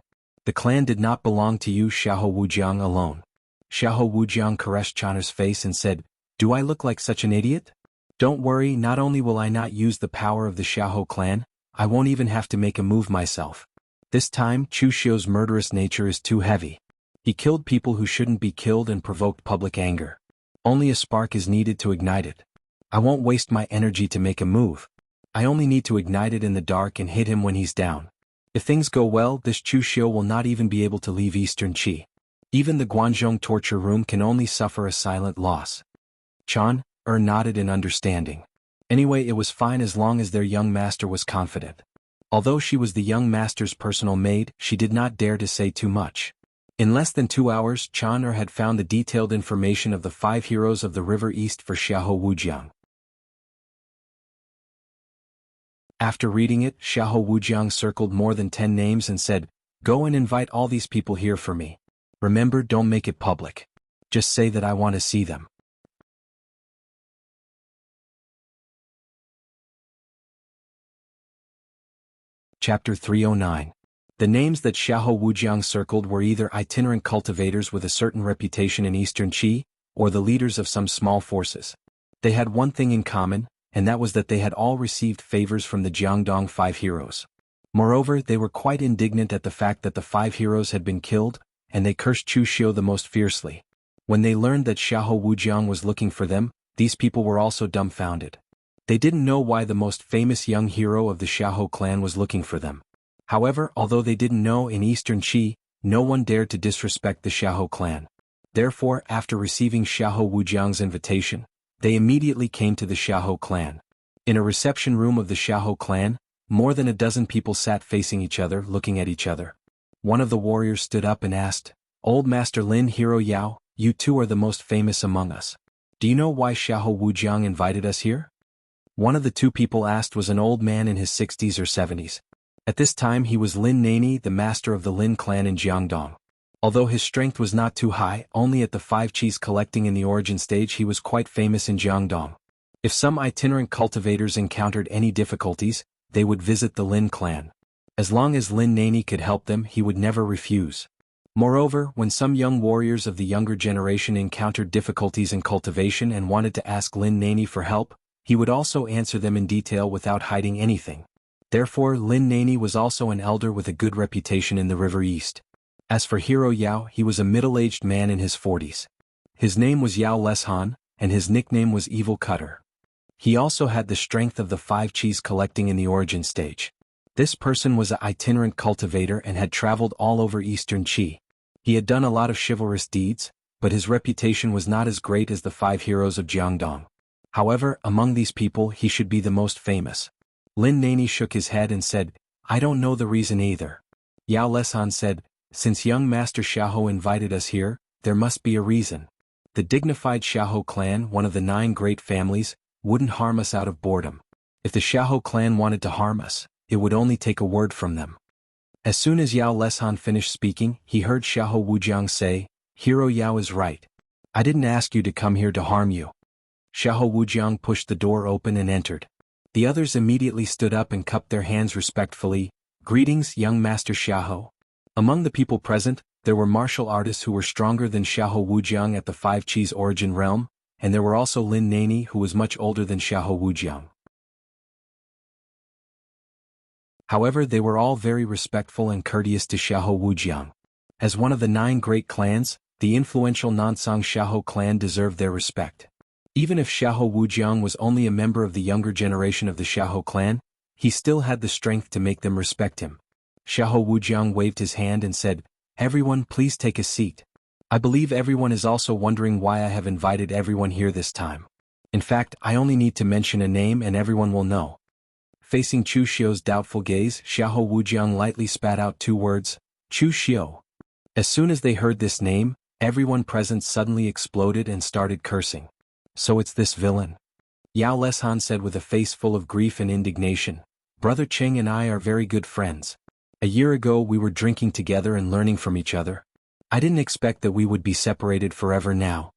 The clan did not belong to you Xiahou Wujiang alone. Xiahou Wujiang caressed Chana's face and said, "Do I look like such an idiot? Don't worry, not only will I not use the power of the Xiahou clan, I won't even have to make a move myself. This time, Chu Xiu's murderous nature is too heavy. He killed people who shouldn't be killed and provoked public anger. Only a spark is needed to ignite it. I won't waste my energy to make a move. I only need to ignite it in the dark and hit him when he's down. If things go well, this Chu Xiu will not even be able to leave Eastern Qi. Even the Guanzhong torture room can only suffer a silent loss." Chan nodded in understanding. Anyway, it was fine as long as their young master was confident. Although she was the young master's personal maid, she did not dare to say too much. In less than 2 hours, Chan had found the detailed information of the 5 heroes of the River East for Xiahou Wujiang. After reading it, Xiahou Wujiang circled more than 10 names and said, "Go and invite all these people here for me. Remember, don't make it public. Just say that I want to see them." Chapter 309. The names that Xiahou Wujiang circled were either itinerant cultivators with a certain reputation in Eastern Qi, or the leaders of some small forces. They had one thing in common, and that was that they had all received favors from the Jiangdong 5 heroes. Moreover, they were quite indignant at the fact that the 5 heroes had been killed, and they cursed Chu Xiu the most fiercely. When they learned that Xiahou Wujiang was looking for them, these people were also dumbfounded. They didn't know why the most famous young hero of the Xiahou clan was looking for them. However, although they didn't know in Eastern Qi, no one dared to disrespect the Xiahou clan. Therefore, after receiving Xiahou Wujiang's invitation, they immediately came to the Xiahou clan. In a reception room of the Xiahou clan, more than a dozen people sat facing each other, looking at each other. One of the warriors stood up and asked, "Old Master Lin Hero Yao, you two are the most famous among us. Do you know why Xiahou Wujiang invited us here?" One of the 2 people asked was an old man in his 60s or 70s. At this time he was Lin Nani, the master of the Lin clan in Jiangdong. Although his strength was not too high, only at the 5 Qis collecting in the origin stage he was quite famous in Jiangdong. If some itinerant cultivators encountered any difficulties, they would visit the Lin clan. As long as Lin Nani could help them, he would never refuse. Moreover, when some young warriors of the younger generation encountered difficulties in cultivation and wanted to ask Lin Nani for help, he would also answer them in detail without hiding anything. Therefore, Lin Nani was also an elder with a good reputation in the River East. As for Hero Yao, he was a middle-aged man in his 40s. His name was Yao Leshan, and his nickname was Evil Cutter. He also had the strength of the 5 Qis collecting in the origin stage. This person was an itinerant cultivator and had traveled all over Eastern Qi. He had done a lot of chivalrous deeds, but his reputation was not as great as the 5 heroes of Jiangdong. However, among these people he should be the most famous. Lin Nani shook his head and said, "I don't know the reason either." Yao Leshan said, "Since young Master Xiahou invited us here, there must be a reason. The dignified Xiahou clan, one of the 9 great families, wouldn't harm us out of boredom. If the Xiahou clan wanted to harm us, it would only take a word from them." As soon as Yao Leshan finished speaking, he heard Xiahou Wujiang say, "Hero Yao is right. I didn't ask you to come here to harm you." Xiahou Wujiang pushed the door open and entered. The others immediately stood up and cupped their hands respectfully. "Greetings, young Master Xiahou." Among the people present, there were martial artists who were stronger than Xiahou Wujiang at the 5 Qis origin realm, and there were also Lin Nani who was much older than Xiahou Wujiang. However, they were all very respectful and courteous to Xiahou Wujiang. As one of the 9 great clans, the influential Nansang Xiahou clan deserved their respect. Even if Xiahou Wujiang was only a member of the younger generation of the Xiahou clan, he still had the strength to make them respect him. Xiahou Wujiang waved his hand and said, "Everyone, please take a seat. I believe everyone is also wondering why I have invited everyone here this time. In fact, I only need to mention a name and everyone will know." Facing Chu Xiu's doubtful gaze, Xiahou Wujiang lightly spat out 2 words, "Chu Xiu." As soon as they heard this name, everyone present suddenly exploded and started cursing. "So it's this villain?" Yao Leshan said with a face full of grief and indignation. "Brother Cheng and I are very good friends. A year ago we were drinking together and learning from each other. I didn't expect that we would be separated forever now."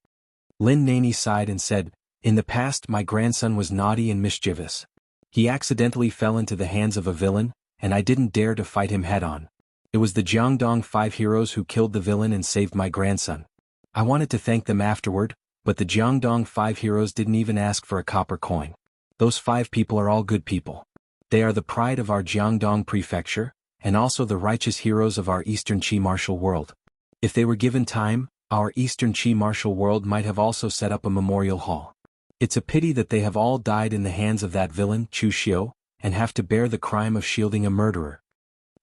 Lin Nani sighed and said, "In the past my grandson was naughty and mischievous. He accidentally fell into the hands of a villain, and I didn't dare to fight him head-on. It was the Jiangdong 5 heroes who killed the villain and saved my grandson. I wanted to thank them afterward, but the Jiangdong 5 heroes didn't even ask for a copper coin. Those 5 people are all good people. They are the pride of our Jiangdong prefecture, and also the righteous heroes of our Eastern Qi martial world. If they were given time, our Eastern Qi martial world might have also set up a memorial hall. It's a pity that they have all died in the hands of that villain, Chu Xiu, and have to bear the crime of shielding a murderer.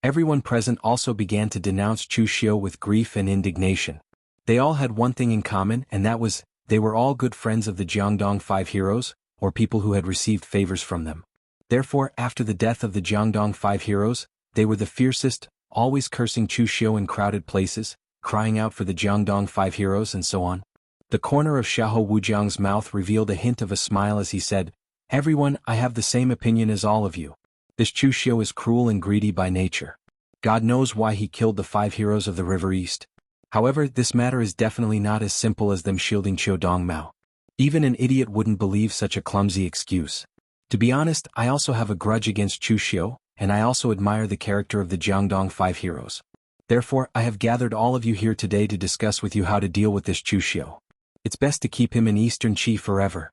Everyone present also began to denounce Chu Xiu with grief and indignation. They all had one thing in common, and that was, they were all good friends of the Jiangdong 5 heroes, or people who had received favors from them. Therefore, after the death of the Jiangdong 5 heroes, they were the fiercest, always cursing Chu Xiu in crowded places, crying out for the Jiangdong 5 heroes and so on. The corner of Xiahou Wujiang's mouth revealed a hint of a smile as he said, "Everyone, I have the same opinion as all of you. This Chu Xiu is cruel and greedy by nature. God knows why he killed the 5 heroes of the River East. However, this matter is definitely not as simple as them shielding Qiudong Mao. Even an idiot wouldn't believe such a clumsy excuse. To be honest, I also have a grudge against Chu Xiu, and I also admire the character of the Jiangdong 5 heroes. Therefore, I have gathered all of you here today to discuss with you how to deal with this Chu Xiu. It's best to keep him in Eastern Qi forever."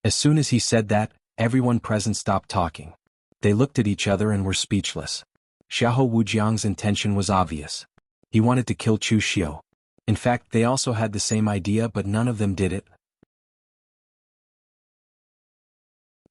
As soon as he said that, everyone present stopped talking. They looked at each other and were speechless. Xiahou Wujiang's intention was obvious. He wanted to kill Chu Xiu. In fact, they also had the same idea, but none of them did it.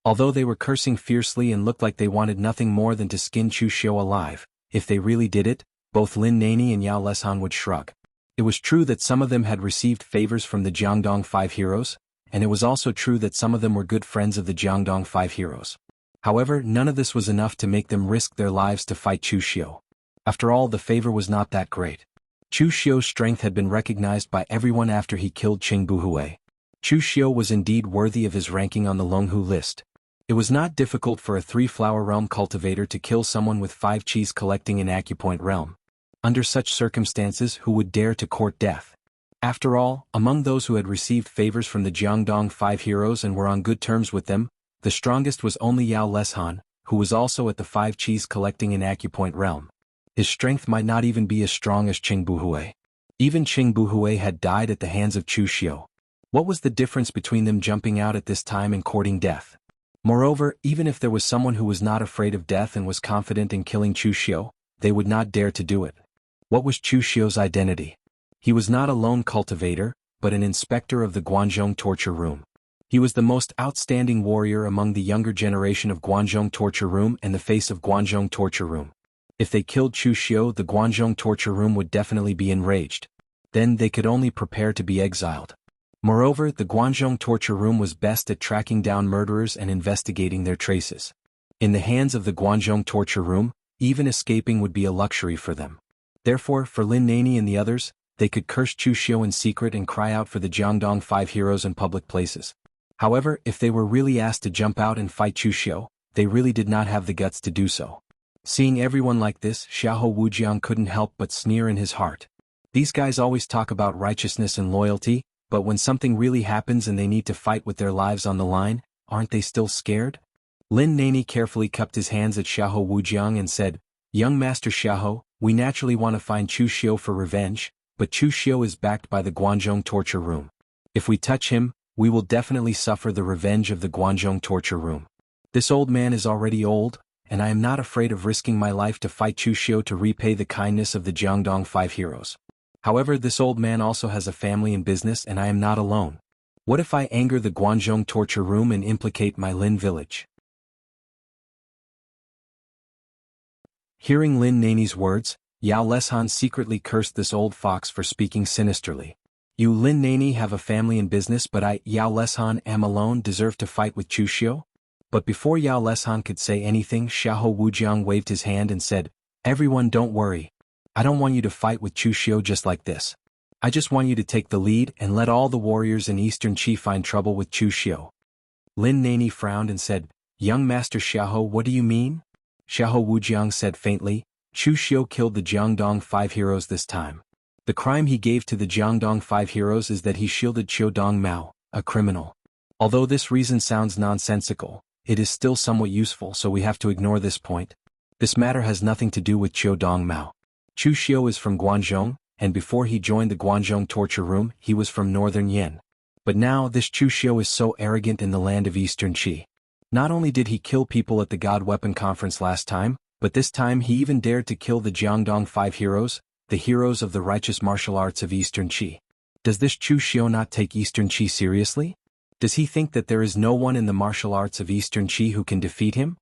Although they were cursing fiercely and looked like they wanted nothing more than to skin Chu Xiu alive, if they really did it, both Lin Nani and Yao Leshan would shrug. It was true that some of them had received favors from the Jiangdong 5 heroes, and it was also true that some of them were good friends of the Jiangdong 5 heroes. However, none of this was enough to make them risk their lives to fight Chu Xiu. After all, the favor was not that great. Chu Xiu's strength had been recognized by everyone after he killed Qing Buhui. Chu Xiu was indeed worthy of his ranking on the Longhu list. It was not difficult for a 3-flower realm cultivator to kill someone with 5 qis collecting in acupoint realm. Under such circumstances, who would dare to court death? After all, among those who had received favors from the Jiangdong 5 heroes and were on good terms with them, the strongest was only Yao Leshan, who was also at the 5 qis collecting in acupoint realm. His strength might not even be as strong as Qing Buhui. Even Qing Buhui had died at the hands of Chu Xiu. What was the difference between them jumping out at this time and courting death? Moreover, even if there was someone who was not afraid of death and was confident in killing Chu Xiu, they would not dare to do it. What was Chu Xiu's identity? He was not a lone cultivator, but an inspector of the Guanzhong torture room. He was the most outstanding warrior among the younger generation of Guanzhong torture room and the face of Guanzhong torture room. If they killed Chu Xiu, the Guanzhong torture room would definitely be enraged. Then they could only prepare to be exiled. Moreover, the Guanzhong torture room was best at tracking down murderers and investigating their traces. In the hands of the Guanzhong torture room, even escaping would be a luxury for them. Therefore, for Lin Nani and the others, they could curse Chu Xiu in secret and cry out for the Jiangdong 5 heroes in public places. However, if they were really asked to jump out and fight Chu Xiu, they really did not have the guts to do so. Seeing everyone like this, Xiahou Wujiang couldn't help but sneer in his heart. These guys always talk about righteousness and loyalty, but when something really happens and they need to fight with their lives on the line, aren't they still scared? Lin Nani carefully cupped his hands at Xiahou Wujiang and said, "Young Master Xiahou, we naturally want to find Chu Xiu for revenge, but Chu Xiu is backed by the Guanzhong torture room. If we touch him, we will definitely suffer the revenge of the Guanzhong torture room. This old man is already old, and I am not afraid of risking my life to fight Chu Xiu to repay the kindness of the Jiangdong 5 heroes. However, this old man also has a family and business and I am not alone. What if I anger the Guanzhong torture room and implicate my Lin village?" Hearing Lin Nani's words, Yao Leshan secretly cursed this old fox for speaking sinisterly. "You Lin Nani have a family and business, but I, Yao Leshan, am alone, deserve to fight with Chu Xiu?" But before Yao Leshan could say anything, Xiahou Wujiang waved his hand and said, "Everyone, don't worry. I don't want you to fight with Chu Xiu just like this. I just want you to take the lead and let all the warriors in Eastern Qi find trouble with Chu Xiu." Lin Nani frowned and said, "Young Master Xiahou, what do you mean?" Xiahou Wujiang said faintly, "Chu Xiu killed the Jiangdong 5 heroes this time. The crime he gave to the Jiangdong 5 heroes is that he shielded Qiudong Mao, a criminal. Although this reason sounds nonsensical, it is still somewhat useful, so we have to ignore this point. This matter has nothing to do with Qiudong Mao. Chu Xiu is from Guangzhou, and before he joined the Guangzhou torture room, he was from northern Yin. But now this Chu Xiu is so arrogant in the land of Eastern Qi. Not only did he kill people at the God Weapon Conference last time, but this time he even dared to kill the Jiangdong 5 heroes, the heroes of the righteous martial arts of Eastern Qi. Does this Chu Xiu not take Eastern Qi seriously? Does he think that there is no one in the martial arts of Eastern Qi who can defeat him?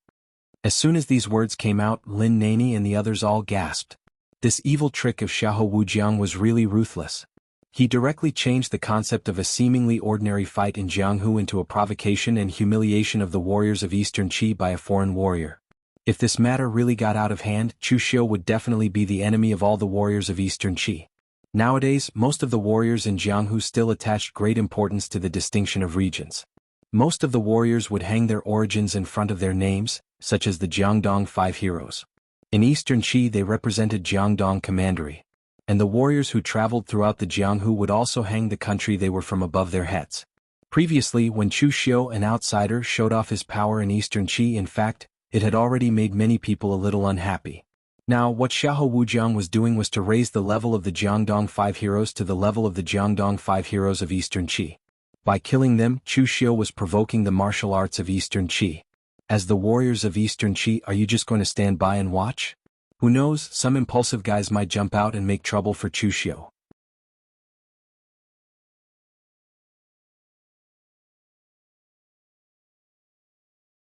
As soon as these words came out, Lin Nani and the others all gasped. This evil trick of Xiahou Wujiang was really ruthless. He directly changed the concept of a seemingly ordinary fight in Jianghu into a provocation and humiliation of the warriors of Eastern Qi by a foreign warrior. If this matter really got out of hand, Chu Xiu would definitely be the enemy of all the warriors of Eastern Qi. Nowadays, most of the warriors in Jianghu still attached great importance to the distinction of regions. Most of the warriors would hang their origins in front of their names, such as the Jiangdong 5 heroes. In Eastern Qi they represented Jiangdong Commandery. And the warriors who traveled throughout the Jianghu would also hang the country they were from above their heads. Previously, when Chu Xiu, an outsider, showed off his power in Eastern Qi, in fact, it had already made many people a little unhappy. Now, what Xiahou Wujiang was doing was to raise the level of the Jiangdong 5 heroes to the level of the Jiangdong 5 heroes of Eastern Qi. By killing them, Chu Xiu was provoking the martial arts of Eastern Qi. As the warriors of Eastern Qi, are you just going to stand by and watch? Who knows, some impulsive guys might jump out and make trouble for Chu Xiu.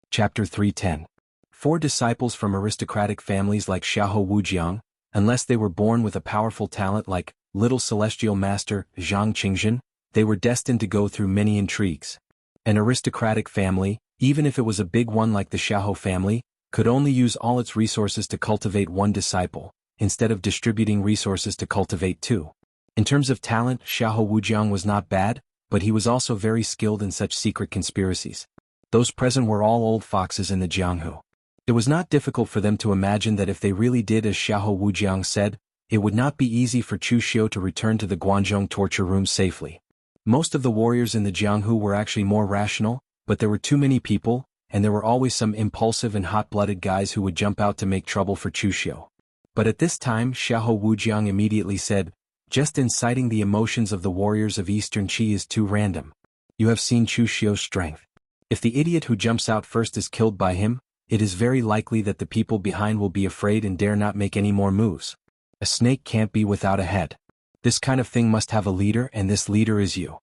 Chapter 310. 4 disciples from aristocratic families like Xiahou Wujiang, unless they were born with a powerful talent like Little Celestial Master Zhang Qingjin, they were destined to go through many intrigues. An aristocratic family, even if it was a big one like the Xiahou family, could only use all its resources to cultivate one disciple, instead of distributing resources to cultivate 2. In terms of talent, Xiahou Wujiang was not bad, but he was also very skilled in such secret conspiracies. Those present were all old foxes in the Jianghu. It was not difficult for them to imagine that if they really did as Xiahou Wujiang said, it would not be easy for Chu Xiu to return to the Guangzhou torture room safely. Most of the warriors in the Jianghu were actually more rational, but there were too many people, and there were always some impulsive and hot-blooded guys who would jump out to make trouble for Chu Xiu. But at this time, Xiahou Wujiang immediately said, "Just inciting the emotions of the warriors of Eastern Qi is too random. You have seen Chu Xiu's strength. If the idiot who jumps out first is killed by him, it is very likely that the people behind will be afraid and dare not make any more moves. A snake can't be without a head. This kind of thing must have a leader, and this leader is you."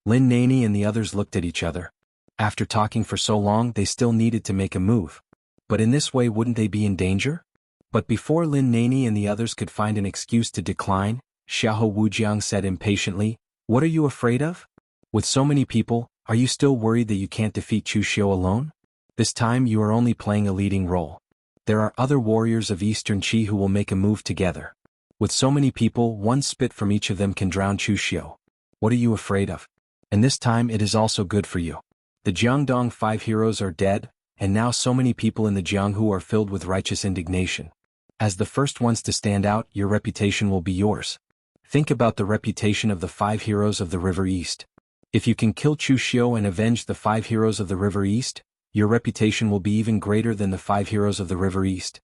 Lin Nani and the others looked at each other. After talking for so long, they still needed to make a move. But in this way, wouldn't they be in danger? But before Lin Nani and the others could find an excuse to decline, Xiahou Wujiang said impatiently, "What are you afraid of? With so many people, are you still worried that you can't defeat Chu Xiu alone? This time you are only playing a leading role. There are other warriors of Eastern Qi who will make a move together. With so many people, one spit from each of them can drown Chu Xiu. What are you afraid of? And this time it is also good for you. The Jiangdong 5 heroes are dead, and now so many people in the Jianghu are filled with righteous indignation. As the first ones to stand out, your reputation will be yours. Think about the reputation of the 5 heroes of the River East. If you can kill Chu Xiu and avenge the 5 heroes of the River East, your reputation will be even greater than the 5 heroes of the River East."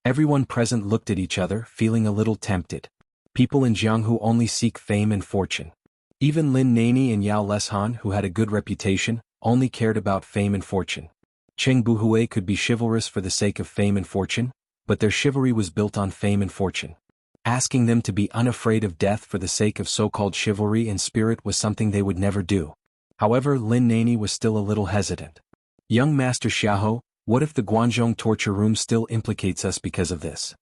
Everyone present looked at each other, feeling a little tempted. People in Jianghu only seek fame and fortune. Even Lin Nani and Yao Leshan, who had a good reputation, only cared about fame and fortune. Cheng Buhui could be chivalrous for the sake of fame and fortune, but their chivalry was built on fame and fortune. Asking them to be unafraid of death for the sake of so-called chivalry and spirit was something they would never do. However, Lin Nani was still a little hesitant. "Young Master Xiahou, what if the Guangzhou torture room still implicates us because of this?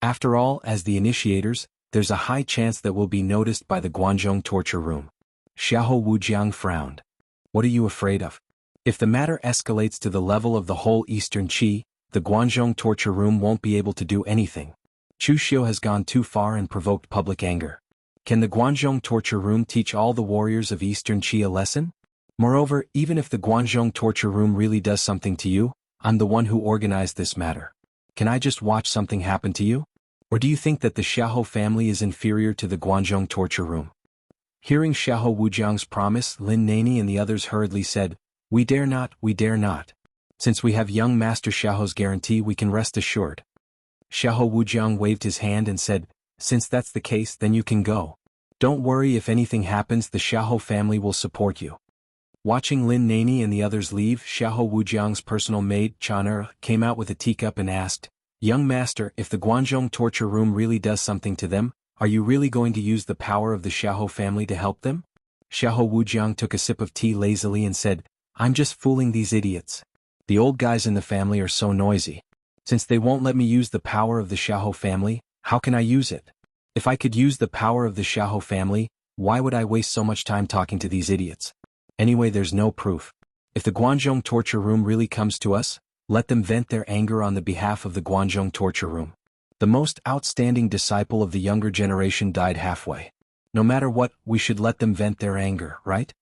After all, as the initiators, there's a high chance that we'll be noticed by the Guangzhou torture room." Xiahou Wujiang frowned. "What are you afraid of? If the matter escalates to the level of the whole Eastern Qi, the Guangzhou torture room won't be able to do anything. Chu Xiu has gone too far and provoked public anger. Can the Guangzhou torture room teach all the warriors of Eastern Qi a lesson? Moreover, even if the Guangzhou torture room really does something to you, I'm the one who organized this matter. Can I just watch something happen to you? Or do you think that the Xiahou family is inferior to the Guangzhou torture room?" Hearing Xiahou Wujiang's promise, Lin Nani and the others hurriedly said, "We dare not, we dare not. Since we have young Master Xiaoho's guarantee, we can rest assured. Xiaoho Wujiang waved his hand and said, since that's the case, then you can go. Don't worry, if anything happens, the Xiaoho family will support you. Watching Lin Nani and the others leave, Xiaoho Wujiang's personal maid, Chaner, came out with a teacup and asked, young master, if the Guanzhong torture room really does something to them, are you really going to use the power of the Xiaoho family to help them? Xiaoho Wujiang took a sip of tea lazily and said, I'm just fooling these idiots. The old guys in the family are so noisy. Since they won't let me use the power of the Xiaoho family, how can I use it? If I could use the power of the Xiaoho family, why would I waste so much time talking to these idiots? Anyway, there's no proof. If the Guanzhong torture room really comes to us, let them vent their anger on the behalf of the Guanzhong torture room. The most outstanding disciple of the younger generation died halfway. No matter what, we should let them vent their anger, right?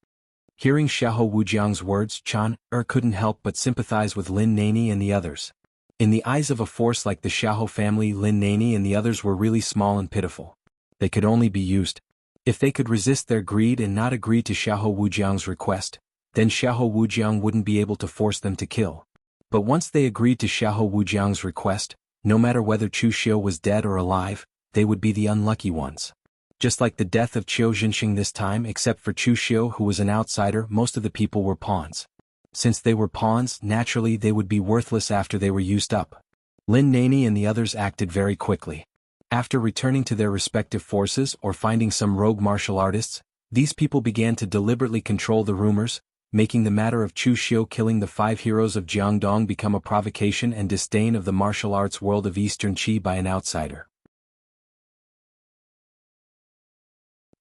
Hearing Xiaoho Wujiang's words, Chan-er couldn't help but sympathize with Lin Nani and the others. In the eyes of a force like the Xiaoho family, Lin Nani and the others were really small and pitiful. They could only be used. If they could resist their greed and not agree to Xiaoho Wujiang's request, then Xiaoho Wujiang wouldn't be able to force them to kill. But once they agreed to Xiaoho Wujiang's request, no matter whether Chu Xiu was dead or alive, they would be the unlucky ones. Just like the death of Qiu Jinxing this time, except for Chu Xiu, who was an outsider, most of the people were pawns. Since they were pawns, naturally they would be worthless after they were used up. Lin Nani and the others acted very quickly. After returning to their respective forces or finding some rogue martial artists, these people began to deliberately control the rumors, making the matter of Chu Xiu killing the 5 heroes of Jiangdong become a provocation and disdain of the martial arts world of Eastern Qi by an outsider.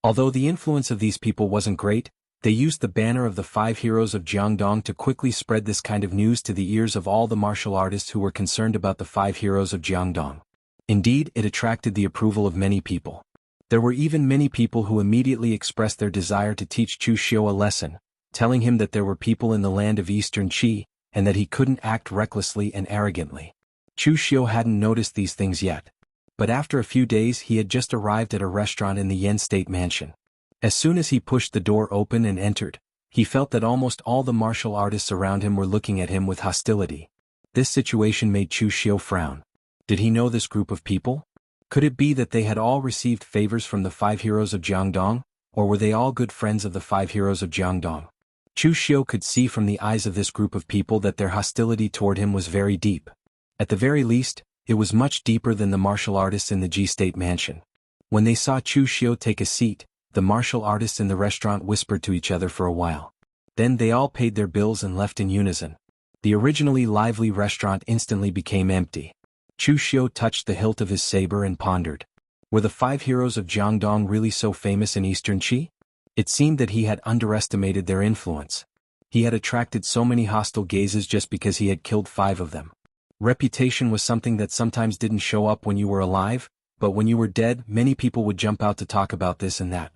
Although the influence of these people wasn't great, they used the banner of the 5 heroes of Jiangdong to quickly spread this kind of news to the ears of all the martial artists who were concerned about the 5 heroes of Jiangdong. Indeed, it attracted the approval of many people. There were even many people who immediately expressed their desire to teach Chu Xiu a lesson, telling him that there were people in the land of Eastern Qi, and that he couldn't act recklessly and arrogantly. Chu Xiu hadn't noticed these things yet. But after a few days he had just arrived at a restaurant in the Yen State Mansion. As soon as he pushed the door open and entered, he felt that almost all the martial artists around him were looking at him with hostility. This situation made Chu Xiu frown. Did he know this group of people? Could it be that they had all received favors from the 5 heroes of Jiangdong, or were they all good friends of the 5 heroes of Jiangdong? Chu Xiu could see from the eyes of this group of people that their hostility toward him was very deep. At the very least, it was much deeper than the martial artists in the Ji State Mansion. When they saw Chu Xiu take a seat, the martial artists in the restaurant whispered to each other for a while. Then they all paid their bills and left in unison. The originally lively restaurant instantly became empty. Chu Xiu touched the hilt of his saber and pondered. Were the 5 heroes of Jiangdong really so famous in Eastern Qi? It seemed that he had underestimated their influence. He had attracted so many hostile gazes just because he had killed 5 of them. Reputation was something that sometimes didn't show up when you were alive, but when you were dead, many people would jump out to talk about this and that.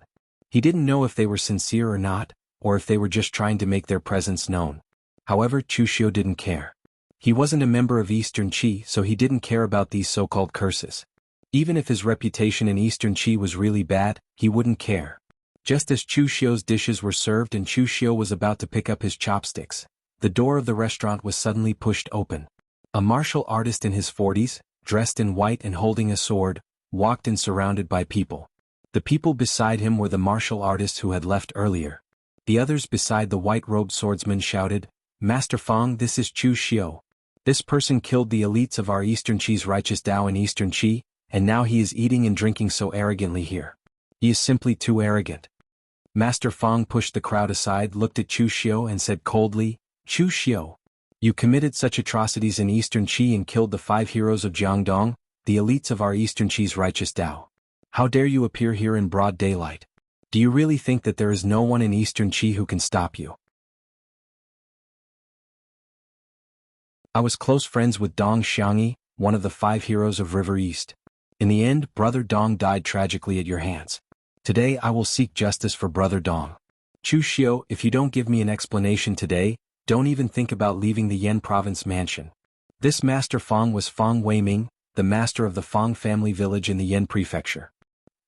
He didn't know if they were sincere or not, or if they were just trying to make their presence known. However, Chu Xiu didn't care. He wasn't a member of Eastern Qi, so he didn't care about these so-called curses. Even if his reputation in Eastern Qi was really bad, he wouldn't care. Just as Chu Xiu's dishes were served and Chu Xiu was about to pick up his chopsticks, the door of the restaurant was suddenly pushed open. A martial artist in his 40s, dressed in white and holding a sword, walked in surrounded by people. The people beside him were the martial artists who had left earlier. The others beside the white-robed swordsman shouted, Master Fang, this is Chu Xiu. This person killed the elites of our Eastern Qi's righteous Tao in Eastern Qi, and now he is eating and drinking so arrogantly here. He is simply too arrogant. Master Fang pushed the crowd aside, looked at Chu Xiu and said coldly, Chu Xiu, you committed such atrocities in Eastern Qi and killed the 5 heroes of Jiangdong, the elites of our Eastern Qi's righteous Tao. How dare you appear here in broad daylight? Do you really think that there is no one in Eastern Qi who can stop you? I was close friends with Dong Xiangyi, one of the 5 heroes of River East. In the end, Brother Dong died tragically at your hands. Today I will seek justice for Brother Dong. Chu Xiu, if you don't give me an explanation today, don't even think about leaving the Yen province mansion. This Master Fang was Fang Weiming, the master of the Fang family village in the Yen prefecture.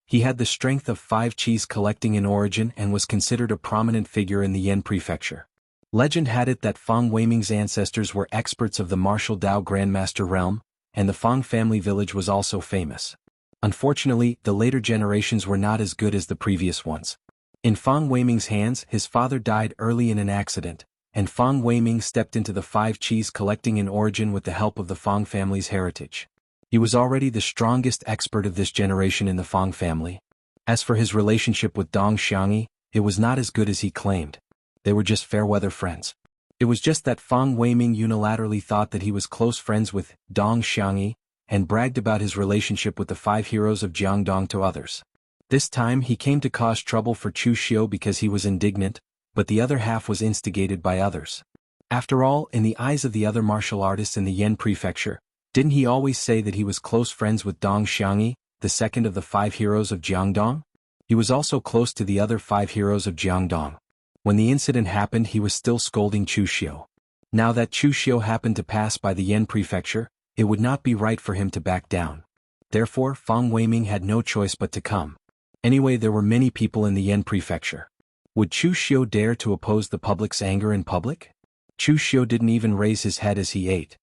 He had the strength of 5 Qis collecting in origin and was considered a prominent figure in the Yen prefecture. Legend had it that Fang Weiming's ancestors were experts of the martial Dao Grandmaster realm, and the Fang family village was also famous. Unfortunately, the later generations were not as good as the previous ones. In Fang Weiming's hands, his father died early in an accident, and Fang Weiming stepped into the five qis collecting in origin with the help of the Fang family's heritage. He was already the strongest expert of this generation in the Fang family. As for his relationship with Dong Xiangyi, it was not as good as he claimed. They were just fair-weather friends. It was just that Fang Weiming unilaterally thought that he was close friends with Dong Xiangyi, and bragged about his relationship with the five heroes of Jiangdong to others. This time he came to cause trouble for Chu Xiu because he was indignant, but the other half was instigated by others. After all, in the eyes of the other martial artists in the Yan prefecture, didn't he always say that he was close friends with Dong Xiangyi, the second of the five heroes of Jiangdong? He was also close to the other five heroes of Jiangdong. When the incident happened, he was still scolding Chu Xiu. Now that Chu Xiu happened to pass by the Yan prefecture, it would not be right for him to back down. Therefore, Fang Weiming had no choice but to come. Anyway, there were many people in the Yan prefecture. Would Chu Xiu dare to oppose the public's anger in public? Chu Xiu didn't even raise his head as he ate.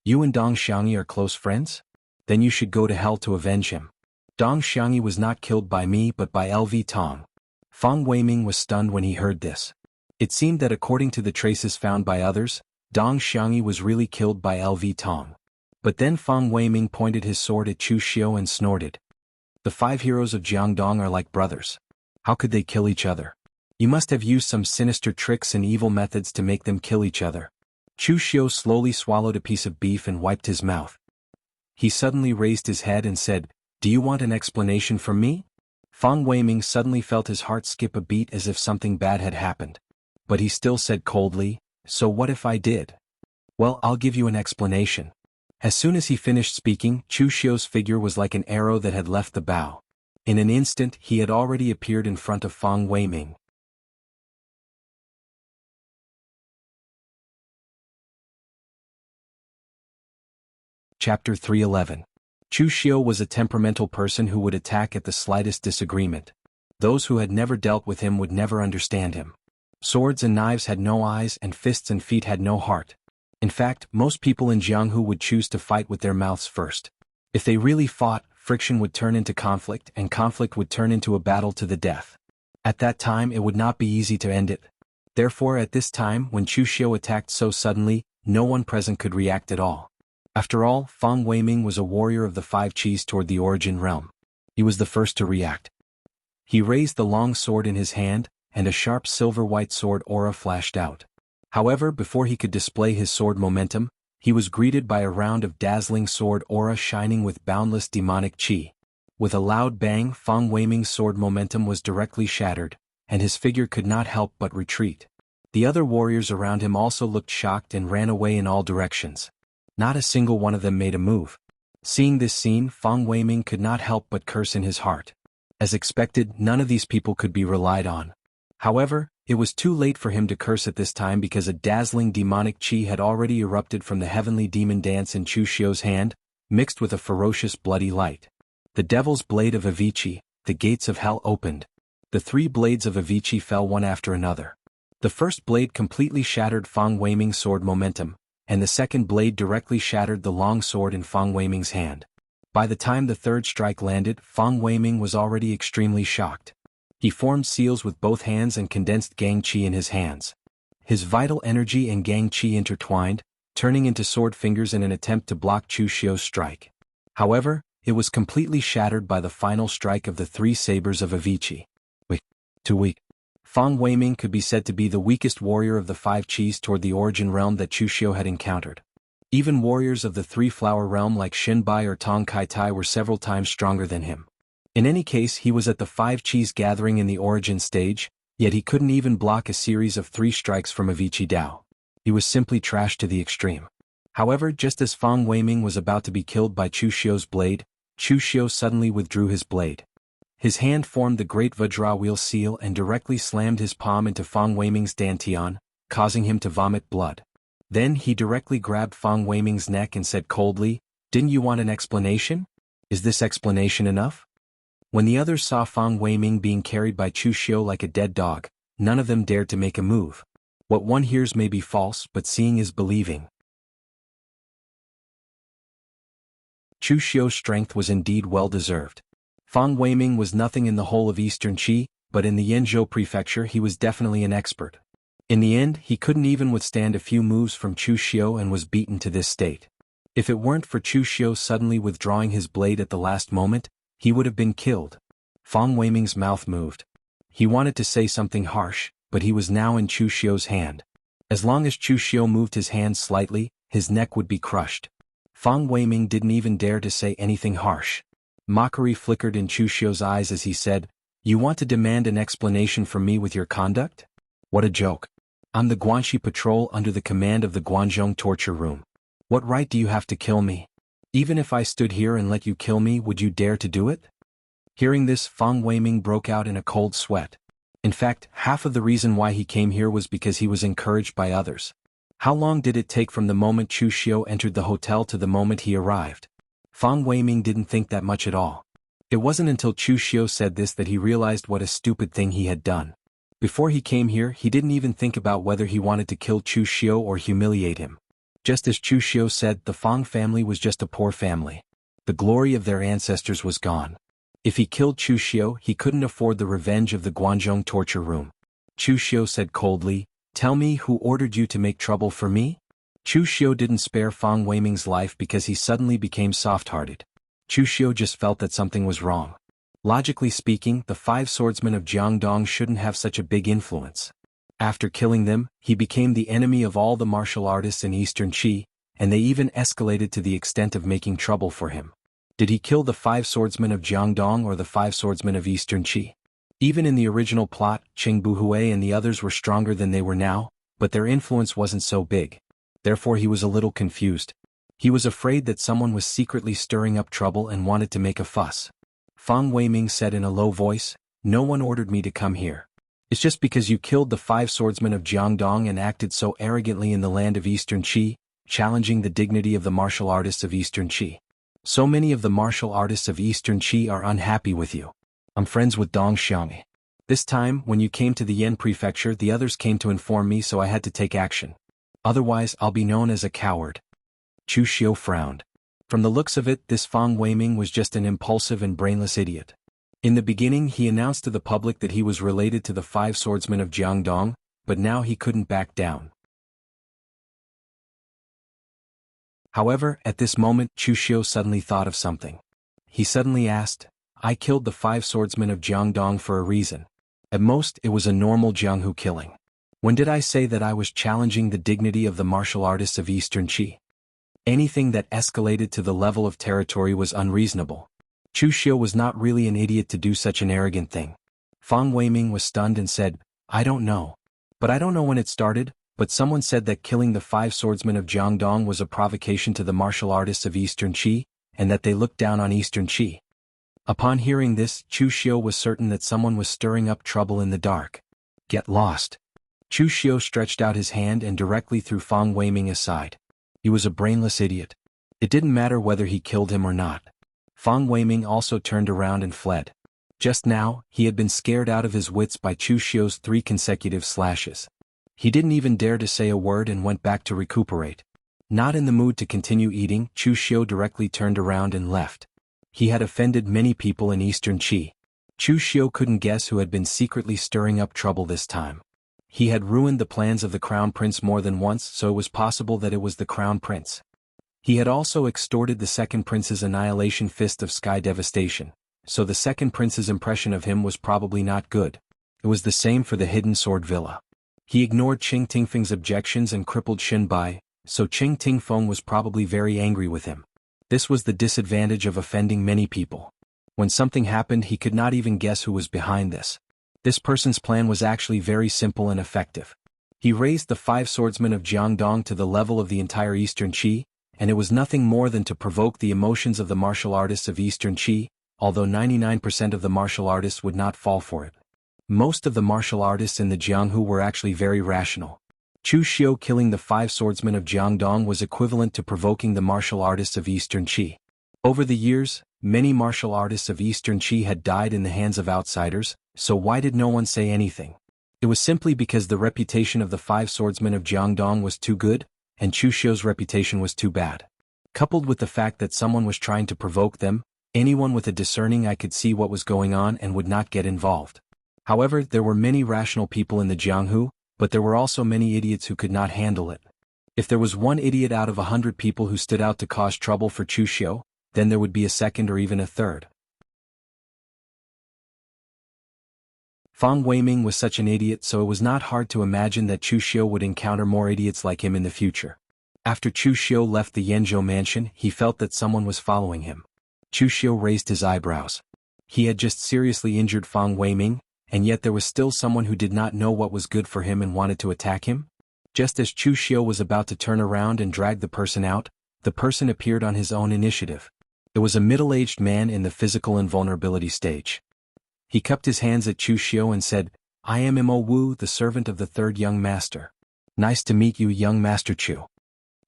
You and Dong Xiangyi are close friends? Then you should go to hell to avenge him. Dong Xiangyi was not killed by me but by LV Tong. Fang Weiming was stunned when he heard this. It seemed that according to the traces found by others, Dong Xiangyi was really killed by LV Tong. But then Fang Weiming pointed his sword at Chu Xiu and snorted. The five heroes of Jiangdong are like brothers. How could they kill each other? You must have used some sinister tricks and evil methods to make them kill each other. Chu Xiu slowly swallowed a piece of beef and wiped his mouth. He suddenly raised his head and said, "Do you want an explanation from me?" Fang Weiming suddenly felt his heart skip a beat as if something bad had happened. But he still said coldly, "So what if I did?" "Well, I'll give you an explanation." As soon as he finished speaking, Chu Xiu's figure was like an arrow that had left the bow. In an instant, he had already appeared in front of Fang Weiming. Chapter 311. Chu Xiu was a temperamental person who would attack at the slightest disagreement. Those who had never dealt with him would never understand him. Swords and knives had no eyes and fists and feet had no heart. In fact, most people in Jianghu would choose to fight with their mouths first. If they really fought, friction would turn into conflict and conflict would turn into a battle to the death. At that time it would not be easy to end it. Therefore at this time when Chu Xiu attacked so suddenly, no one present could react at all. After all, Fang Weiming was a warrior of the five qis toward the origin realm. He was the first to react. He raised the long sword in his hand, and a sharp silver-white sword aura flashed out. However, before he could display his sword momentum, he was greeted by a round of dazzling sword aura shining with boundless demonic qi. With a loud bang, Fang Weiming's sword momentum was directly shattered, and his figure could not help but retreat. The other warriors around him also looked shocked and ran away in all directions. Not a single one of them made a move. Seeing this scene, Fang Weiming could not help but curse in his heart. As expected, none of these people could be relied on. However, it was too late for him to curse at this time because a dazzling demonic qi had already erupted from the heavenly demon dance in Chu Xiu's hand, mixed with a ferocious bloody light. The devil's blade of Avicii, the gates of hell opened. The three blades of Avicii fell one after another. The first blade completely shattered Fang Weiming's sword momentum, and the second blade directly shattered the long sword in Fang Weiming's hand. By the time the third strike landed, Fang Weiming was already extremely shocked. He formed seals with both hands and condensed Gang Qi in his hands. His vital energy and Gang Qi intertwined, turning into sword fingers in an attempt to block Chu Xiu's strike. However, it was completely shattered by the final strike of the three sabers of Avicii. Too weak. Fang Weiming could be said to be the weakest warrior of the five qis toward the origin realm that Chu Xiu had encountered. Even warriors of the three-flower realm like Xinbai or Tong Kai Tai were several times stronger than him. In any case, he was at the five qis gathering in the origin stage, yet he couldn't even block a series of three strikes from Avicii Dao. He was simply trashed to the extreme. However, just as Fang Weiming was about to be killed by Chu Xiu's blade, Chu Xiu suddenly withdrew his blade. His hand formed the great Vajra wheel seal and directly slammed his palm into Fang Weiming's dantian, causing him to vomit blood. Then he directly grabbed Fang Weiming's neck and said coldly, "Didn't you want an explanation? Is this explanation enough?" When the others saw Fang Weiming being carried by Chu Xiu like a dead dog, none of them dared to make a move. What one hears may be false, but seeing is believing. Chu Xiu's strength was indeed well-deserved. Fang Weiming was nothing in the whole of Eastern Qi, but in the Yanzhou prefecture he was definitely an expert. In the end, he couldn't even withstand a few moves from Chu Xiu and was beaten to this state. If it weren't for Chu Xiu suddenly withdrawing his blade at the last moment, he would have been killed. Fang Weiming's mouth moved. He wanted to say something harsh, but he was now in Chu Xiu's hand. As long as Chu Xiu moved his hand slightly, his neck would be crushed. Fang Weiming didn't even dare to say anything harsh. Mockery flickered in Chu Xiu's eyes as he said, "You want to demand an explanation from me with your conduct? What a joke. I'm the Guanxi patrol under the command of the Guanzhong torture room. What right do you have to kill me? Even if I stood here and let you kill me, would you dare to do it?" Hearing this, Fang Weiming broke out in a cold sweat. In fact, half of the reason why he came here was because he was encouraged by others. How long did it take from the moment Chu Xiu entered the hotel to the moment he arrived? Fang Weiming didn't think that much at all. It wasn't until Chu Xiu said this that he realized what a stupid thing he had done. Before he came here, he didn't even think about whether he wanted to kill Chu Xiu or humiliate him. Just as Chu Xiu said, the Fang family was just a poor family. The glory of their ancestors was gone. If he killed Chu Xiu, he couldn't afford the revenge of the Guanzhong torture room. Chu Xiu said coldly, "Tell me who ordered you to make trouble for me?" Chu Xiu didn't spare Fang Weiming's life because he suddenly became soft-hearted. Chu Xiu just felt that something was wrong. Logically speaking, the 5 swordsmen of Jiangdong shouldn't have such a big influence. After killing them, he became the enemy of all the martial artists in Eastern Qi, and they even escalated to the extent of making trouble for him. Did he kill the 5 swordsmen of Jiangdong or the 5 swordsmen of Eastern Qi? Even in the original plot, Qing Buhui and the others were stronger than they were now, but their influence wasn't so big. Therefore he was a little confused. He was afraid that someone was secretly stirring up trouble and wanted to make a fuss. Fang Weiming said in a low voice, "No one ordered me to come here. It's just because you killed the 5 swordsmen of Jiangdong and acted so arrogantly in the land of Eastern Qi, challenging the dignity of the martial artists of Eastern Qi. So many of the martial artists of Eastern Qi are unhappy with you. I'm friends with Dong Xiang. This time, when you came to the Yan prefecture, the others came to inform me, so I had to take action. Otherwise, I'll be known as a coward." Chu Xiu frowned. From the looks of it, this Fang Weiming was just an impulsive and brainless idiot. In the beginning, he announced to the public that he was related to the 5 swordsmen of Jiangdong, but now he couldn't back down. However, at this moment, Chu Xiu suddenly thought of something. He suddenly asked, "I killed the 5 swordsmen of Jiangdong for a reason. At most, it was a normal Jianghu killing. When did I say that I was challenging the dignity of the martial artists of Eastern Qi? Anything that escalated to the level of territory was unreasonable." Chu Xiu was not really an idiot to do such an arrogant thing. Fang Weiming was stunned and said, "I don't know. But I don't know when it started, but someone said that killing the 5 swordsmen of Jiangdong was a provocation to the martial artists of Eastern Qi, and that they looked down on Eastern Qi." Upon hearing this, Chu Xiu was certain that someone was stirring up trouble in the dark. "Get lost." Chu Xiu stretched out his hand and directly threw Fang Weiming aside. He was a brainless idiot. It didn't matter whether he killed him or not. Fang Weiming also turned around and fled. Just now, he had been scared out of his wits by Chu Xiu's 3 consecutive slashes. He didn't even dare to say a word and went back to recuperate. Not in the mood to continue eating, Chu Xiu directly turned around and left. He had offended many people in Eastern Qi. Chu Xiu couldn't guess who had been secretly stirring up trouble this time. He had ruined the plans of the Crown Prince more than once, so it was possible that it was the Crown Prince. He had also extorted the Second Prince's annihilation fist of sky devastation, so the Second Prince's impression of him was probably not good. It was the same for the Hidden Sword Villa. He ignored Qing Tingfeng's objections and crippled Xin Bai, so Qing Tingfeng was probably very angry with him. This was the disadvantage of offending many people. When something happened, he could not even guess who was behind this. This person's plan was actually very simple and effective. He raised the 5 swordsmen of Jiangdong to the level of the entire Eastern Qi, and it was nothing more than to provoke the emotions of the martial artists of Eastern Qi, although 99% of the martial artists would not fall for it. Most of the martial artists in the Jianghu were actually very rational. Chu Xiu killing the 5 swordsmen of Jiangdong was equivalent to provoking the martial artists of Eastern Qi. Over the years, many martial artists of Eastern Qi had died in the hands of outsiders, so why did no one say anything? It was simply because the reputation of the five swordsmen of Jiangdong was too good, and Chu Xiu's reputation was too bad. Coupled with the fact that someone was trying to provoke them, anyone with a discerning eye could see what was going on and would not get involved. However, there were many rational people in the Jianghu, but there were also many idiots who could not handle it. If there was one idiot out of 100 people who stood out to cause trouble for Chu Xiu, then there would be a second or even a third. Fang Weiming was such an idiot, so it was not hard to imagine that Chu Xiu would encounter more idiots like him in the future. After Chu Xiu left the Yanzhou mansion, he felt that someone was following him. Chu Xiu raised his eyebrows. He had just seriously injured Fang Weiming, and yet there was still someone who did not know what was good for him and wanted to attack him? Just as Chu Xiu was about to turn around and drag the person out, the person appeared on his own initiative. It was a middle-aged man in the physical invulnerability stage. He cupped his hands at Chu Xiu and said, "I am Mo Wu, the servant of the third young master. Nice to meet you, young master Chu."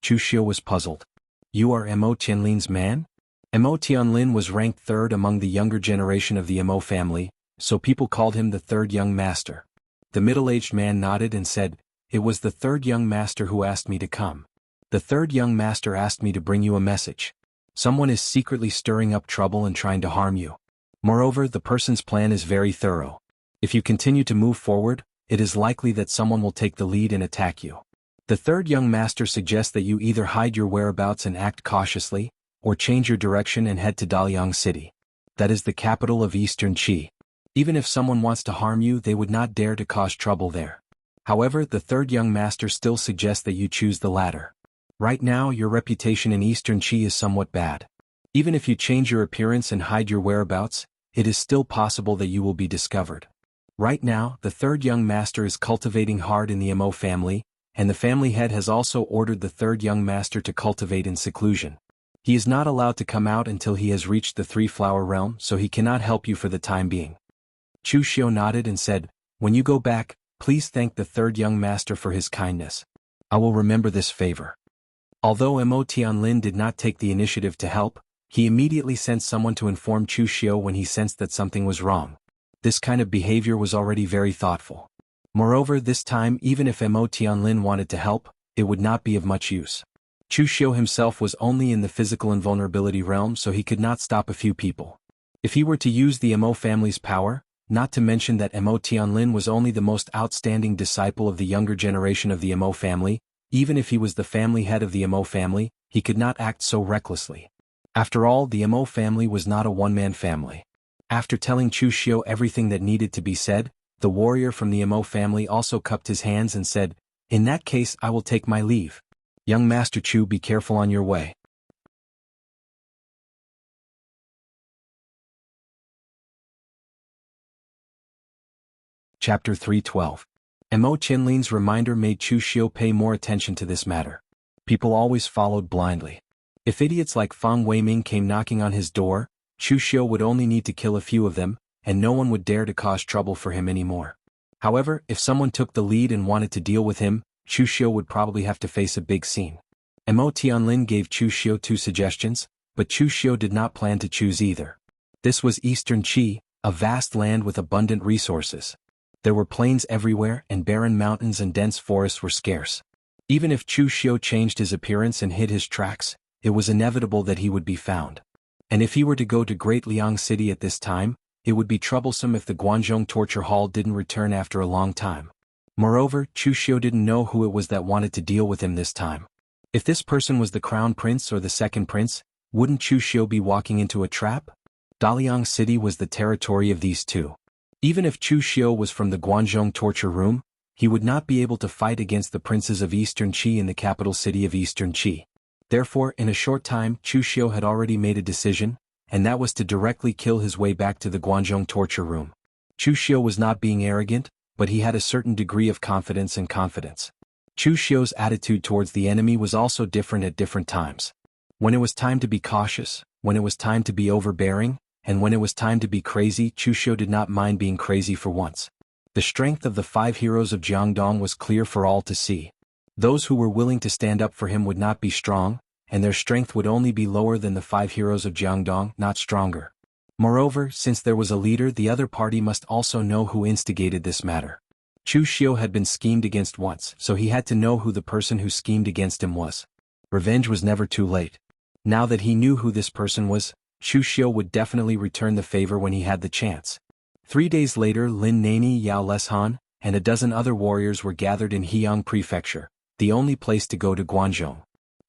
Chu Xiu was puzzled. "You are Mo Tianlin's man?" Mo Tianlin was ranked third among the younger generation of the Mo family, so people called him the third young master. The middle-aged man nodded and said, "It was the third young master who asked me to come. The third young master asked me to bring you a message. Someone is secretly stirring up trouble and trying to harm you. Moreover, the person's plan is very thorough. If you continue to move forward, it is likely that someone will take the lead and attack you. The third young master suggests that you either hide your whereabouts and act cautiously, or change your direction and head to Daliang City. That is the capital of Eastern Qi. Even if someone wants to harm you, they would not dare to cause trouble there. However, the third young master still suggests that you choose the latter. Right now, your reputation in Eastern Qi is somewhat bad. Even if you change your appearance and hide your whereabouts, it is still possible that you will be discovered. Right now, the third young master is cultivating hard in the Mo family, and the family head has also ordered the third young master to cultivate in seclusion. He is not allowed to come out until he has reached the three-flower realm, so he cannot help you for the time being." Chu Xiu nodded and said, "When you go back, please thank the third young master for his kindness. I will remember this favor." Although Mo Tianlin did not take the initiative to help, he immediately sent someone to inform Chu Xiu when he sensed that something was wrong. This kind of behavior was already very thoughtful. Moreover, this time, even if Mo Tianlin wanted to help, it would not be of much use. Chu Xiu himself was only in the physical invulnerability realm, so he could not stop a few people. If he were to use the Mo family's power, not to mention that Mo Tianlin was only the most outstanding disciple of the younger generation of the Mo family, even if he was the family head of the Mo family, he could not act so recklessly. After all, the Mo family was not a one-man family. After telling Chu Xiu everything that needed to be said, the warrior from the Mo family also cupped his hands and said, "In that case, I will take my leave. Young Master Chu, be careful on your way." Chapter 312. Mo Tianlin's reminder made Chu Xiu pay more attention to this matter. People always followed blindly. If idiots like Fang Weiming came knocking on his door, Chu Xiu would only need to kill a few of them, and no one would dare to cause trouble for him anymore. However, if someone took the lead and wanted to deal with him, Chu Xiu would probably have to face a big scene. Mo Tianlin gave Chu Xiu two suggestions, but Chu Xiu did not plan to choose either. This was Eastern Qi, a vast land with abundant resources. There were plains everywhere, and barren mountains and dense forests were scarce. Even if Chu Xiu changed his appearance and hid his tracks, it was inevitable that he would be found. And if he were to go to Great Liang City at this time, it would be troublesome if the Guanzhong torture hall didn't return after a long time. Moreover, Chu Xiu didn't know who it was that wanted to deal with him this time. If this person was the crown prince or the second prince, wouldn't Chu Xiu be walking into a trap? Daliang City was the territory of these two. Even if Chu Xiu was from the Guanzhong torture room, he would not be able to fight against the princes of Eastern Qi in the capital city of Eastern Qi. Therefore, in a short time, Chu Xiu had already made a decision, and that was to directly kill his way back to the Guanzhong torture room. Chu Xiu was not being arrogant, but he had a certain degree of confidence and confidence. Chu Xiu's attitude towards the enemy was also different at different times. When it was time to be cautious, when it was time to be overbearing, and when it was time to be crazy, Chu Xiu did not mind being crazy for once. The strength of the five heroes of Jiangdong was clear for all to see. Those who were willing to stand up for him would not be strong, and their strength would only be lower than the five heroes of Jiangdong, not stronger. Moreover, since there was a leader, the other party must also know who instigated this matter. Chu Xiu had been schemed against once, so he had to know who the person who schemed against him was. Revenge was never too late. Now that he knew who this person was, Chu Xiu would definitely return the favor when he had the chance. 3 days later, Lin Nani, Yao Leshan, and a dozen other warriors were gathered in Heiyang Prefecture, the only place to go to Guangzhou.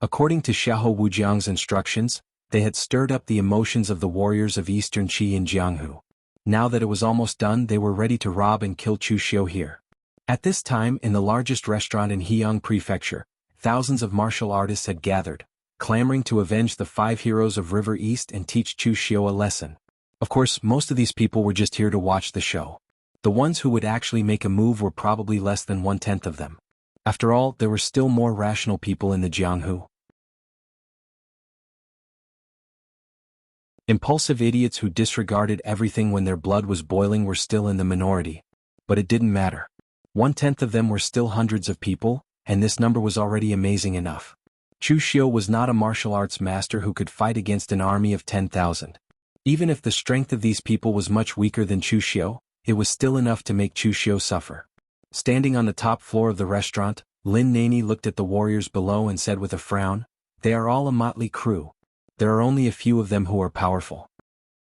According to Xiahou Wujiang's instructions, they had stirred up the emotions of the warriors of Eastern Qi in Jianghu. Now that it was almost done, they were ready to rob and kill Chu Xiu here. At this time, in the largest restaurant in Heiyang Prefecture, thousands of martial artists had gathered, clamoring to avenge the 5 heroes of River East and teach Chu Xiu a lesson. Of course, most of these people were just here to watch the show. The ones who would actually make a move were probably less than 1/10 of them. After all, there were still more rational people in the Jianghu. Impulsive idiots who disregarded everything when their blood was boiling were still in the minority. But it didn't matter. 1/10 of them were still hundreds of people, and this number was already amazing enough. Chu Xiu was not a martial arts master who could fight against an army of 10,000. Even if the strength of these people was much weaker than Chu Xiu, it was still enough to make Chu Xiu suffer. Standing on the top floor of the restaurant, Lin Nani looked at the warriors below and said with a frown, "They are all a motley crew. There are only a few of them who are powerful."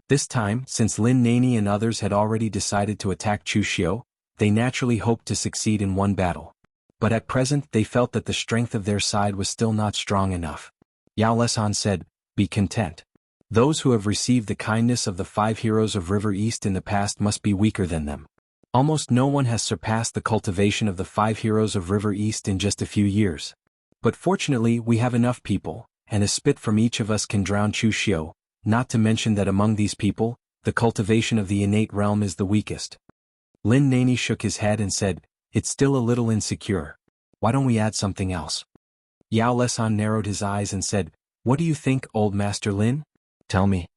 This time, since Lin Nani and others had already decided to attack Chu Xiu, they naturally hoped to succeed in one battle. But at present they felt that the strength of their side was still not strong enough. Yao Leshan said, "Be content. Those who have received the kindness of the 5 heroes of River East in the past must be weaker than them. Almost no one has surpassed the cultivation of the 5 heroes of River East in just a few years. But fortunately we have enough people, and a spit from each of us can drown Chu Xiu, not to mention that among these people, the cultivation of the innate realm is the weakest." Lin Nani shook his head and said, "It's still a little insecure. Why don't we add something else?" Yao Leshan narrowed his eyes and said, "What do you think, old Master Lin? Tell me."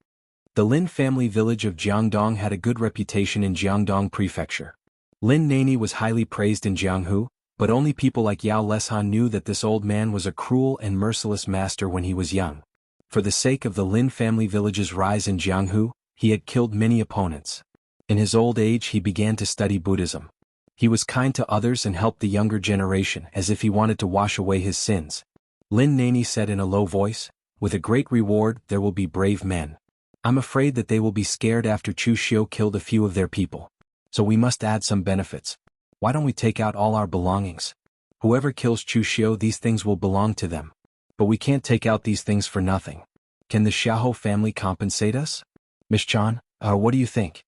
The Lin family village of Jiangdong had a good reputation in Jiangdong Prefecture. Lin Nani was highly praised in Jianghu, but only people like Yao Leshan knew that this old man was a cruel and merciless master when he was young. For the sake of the Lin family village's rise in Jianghu, he had killed many opponents. In his old age he began to study Buddhism. He was kind to others and helped the younger generation as if he wanted to wash away his sins. Lin Nani said in a low voice, "With a great reward there will be brave men. I'm afraid that they will be scared after Chu Xiu killed a few of their people. So we must add some benefits. Why don't we take out all our belongings? Whoever kills Chu Xiu, these things will belong to them. But we can't take out these things for nothing. Can the Xiahou family compensate us? Miss Chan, what do you think?"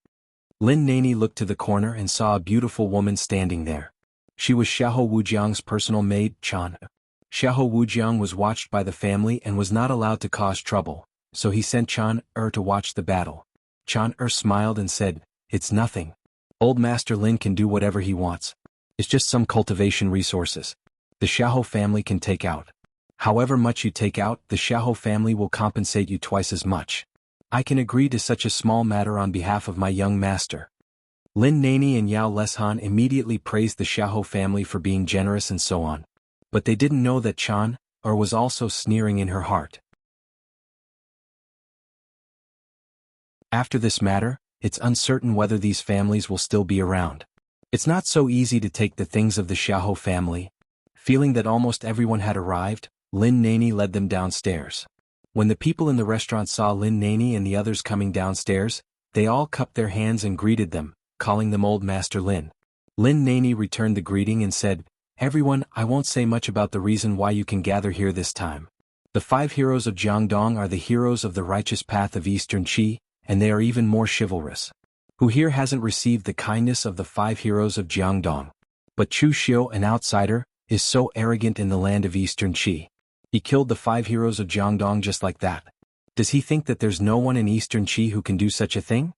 Lin Nani looked to the corner and saw a beautiful woman standing there. She was Xiahou Wujiang's personal maid, Chan. Xiahou Wujiang was watched by the family and was not allowed to cause trouble, so he sent Chan to watch the battle. Chan smiled and said, "It's nothing. Old Master Lin can do whatever he wants. It's just some cultivation resources. The Xiahou family can take out. However much you take out, the Xiahou family will compensate you twice as much. I can agree to such a small matter on behalf of my young master." Lin Nani and Yao Leshan immediately praised the Xiahou family for being generous and so on. But they didn't know that Chan was also sneering in her heart. After this matter, it's uncertain whether these families will still be around. It's not so easy to take the things of the Xiahou family. Feeling that almost everyone had arrived, Lin Nani led them downstairs. When the people in the restaurant saw Lin Nani and the others coming downstairs, they all cupped their hands and greeted them, calling them Old Master Lin. Lin Nani returned the greeting and said, "Everyone, I won't say much about the reason why you can gather here this time. The 5 heroes of Jiangdong are the heroes of the righteous path of Eastern Qi, and they are even more chivalrous. Who here hasn't received the kindness of the 5 heroes of Jiangdong? But Chu Xiu, an outsider, is so arrogant in the land of Eastern Qi. He killed the 5 heroes of Jiangdong just like that. Does he think that there's no one in Eastern Qi who can do such a thing?"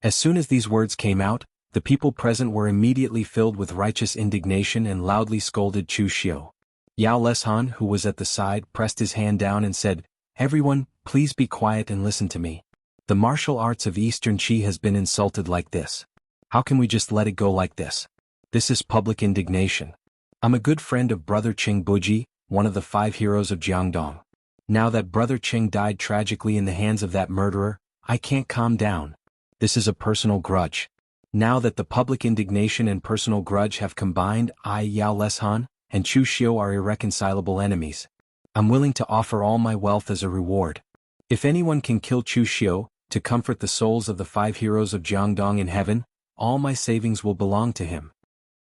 As soon as these words came out, the people present were immediately filled with righteous indignation and loudly scolded Chu Xiu. Yao Leshan, who was at the side, pressed his hand down and said, "Everyone, please be quiet and listen to me. The martial arts of Eastern Qi has been insulted like this. How can we just let it go like this? This is public indignation. I'm a good friend of Brother Qing Buji, one of the 5 heroes of Jiangdong. Now that Brother Qing died tragically in the hands of that murderer, I can't calm down. This is a personal grudge. Now that the public indignation and personal grudge have combined, I, Yao Leshan, and Chu Xiu are irreconcilable enemies. I'm willing to offer all my wealth as a reward. If anyone can kill Chu Xiu, to comfort the souls of the 5 heroes of Jiangdong in heaven, all my savings will belong to him.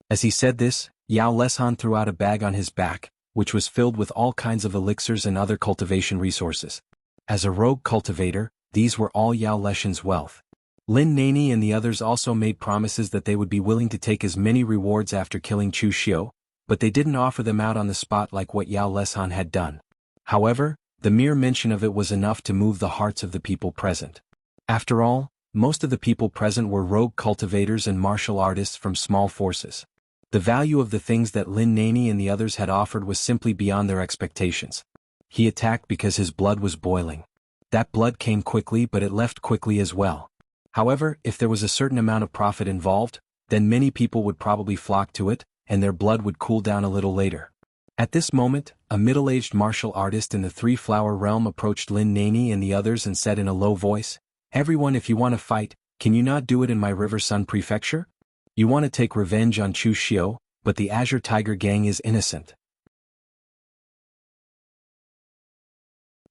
As he said this, Yao Leshan threw out a bag on his back, which was filled with all kinds of elixirs and other cultivation resources. As a rogue cultivator, these were all Yao Leshan's wealth. Lin Nani and the others also made promises that they would be willing to take as many rewards after killing Chu Xiu, but they didn't offer them out on the spot like what Yao Leshan had done. However, the mere mention of it was enough to move the hearts of the people present. After all, most of the people present were rogue cultivators and martial artists from small forces. The value of the things that Lin Nani and the others had offered was simply beyond their expectations. He attacked because his blood was boiling. That blood came quickly, but it left quickly as well. However, if there was a certain amount of profit involved, then many people would probably flock to it, and their blood would cool down a little later. At this moment, a middle-aged martial artist in the three-flower realm approached Lin Nani and the others and said in a low voice, "Everyone, if you want to fight, can you not do it in my River Sun Prefecture? You want to take revenge on Chu Xiu, but the Azure Tiger Gang is innocent."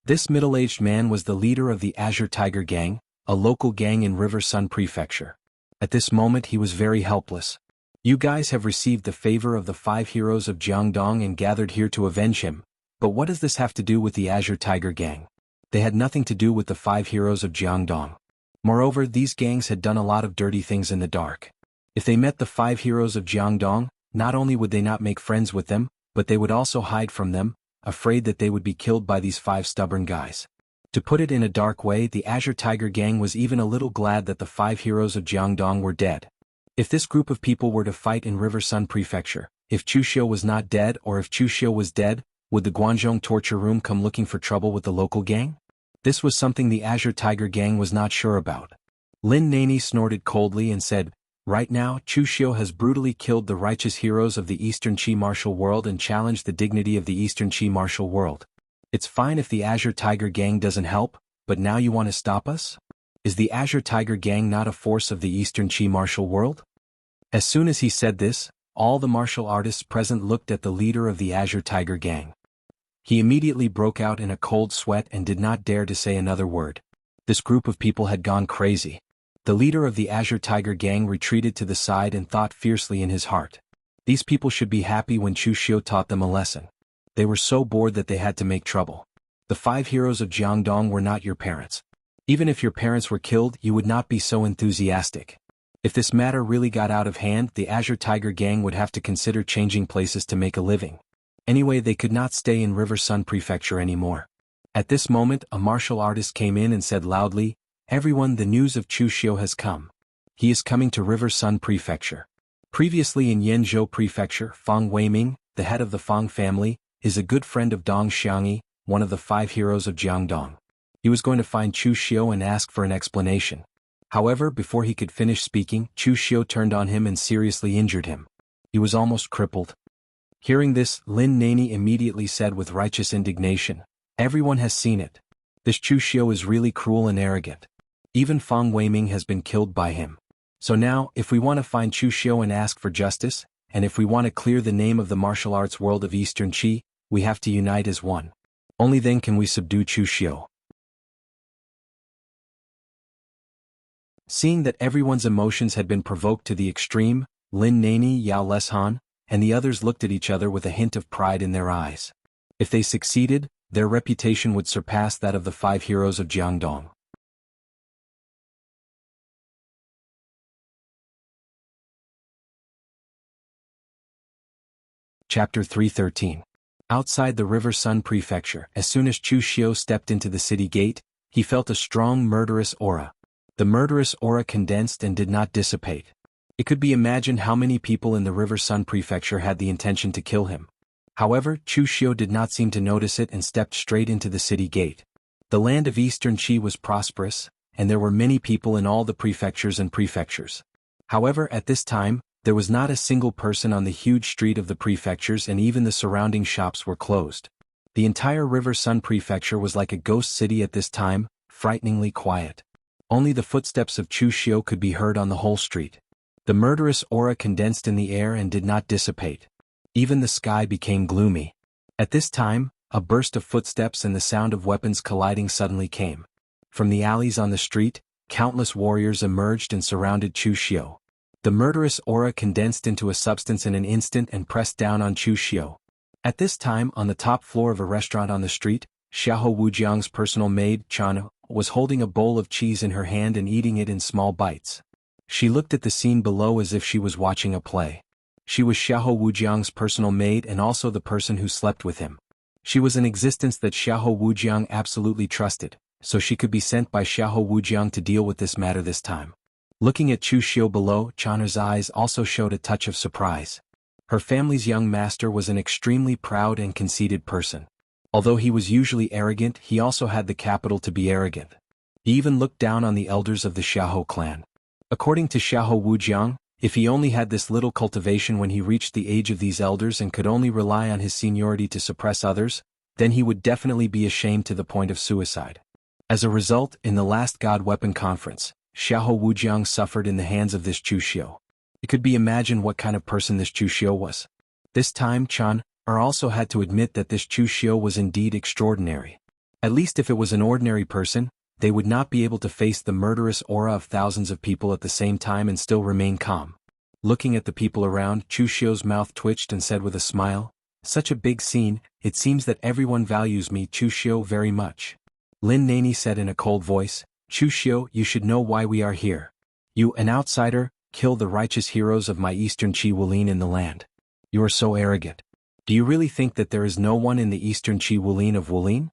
This middle-aged man was the leader of the Azure Tiger Gang, a local gang in River Sun Prefecture. At this moment he was very helpless. You guys have received the favor of the 5 heroes of Jiangdong and gathered here to avenge him, but what does this have to do with the Azure Tiger Gang? They had nothing to do with the 5 heroes of Jiangdong. Moreover, these gangs had done a lot of dirty things in the dark. If they met the 5 heroes of Jiangdong, not only would they not make friends with them, but they would also hide from them, afraid that they would be killed by these 5 stubborn guys. To put it in a dark way, the Azure Tiger Gang was even a little glad that the 5 heroes of Jiangdong were dead. If this group of people were to fight in River Sun Prefecture, if Chu Xiu was not dead or if Chu Xiu was dead, would the Guanzhong torture room come looking for trouble with the local gang? This was something the Azure Tiger Gang was not sure about. Lin Nani snorted coldly and said, "Right now, Chu Xiu has brutally killed the righteous heroes of the Eastern Qi martial world and challenged the dignity of the Eastern Qi martial world. It's fine if the Azure Tiger Gang doesn't help, but now you want to stop us? Is the Azure Tiger Gang not a force of the Eastern Qi martial world?" As soon as he said this, all the martial artists present looked at the leader of the Azure Tiger Gang. He immediately broke out in a cold sweat and did not dare to say another word. This group of people had gone crazy. The leader of the Azure Tiger Gang retreated to the side and thought fiercely in his heart. These people should be happy when Chu Xiu taught them a lesson. They were so bored that they had to make trouble. The 5 heroes of Jiangdong were not your parents. Even if your parents were killed, you would not be so enthusiastic. If this matter really got out of hand, the Azure Tiger Gang would have to consider changing places to make a living. Anyway, they could not stay in River Sun Prefecture anymore. At this moment, a martial artist came in and said loudly, "Everyone, the news of Chu Xiu has come. He is coming to River Sun Prefecture." Previously in Yanzhou Prefecture, Fang Weiming, the head of the Fang family, is a good friend of Dong Xiangyi, one of the 5 heroes of Jiangdong. He was going to find Chu Xiu and ask for an explanation. However, before he could finish speaking, Chu Xiu turned on him and seriously injured him. He was almost crippled. Hearing this, Lin Nani immediately said with righteous indignation, "Everyone has seen it. This Chu Xiu is really cruel and arrogant. Even Fang Weiming has been killed by him. So now, if we want to find Chu Xiu and ask for justice, and if we want to clear the name of the martial arts world of Eastern Qi, we have to unite as one. Only then can we subdue Chu Xiu." Seeing that everyone's emotions had been provoked to the extreme, Lin Nani, Yao Leshan, and the others looked at each other with a hint of pride in their eyes. If they succeeded, their reputation would surpass that of the 5 heroes of Jiangdong. Chapter 313. Outside the River Sun Prefecture, as soon as Chu Xiu stepped into the city gate, he felt a strong murderous aura. The murderous aura condensed and did not dissipate. It could be imagined how many people in the River Sun Prefecture had the intention to kill him. However, Chu Xiu did not seem to notice it and stepped straight into the city gate. The land of Eastern Qi was prosperous, and there were many people in all the prefectures and prefectures. However, at this time, there was not a single person on the huge street of the prefectures, and even the surrounding shops were closed. The entire River Sun Prefecture was like a ghost city at this time, frighteningly quiet. Only the footsteps of Chu Xiu could be heard on the whole street. The murderous aura condensed in the air and did not dissipate. Even the sky became gloomy. At this time, a burst of footsteps and the sound of weapons colliding suddenly came. From the alleys on the street, countless warriors emerged and surrounded Chu Xiu. The murderous aura condensed into a substance in an instant and pressed down on Chu Xiu. At this time, on the top floor of a restaurant on the street, Xiahou Wujiang's personal maid, Chan, was holding a bowl of cheese in her hand and eating it in small bites. She looked at the scene below as if she was watching a play. She was Xiahou Wujiang's personal maid and also the person who slept with him. She was an existence that Xiahou Wujiang absolutely trusted, so she could be sent by Xiahou Wujiang to deal with this matter this time. Looking at Chu Xiu below, Chan's eyes also showed a touch of surprise. Her family's young master was an extremely proud and conceited person. Although he was usually arrogant, he also had the capital to be arrogant. He even looked down on the elders of the Xiahou clan. According to Xiahou Wujiang, if he only had this little cultivation when he reached the age of these elders and could only rely on his seniority to suppress others, then he would definitely be ashamed to the point of suicide. As a result, in the last God Weapon Conference, Xiahou Wujiang suffered in the hands of this Chu Xiu. It could be imagined what kind of person this Chu Xiu was. This time Chan also had to admit that this Chu Xiu was indeed extraordinary. At least if it was an ordinary person, they would not be able to face the murderous aura of thousands of people at the same time and still remain calm. Looking at the people around, Chu Xiu's mouth twitched and said with a smile, "Such a big scene, it seems that everyone values me, Chu Xiu, very much." Lin Nani said in a cold voice, "Chu Xiu, you should know why we are here. You, an outsider, kill the righteous heroes of my eastern Qi Wulin in the land. You are so arrogant. Do you really think that there is no one in the eastern Qi Wulin of Wulin?"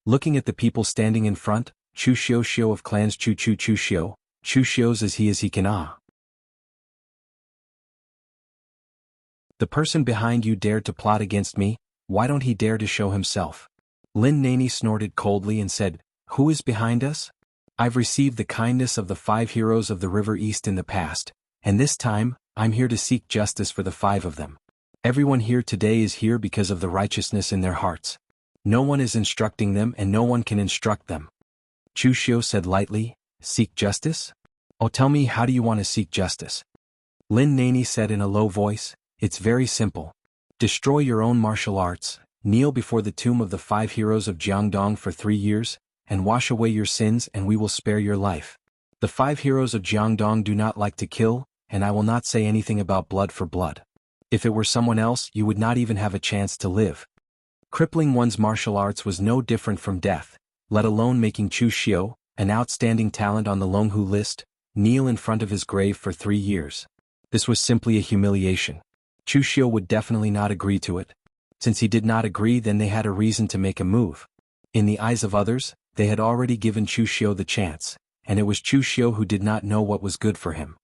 Looking at the people standing in front, Chu Xiu of clans Chu Xiu's as he can The person behind you dared to plot against me, why don't he dare to show himself? Lin Nani snorted coldly and said, "Who is behind us? I've received the kindness of the 5 heroes of the River East in the past, and this time, I'm here to seek justice for the 5 of them. Everyone here today is here because of the righteousness in their hearts. No one is instructing them and no one can instruct them." Chu Xiu said lightly, "Seek justice? Oh, tell me, how do you want to seek justice?" Lin Nani said in a low voice, "It's very simple. Destroy your own martial arts, kneel before the tomb of the 5 heroes of Jiangdong for 3 years, and wash away your sins and we will spare your life. The 5 heroes of Jiangdong do not like to kill, and I will not say anything about blood for blood. If it were someone else, you would not even have a chance to live." Crippling one's martial arts was no different from death, let alone making Chu Xiu, an outstanding talent on the Longhu list, kneel in front of his grave for 3 years. This was simply a humiliation. Chu Xiu would definitely not agree to it. Since he did not agree, then they had a reason to make a move. In the eyes of others, they had already given Chu Xiu the chance, and it was Chu Xiu who did not know what was good for him.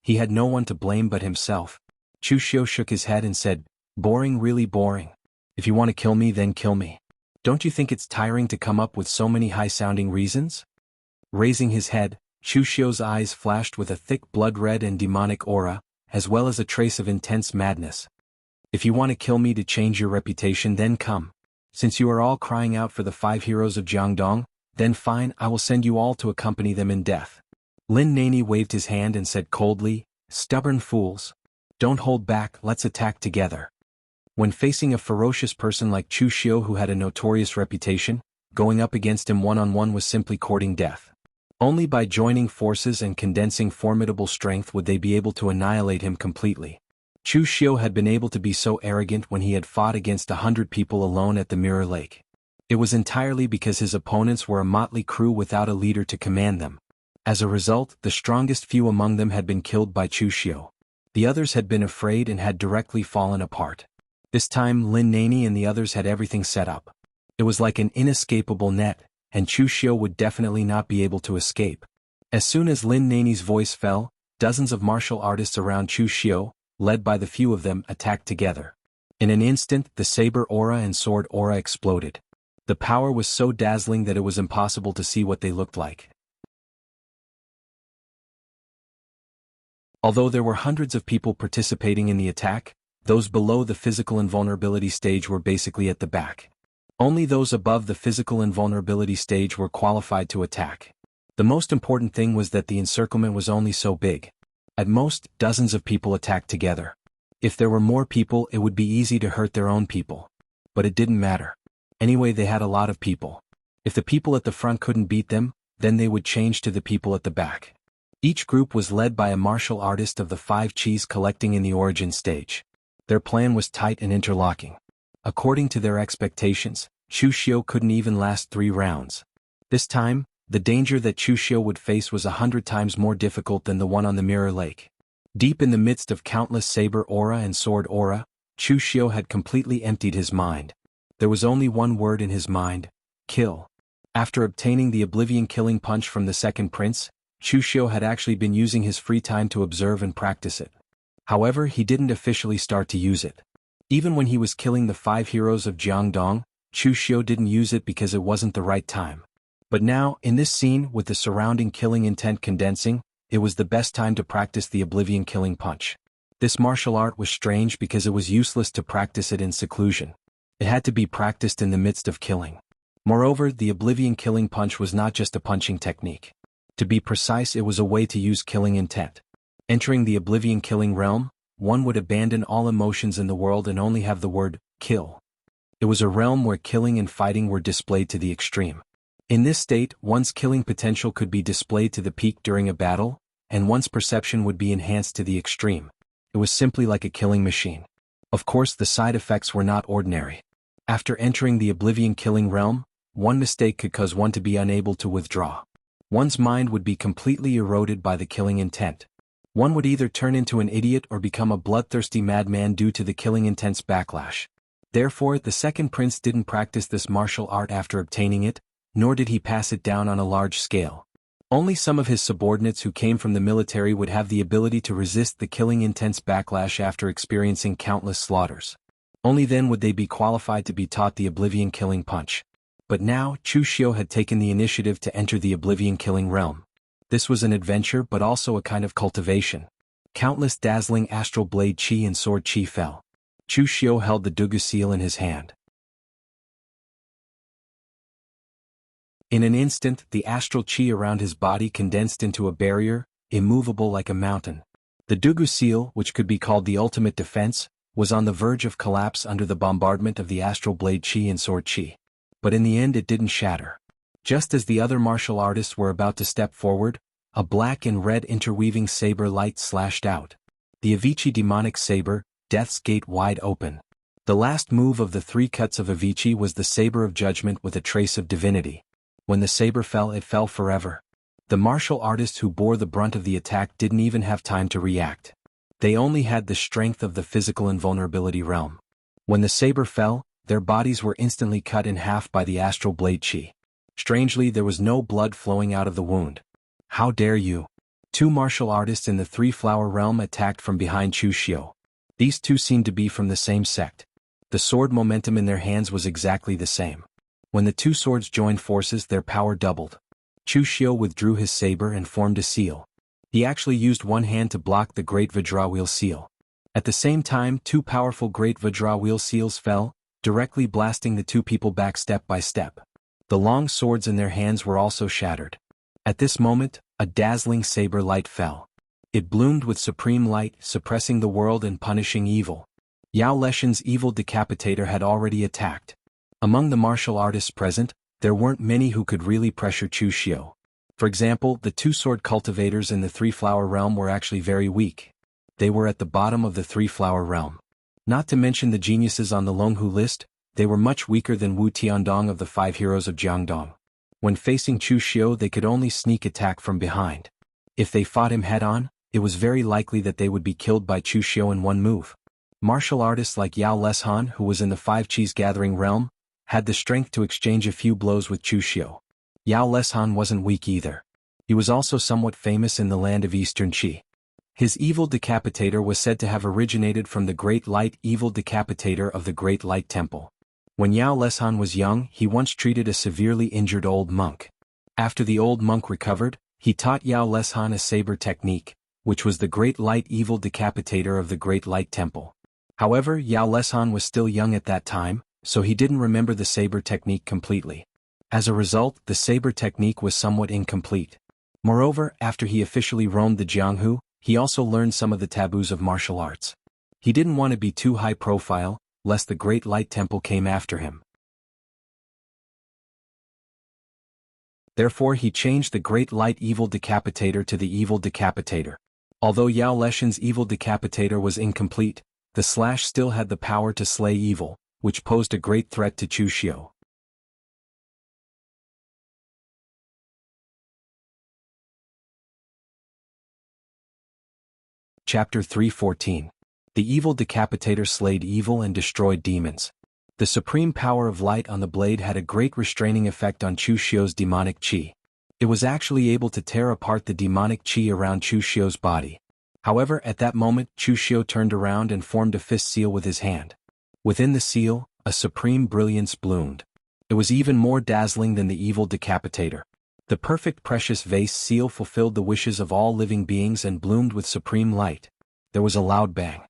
He had no one to blame but himself. Chu Xiu shook his head and said, "Boring, really boring. If you want to kill me, then kill me. Don't you think it's tiring to come up with so many high-sounding reasons?" Raising his head, Chu Xiu's eyes flashed with a thick blood-red and demonic aura, as well as a trace of intense madness. "If you want to kill me to change your reputation, then come. Since you are all crying out for the 5 heroes of Jiangdong, then fine, I will send you all to accompany them in death." Lin Nani waved his hand and said coldly, "Stubborn fools. Don't hold back, let's attack together." When facing a ferocious person like Chu Xiu who had a notorious reputation, going up against him one-on-one was simply courting death. Only by joining forces and condensing formidable strength would they be able to annihilate him completely. Chu Xiu had been able to be so arrogant when he had fought against 100 people alone at the Mirror Lake. It was entirely because his opponents were a motley crew without a leader to command them. As a result, the strongest few among them had been killed by Chu Xiu. The others had been afraid and had directly fallen apart. This time Lin Nani and the others had everything set up. It was like an inescapable net, and Chu Xiu would definitely not be able to escape. As soon as Lin Nani's voice fell, dozens of martial artists around Chu Xiu, led by the few of them, attacked together. In an instant, the saber aura and sword aura exploded. The power was so dazzling that it was impossible to see what they looked like. Although there were hundreds of people participating in the attack, those below the physical invulnerability stage were basically at the back. Only those above the physical invulnerability stage were qualified to attack. The most important thing was that the encirclement was only so big. At most, dozens of people attacked together. If there were more people, it would be easy to hurt their own people. But it didn't matter. Anyway, they had a lot of people. If the people at the front couldn't beat them, then they would change to the people at the back. Each group was led by a martial artist of the 5 Chis collecting in the origin stage. Their plan was tight and interlocking. According to their expectations, Chu Xiu couldn't even last 3 rounds. This time, the danger that Chu Xiu would face was 100 times more difficult than the one on the Mirror Lake. Deep in the midst of countless saber aura and sword aura, Chu Xiu had completely emptied his mind. There was only one word in his mind: kill. After obtaining the Oblivion Killing Punch from the second prince, Chu Xiu had actually been using his free time to observe and practice it. However, he didn't officially start to use it. Even when he was killing the 5 heroes of Jiangdong, Chu Xiu didn't use it because it wasn't the right time. But now, in this scene with the surrounding killing intent condensing, it was the best time to practice the Oblivion Killing Punch. This martial art was strange because it was useless to practice it in seclusion. It had to be practiced in the midst of killing. Moreover, the Oblivion Killing Punch was not just a punching technique. To be precise, it was a way to use killing intent. Entering the Oblivion Killing realm, one would abandon all emotions in the world and only have the word kill. It was a realm where killing and fighting were displayed to the extreme. In this state, one's killing potential could be displayed to the peak during a battle, and one's perception would be enhanced to the extreme. It was simply like a killing machine. Of course, the side effects were not ordinary. After entering the Oblivion Killing realm, one mistake could cause one to be unable to withdraw. One's mind would be completely eroded by the killing intent. One would either turn into an idiot or become a bloodthirsty madman due to the killing intent's backlash. Therefore, the second prince didn't practice this martial art after obtaining it, nor did he pass it down on a large scale. Only some of his subordinates who came from the military would have the ability to resist the killing intent's backlash after experiencing countless slaughters. Only then would they be qualified to be taught the Oblivion Killing Punch. But now, Chu Xiu had taken the initiative to enter the Oblivion Killing realm. This was an adventure but also a kind of cultivation. Countless dazzling astral blade chi and sword chi fell. Chu Xiu held the Dugu seal in his hand. In an instant, the astral chi around his body condensed into a barrier, immovable like a mountain. The Dugu seal, which could be called the ultimate defense, was on the verge of collapse under the bombardment of the astral blade chi and sword chi. But in the end it didn't shatter. Just as the other martial artists were about to step forward, a black and red interweaving saber light slashed out. The Avicii demonic saber, Death's Gate wide open. The last move of the 3 cuts of Avicii was the saber of judgment with a trace of divinity. When the saber fell, it fell forever. The martial artists who bore the brunt of the attack didn't even have time to react. They only had the strength of the physical invulnerability realm. When the saber fell, their bodies were instantly cut in half by the astral blade chi. Strangely, there was no blood flowing out of the wound. How dare you? 2 martial artists in the 3-flower realm attacked from behind Chu Xiu. These 2 seemed to be from the same sect. The sword momentum in their hands was exactly the same. When the 2 swords joined forces, their power doubled. Chu Xiu withdrew his saber and formed a seal. He actually used one hand to block the Great Vajra Wheel seal. At the same time, 2 powerful Great Vajra Wheel seals fell, directly blasting the 2 people back step by step. The long swords in their hands were also shattered. At this moment, a dazzling saber light fell. It bloomed with supreme light, suppressing the world and punishing evil. Yao Leshan's evil decapitator had already attacked. Among the martial artists present, there weren't many who could really pressure Chu Xiu. For example, the 2 sword cultivators in the 3-flower realm were actually very weak. They were at the bottom of the 3-flower realm. Not to mention the geniuses on the Longhu list, they were much weaker than Wu Tiandong of the 5 heroes of Jiangdong. When facing Chu Xiu, they could only sneak attack from behind. If they fought him head-on, it was very likely that they would be killed by Chu Xiu in one move. Martial artists like Yao Leshan, who was in the 5 Chis gathering realm, had the strength to exchange a few blows with Chu Xiu. Yao Leshan wasn't weak either. He was also somewhat famous in the land of Eastern Qi. His evil decapitator was said to have originated from the Great Light Evil Decapitator of the Great Light Temple. When Yao Leshan was young, he once treated a severely injured old monk. After the old monk recovered, he taught Yao Leshan a saber technique, which was the Great Light Evil Decapitator of the Great Light Temple. However, Yao Leshan was still young at that time, so he didn't remember the saber technique completely. As a result, the saber technique was somewhat incomplete. Moreover, after he officially roamed the Jianghu, he also learned some of the taboos of martial arts. He didn't want to be too high profile, lest the Great Light Temple came after him. Therefore he changed the Great Light Evil Decapitator to the Evil Decapitator. Although Yao Leshan's Evil Decapitator was incomplete, the slash still had the power to slay evil, which posed a great threat to Chu Xiu. Chapter 3:14. The Evil Decapitator slayed evil and destroyed demons. The supreme power of light on the blade had a great restraining effect on Chu Xiu's demonic qi. It was actually able to tear apart the demonic qi around Chu Xiu's body. However, at that moment, Chu Xiu turned around and formed a fist seal with his hand. Within the seal, a supreme brilliance bloomed. It was even more dazzling than the Evil Decapitator. The perfect precious vase seal fulfilled the wishes of all living beings and bloomed with supreme light. There was a loud bang.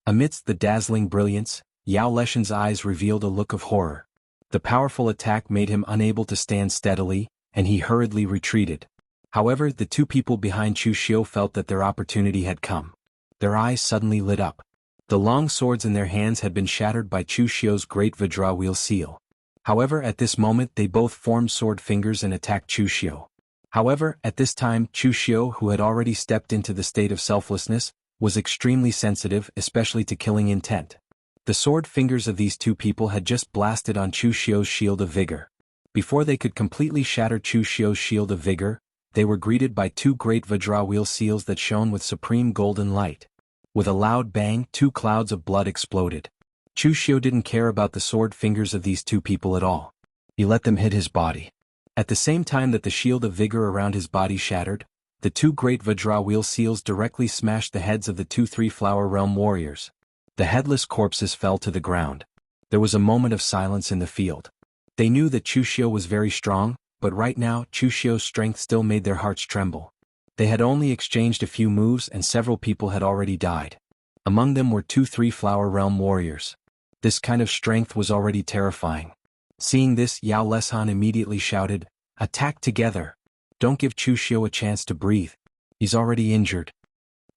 Amidst the dazzling brilliance, Yao Leshan's eyes revealed a look of horror. The powerful attack made him unable to stand steadily, and he hurriedly retreated. However, the two people behind Chu Xiu felt that their opportunity had come. Their eyes suddenly lit up. The long swords in their hands had been shattered by Chu Xiu's great Vajra wheel seal. However, at this moment they both formed sword fingers and attacked Chu Xiu. However, at this time Chu Xiu, who had already stepped into the state of selflessness, was extremely sensitive, especially to killing intent. The sword fingers of these two people had just blasted on Chu Xiu's shield of vigor. Before they could completely shatter Chu Xiu's shield of vigor, they were greeted by two great Vajra wheel seals that shone with supreme golden light. With a loud bang, two clouds of blood exploded. Chu Xiu didn't care about the sword fingers of these two people at all. He let them hit his body. At the same time that the shield of vigor around his body shattered, the two great Vajra wheel seals directly smashed the heads of the two three-flower realm warriors. The headless corpses fell to the ground. There was a moment of silence in the field. They knew that Chu Xiu was very strong, but right now Chu Xiu's strength still made their hearts tremble. They had only exchanged a few moves and several people had already died. Among them were two three-flower realm warriors. This kind of strength was already terrifying. Seeing this, Yao Leshan immediately shouted, "Attack together! Don't give Chu Xiu a chance to breathe. He's already injured."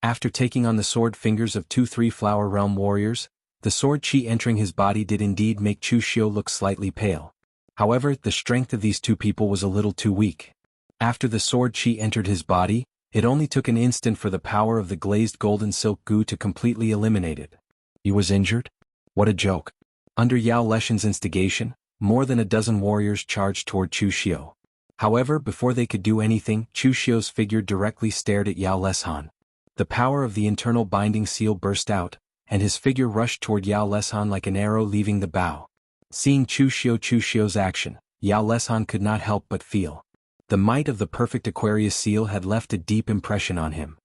After taking on the sword fingers of two three-flower realm warriors, the sword qi entering his body did indeed make Chu Xiu look slightly pale. However, the strength of these two people was a little too weak. After the sword qi entered his body, it only took an instant for the power of the glazed golden silk goo to completely eliminate it. He was injured? What a joke. Under Yao Leshan's instigation, more than a dozen warriors charged toward Chu Xiu. However, before they could do anything, Chu Xiu's figure directly stared at Yao Leshan. The power of the internal binding seal burst out, and his figure rushed toward Yao Leshan like an arrow leaving the bow. Seeing Chu Xiu's action, Yao Leshan could not help but feel. The might of the perfect Aquarius seal had left a deep impression on him.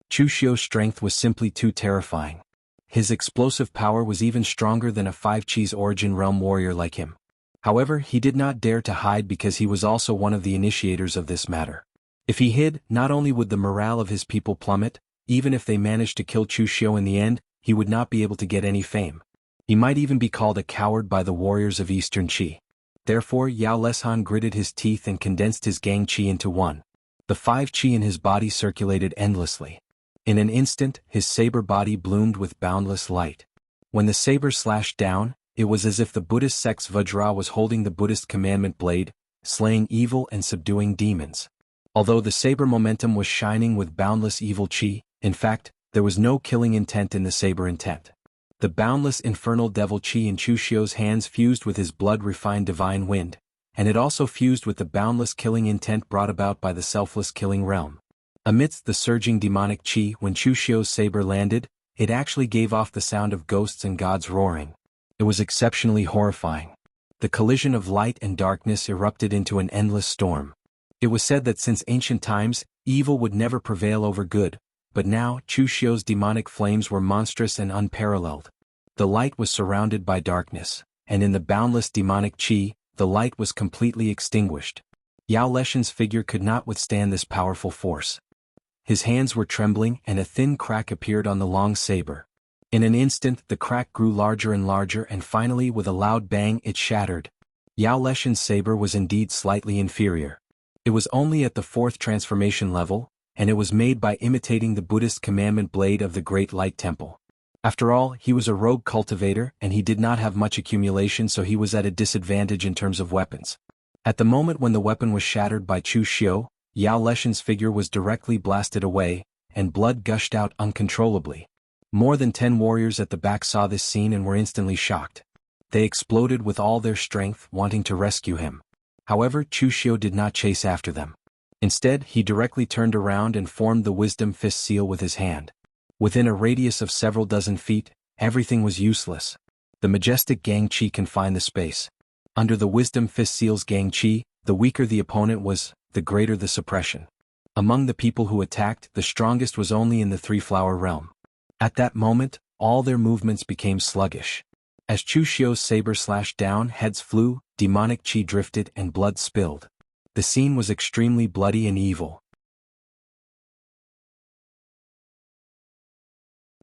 Chu Xiu's strength was simply too terrifying. His explosive power was even stronger than a 5-Chi's origin realm warrior like him. However, he did not dare to hide because he was also one of the initiators of this matter. If he hid, not only would the morale of his people plummet, even if they managed to kill Chu Xiu in the end, he would not be able to get any fame. He might even be called a coward by the warriors of Eastern Qi. Therefore, Yao Leshan gritted his teeth and condensed his gang qi into one. The 5-Chi in his body circulated endlessly. In an instant, his saber body bloomed with boundless light. When the saber slashed down, it was as if the Buddhist sect's Vajra was holding the Buddhist commandment blade, slaying evil and subduing demons. Although the saber momentum was shining with boundless evil qi, in fact, there was no killing intent in the saber intent. The boundless infernal devil qi in Chu Xiu's hands fused with his blood-refined divine wind, and it also fused with the boundless killing intent brought about by the selfless killing realm. Amidst the surging demonic qi, when Chu Xiu's saber landed, it actually gave off the sound of ghosts and gods roaring. It was exceptionally horrifying. The collision of light and darkness erupted into an endless storm. It was said that since ancient times, evil would never prevail over good, but now Chu Xiu's demonic flames were monstrous and unparalleled. The light was surrounded by darkness, and in the boundless demonic qi, the light was completely extinguished. Yao Leshan's figure could not withstand this powerful force. His hands were trembling and a thin crack appeared on the long saber. In an instant the crack grew larger and finally with a loud bang it shattered. Yao Leshan's saber was indeed slightly inferior. It was only at the 4th transformation level, and it was made by imitating the Buddhist commandment blade of the Great Light Temple. After all, he was a rogue cultivator and he did not have much accumulation, so he was at a disadvantage in terms of weapons. At the moment when the weapon was shattered by Chu Xiu, Yao Leshan's figure was directly blasted away, and blood gushed out uncontrollably. More than 10 warriors at the back saw this scene and were instantly shocked. They exploded with all their strength, wanting to rescue him. However, Chu Xiu did not chase after them. Instead, he directly turned around and formed the Wisdom Fist seal with his hand. Within a radius of several dozen feet, everything was useless. The majestic Gang Qi confined the space. Under the Wisdom Fist seal's Gang Qi, the weaker the opponent was, the greater the suppression. Among the people who attacked, the strongest was only in the Three-Flower realm. At that moment, all their movements became sluggish. As Chu Xiu's saber slashed down, heads flew, demonic qi drifted and blood spilled. The scene was extremely bloody and evil.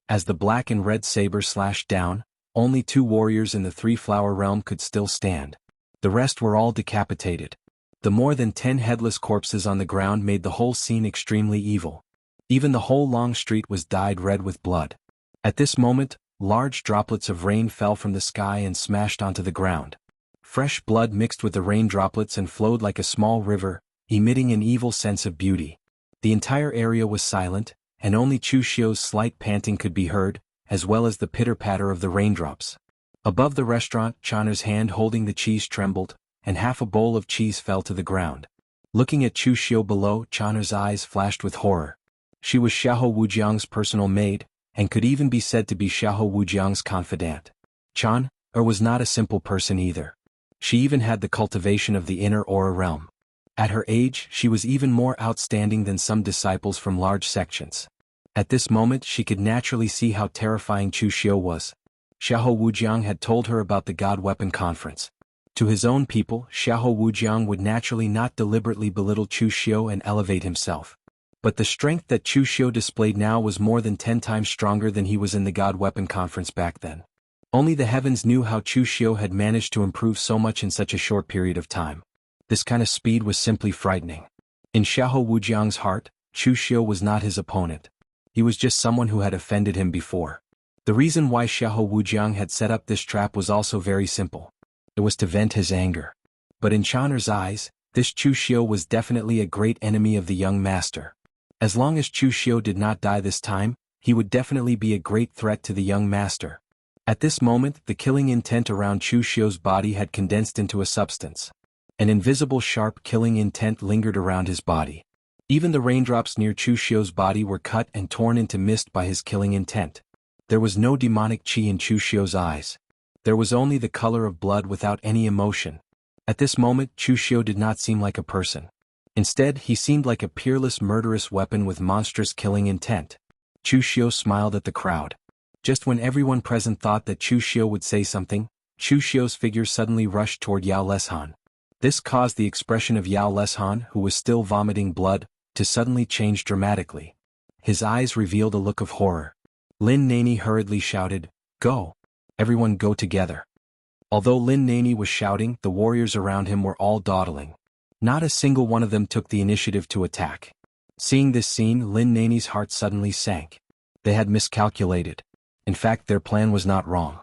As the black and red saber slashed down, only 2 warriors in the Three-Flower realm could still stand. The rest were all decapitated. The more than 10 headless corpses on the ground made the whole scene extremely evil. Even the whole long street was dyed red with blood. At this moment, large droplets of rain fell from the sky and smashed onto the ground. Fresh blood mixed with the rain droplets and flowed like a small river, emitting an evil sense of beauty. The entire area was silent, and only Chu Xiu's slight panting could be heard, as well as the pitter-patter of the raindrops. Above the restaurant, Chana's hand holding the cheese trembled, and half a bowl of cheese fell to the ground. Looking at Chu Xiu below, Chana's eyes flashed with horror. She was Xiahou Wujiang's personal maid, and could even be said to be Xiahou Wujiang's confidant. Chan was not a simple person either. She even had the cultivation of the inner aura realm. At her age, she was even more outstanding than some disciples from large sections. At this moment, she could naturally see how terrifying Chu Xiu was. Xiahou Wujiang had told her about the God Weapon Conference. To his own people, Xiahou Wujiang would naturally not deliberately belittle Chu Xiu and elevate himself. But the strength that Chu Xiu displayed now was more than 10 times stronger than he was in the God Weapon Conference back then. Only the heavens knew how Chu Xiu had managed to improve so much in such a short period of time. This kind of speed was simply frightening. In Xiahou Wujiang's heart, Chu Xiu was not his opponent. He was just someone who had offended him before. The reason why Xiahou Wujiang had set up this trap was also very simple. It was to vent his anger. But in Chana's eyes, this Chu Xiu was definitely a great enemy of the young master. As long as Chu Xiu did not die this time, he would definitely be a great threat to the young master. At this moment, the killing intent around Chu Xiu's body had condensed into a substance. An invisible sharp killing intent lingered around his body. Even the raindrops near Chu Xiu's body were cut and torn into mist by his killing intent. There was no demonic qi in Chu Xiu's eyes. There was only the color of blood without any emotion. At this moment, Chu Xiu did not seem like a person. Instead, he seemed like a peerless murderous weapon with monstrous killing intent. Chu Xiu smiled at the crowd. Just when everyone present thought that Chu Xiu would say something, Chu Xiu's figure suddenly rushed toward Yao Leshan. This caused the expression of Yao Leshan, who was still vomiting blood, to suddenly change dramatically. His eyes revealed a look of horror. Lin Nani hurriedly shouted, "Go! Everyone go together." Although Lin Nani was shouting, the warriors around him were all dawdling. Not a single one of them took the initiative to attack. Seeing this scene, Lin Nani's heart suddenly sank. They had miscalculated. In fact, their plan was not wrong.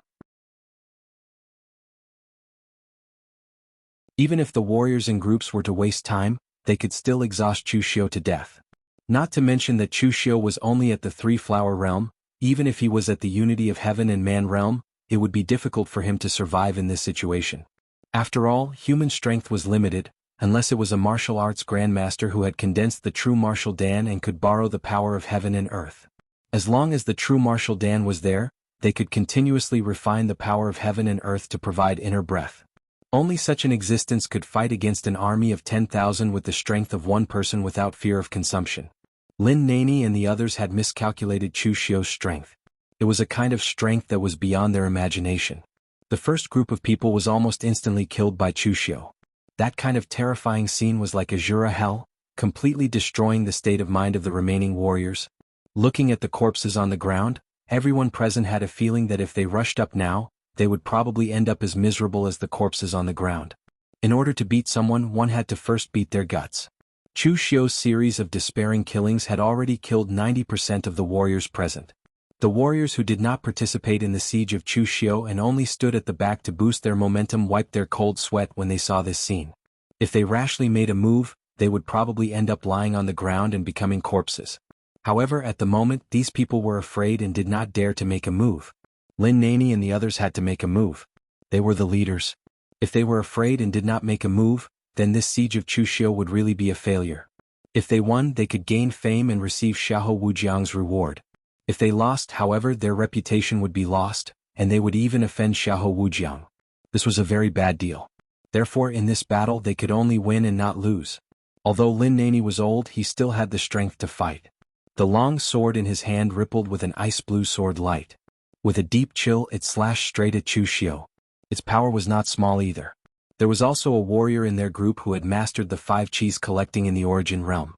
Even if the warriors in groups were to waste time, they could still exhaust Chu Xiu to death. Not to mention that Chu Xiu was only at the Three-Flower realm. Even if he was at the unity of heaven and man realm, it would be difficult for him to survive in this situation. After all, human strength was limited, unless it was a martial arts grandmaster who had condensed the true martial Dan and could borrow the power of heaven and earth. As long as the true martial Dan was there, they could continuously refine the power of heaven and earth to provide inner breath. Only such an existence could fight against an army of 10,000 with the strength of one person without fear of consumption. Lin Nani and the others had miscalculated Chu Xiu's strength. It was a kind of strength that was beyond their imagination. The first group of people was almost instantly killed by Chu Xiu. That kind of terrifying scene was like Azura hell, completely destroying the state of mind of the remaining warriors. Looking at the corpses on the ground, everyone present had a feeling that if they rushed up now, they would probably end up as miserable as the corpses on the ground. In order to beat someone, one had to first beat their guts. Chu Xiu's series of despairing killings had already killed 90% of the warriors present. The warriors who did not participate in the siege of Chu Xiu and only stood at the back to boost their momentum wiped their cold sweat when they saw this scene. If they rashly made a move, they would probably end up lying on the ground and becoming corpses. However, at the moment, these people were afraid and did not dare to make a move. Lin Nani and the others had to make a move. They were the leaders. If they were afraid and did not make a move, then this siege of Chu Xiu would really be a failure. If they won, they could gain fame and receive Xiahou Wujiang's reward. If they lost, however, their reputation would be lost, and they would even offend Xiahou Wujiang. This was a very bad deal. Therefore, in this battle they could only win and not lose. Although Lin Nani was old, he still had the strength to fight. The long sword in his hand rippled with an ice-blue sword light. With a deep chill, it slashed straight at Chu Xiu. Its power was not small either. There was also a warrior in their group who had mastered the 5 Qis collecting in the origin realm.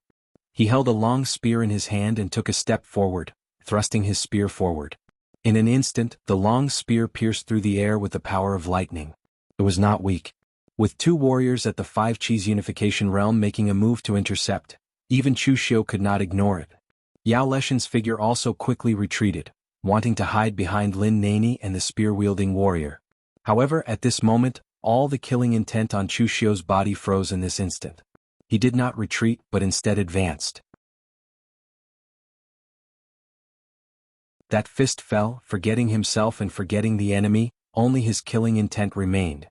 He held a long spear in his hand and took a step forward, thrusting his spear forward. In an instant, the long spear pierced through the air with the power of lightning. It was not weak. With 2 warriors at the 5 Qis unification realm making a move to intercept, even Chu Xiu could not ignore it. Yao Leshan's figure also quickly retreated, wanting to hide behind Lin Nani and the spear-wielding warrior. However, at this moment, all the killing intent on Chu Xiu's body froze in this instant. He did not retreat but instead advanced. That fist fell, forgetting himself and forgetting the enemy, only his killing intent remained.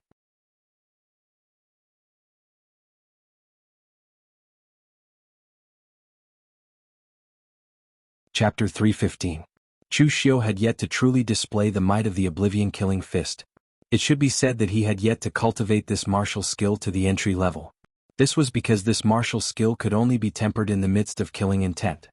Chapter 315. Chu Xiu had yet to truly display the might of the oblivion-killing fist. It should be said that he had yet to cultivate this martial skill to the entry level. This was because this martial skill could only be tempered in the midst of killing intent.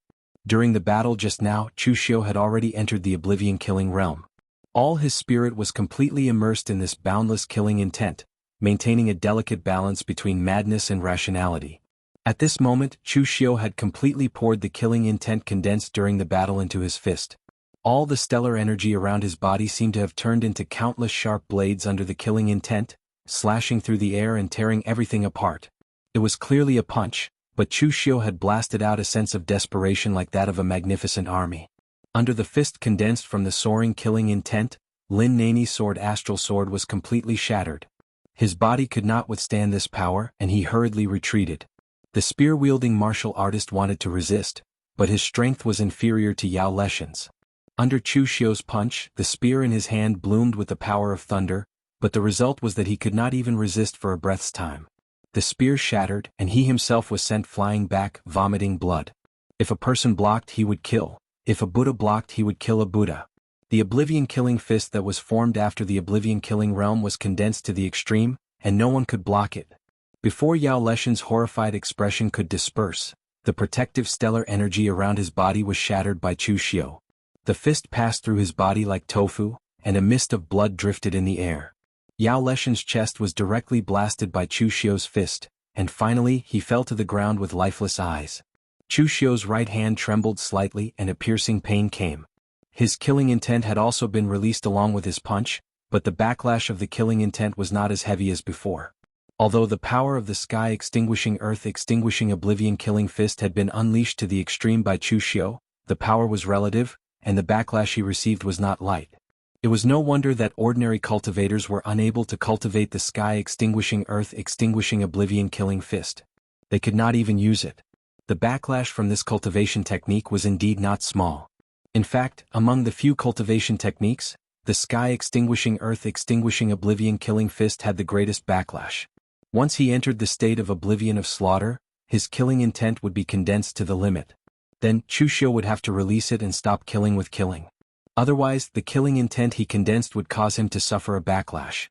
During the battle just now, Chu Xiu had already entered the oblivion-killing realm. All his spirit was completely immersed in this boundless killing intent, maintaining a delicate balance between madness and rationality. At this moment, Chu Xiu had completely poured the killing intent condensed during the battle into his fist. All the stellar energy around his body seemed to have turned into countless sharp blades under the killing intent, slashing through the air and tearing everything apart. It was clearly a punch, but Chu Xiu had blasted out a sense of desperation like that of a magnificent army. Under the fist condensed from the soaring killing intent, Lin Nani's sword astral sword was completely shattered. His body could not withstand this power and he hurriedly retreated. The spear-wielding martial artist wanted to resist, but his strength was inferior to Yao Leshan's. Under Chu Xiu's punch, the spear in his hand bloomed with the power of thunder, but the result was that he could not even resist for a breath's time. The spear shattered, and he himself was sent flying back, vomiting blood. If a person blocked, he would kill. If a Buddha blocked, he would kill a Buddha. The oblivion-killing fist that was formed after the oblivion-killing realm was condensed to the extreme, and no one could block it. Before Yao Leshan's horrified expression could disperse, the protective stellar energy around his body was shattered by Chu Xiu. The fist passed through his body like tofu, and a mist of blood drifted in the air. Yao Leshan's chest was directly blasted by Chu Xiu's fist, and finally he fell to the ground with lifeless eyes. Chu Xiu's right hand trembled slightly and a piercing pain came. His killing intent had also been released along with his punch, but the backlash of the killing intent was not as heavy as before. Although the power of the sky-extinguishing earth-extinguishing oblivion-killing fist had been unleashed to the extreme by Chu Xiu, the power was relative, and the backlash he received was not light. It was no wonder that ordinary cultivators were unable to cultivate the sky-extinguishing earth-extinguishing oblivion-killing fist. They could not even use it. The backlash from this cultivation technique was indeed not small. In fact, among the few cultivation techniques, the sky-extinguishing earth-extinguishing oblivion-killing fist had the greatest backlash. Once he entered the state of oblivion of slaughter, his killing intent would be condensed to the limit. Then, Chu Xiu would have to release it and stop killing with killing. Otherwise, the killing intent he condensed would cause him to suffer a backlash.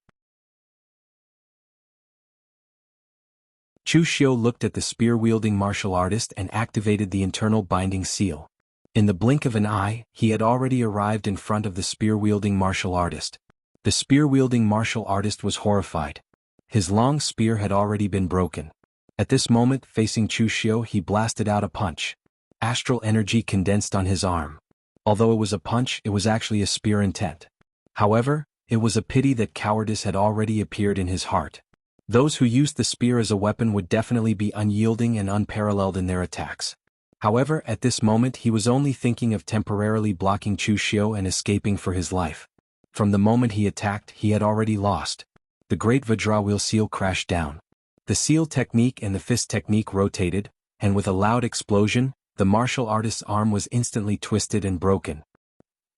Chu Xiu looked at the spear-wielding martial artist and activated the internal binding seal. In the blink of an eye, he had already arrived in front of the spear-wielding martial artist. The spear-wielding martial artist was horrified. His long spear had already been broken. At this moment, facing Chu Xiu, he blasted out a punch. Astral energy condensed on his arm. Although it was a punch, it was actually a spear intent. However, it was a pity that cowardice had already appeared in his heart. Those who used the spear as a weapon would definitely be unyielding and unparalleled in their attacks. However, at this moment he was only thinking of temporarily blocking Chu Xiu and escaping for his life. From the moment he attacked, he had already lost. The great Vajra wheel seal crashed down. The seal technique and the fist technique rotated, and with a loud explosion, the martial artist's arm was instantly twisted and broken.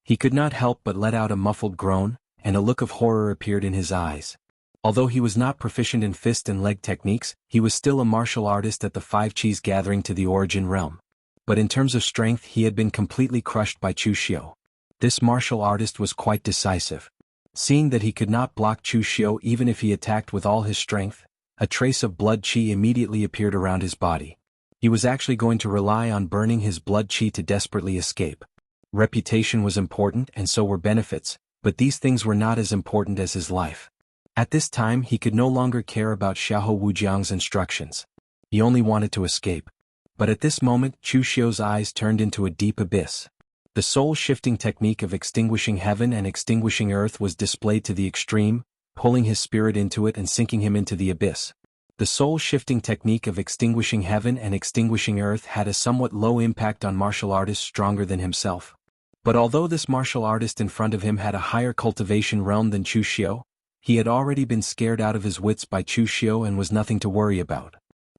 He could not help but let out a muffled groan, and a look of horror appeared in his eyes. Although he was not proficient in fist and leg techniques, he was still a martial artist at the Five Qis gathering to the Origin Realm. But in terms of strength he had been completely crushed by Chu Xiu. This martial artist was quite decisive. Seeing that he could not block Chu Xiu even if he attacked with all his strength, a trace of blood qi immediately appeared around his body. He was actually going to rely on burning his blood qi to desperately escape. Reputation was important and so were benefits, but these things were not as important as his life. At this time he could no longer care about Xiahou Wujiang's instructions. He only wanted to escape. But at this moment Chu Xiu's eyes turned into a deep abyss. The soul-shifting technique of extinguishing heaven and extinguishing earth was displayed to the extreme, pulling his spirit into it and sinking him into the abyss. The soul-shifting technique of extinguishing heaven and extinguishing earth had a somewhat low impact on martial artists stronger than himself. But although this martial artist in front of him had a higher cultivation realm than Chu Xiu, he had already been scared out of his wits by Chu Xiu and was nothing to worry about.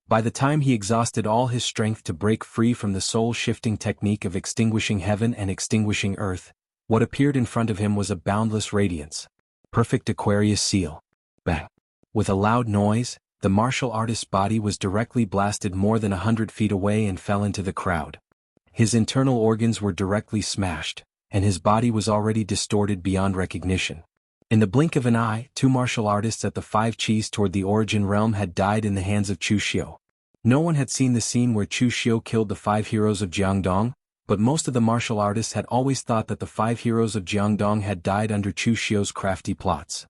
By the time he exhausted all his strength to break free from the soul-shifting technique of extinguishing heaven and extinguishing earth, what appeared in front of him was a boundless radiance. Perfect Aquarius seal. Bang! With a loud noise, the martial artist's body was directly blasted more than 100 feet away and fell into the crowd. His internal organs were directly smashed, and his body was already distorted beyond recognition. In the blink of an eye, 2 martial artists at the Five Qis toward the Origin Realm had died in the hands of Chu Xiu. No one had seen the scene where Chu Xiu killed the 5 heroes of Jiangdong, but most of the martial artists had always thought that the 5 heroes of Jiangdong had died under Chu Xiu's crafty plots.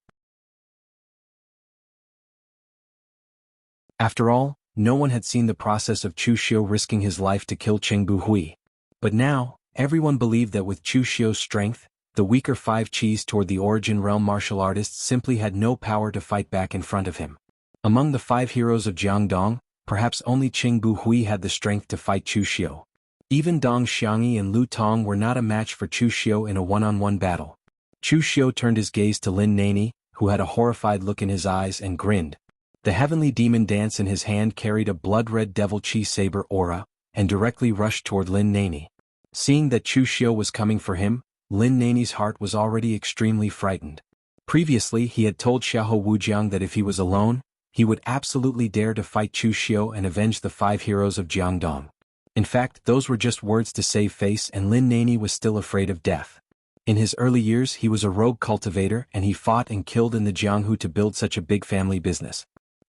After all, no one had seen the process of Chu Xiu risking his life to kill Qingbu Hui. But now, everyone believed that with Chu Xiu's strength, the weaker 5 Qis toward the Origin Realm martial artists simply had no power to fight back in front of him. Among the 5 heroes of Jiangdong, perhaps only Qingbu Hui had the strength to fight Chu Xiu. Even Dong Xiangyi and Lu Tong were not a match for Chu Xiu in a one-on-one battle. Chu Xiu turned his gaze to Lin Nani, who had a horrified look in his eyes and grinned. The heavenly demon dance in his hand carried a blood-red devil chi saber aura, and directly rushed toward Lin Nani. Seeing that Chu Xiu was coming for him, Lin Nani's heart was already extremely frightened. Previously he had told Xiahou Wujiang that if he was alone, he would absolutely dare to fight Chu Xiu and avenge the 5 heroes of Jiangdong. In fact, those were just words to save face, and Lin Nani was still afraid of death. In his early years he was a rogue cultivator and he fought and killed in the Jianghu to build such a big family business.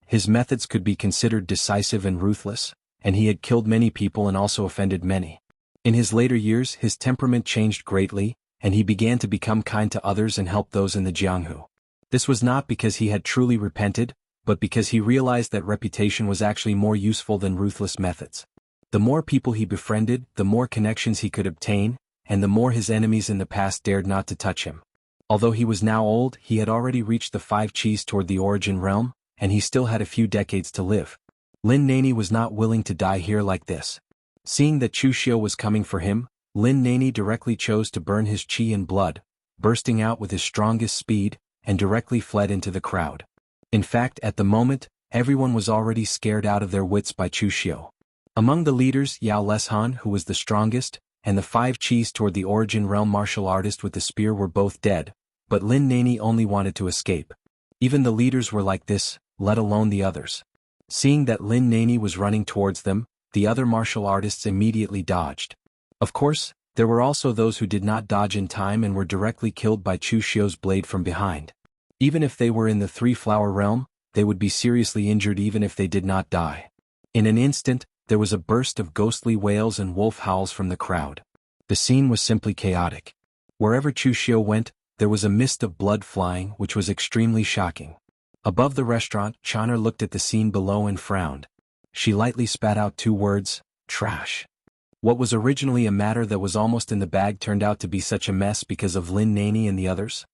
His methods could be considered decisive and ruthless, and he had killed many people and also offended many. In his later years his temperament changed greatly, and he began to become kind to others and help those in the Jianghu. This was not because he had truly repented, but because he realized that reputation was actually more useful than ruthless methods. The more people he befriended, the more connections he could obtain, and the more his enemies in the past dared not to touch him. Although he was now old, he had already reached the 5 Qis toward the Origin Realm, and he still had a few decades to live. Lin Nani was not willing to die here like this. Seeing that Chu Xiu was coming for him, Lin Nani directly chose to burn his qi and blood, bursting out with his strongest speed, and directly fled into the crowd. In fact, at the moment, everyone was already scared out of their wits by Chu Xiu. Among the leaders, Yao Leshan, who was the strongest, and the 5 Qis toward the Origin Realm martial artist with the spear were both dead, but Lin Nani only wanted to escape. Even the leaders were like this, let alone the others. Seeing that Lin Nani was running towards them, the other martial artists immediately dodged. Of course, there were also those who did not dodge in time and were directly killed by Chu Xiu's blade from behind. Even if they were in the 3-flower realm, they would be seriously injured even if they did not die. In an instant, there was a burst of ghostly wails and wolf howls from the crowd. The scene was simply chaotic. Wherever Chu Xiu went, there was a mist of blood flying, which was extremely shocking. Above the restaurant, Chana looked at the scene below and frowned. She lightly spat out 2 words, trash. What was originally a matter that was almost in the bag turned out to be such a mess because of Lin Nani and the others.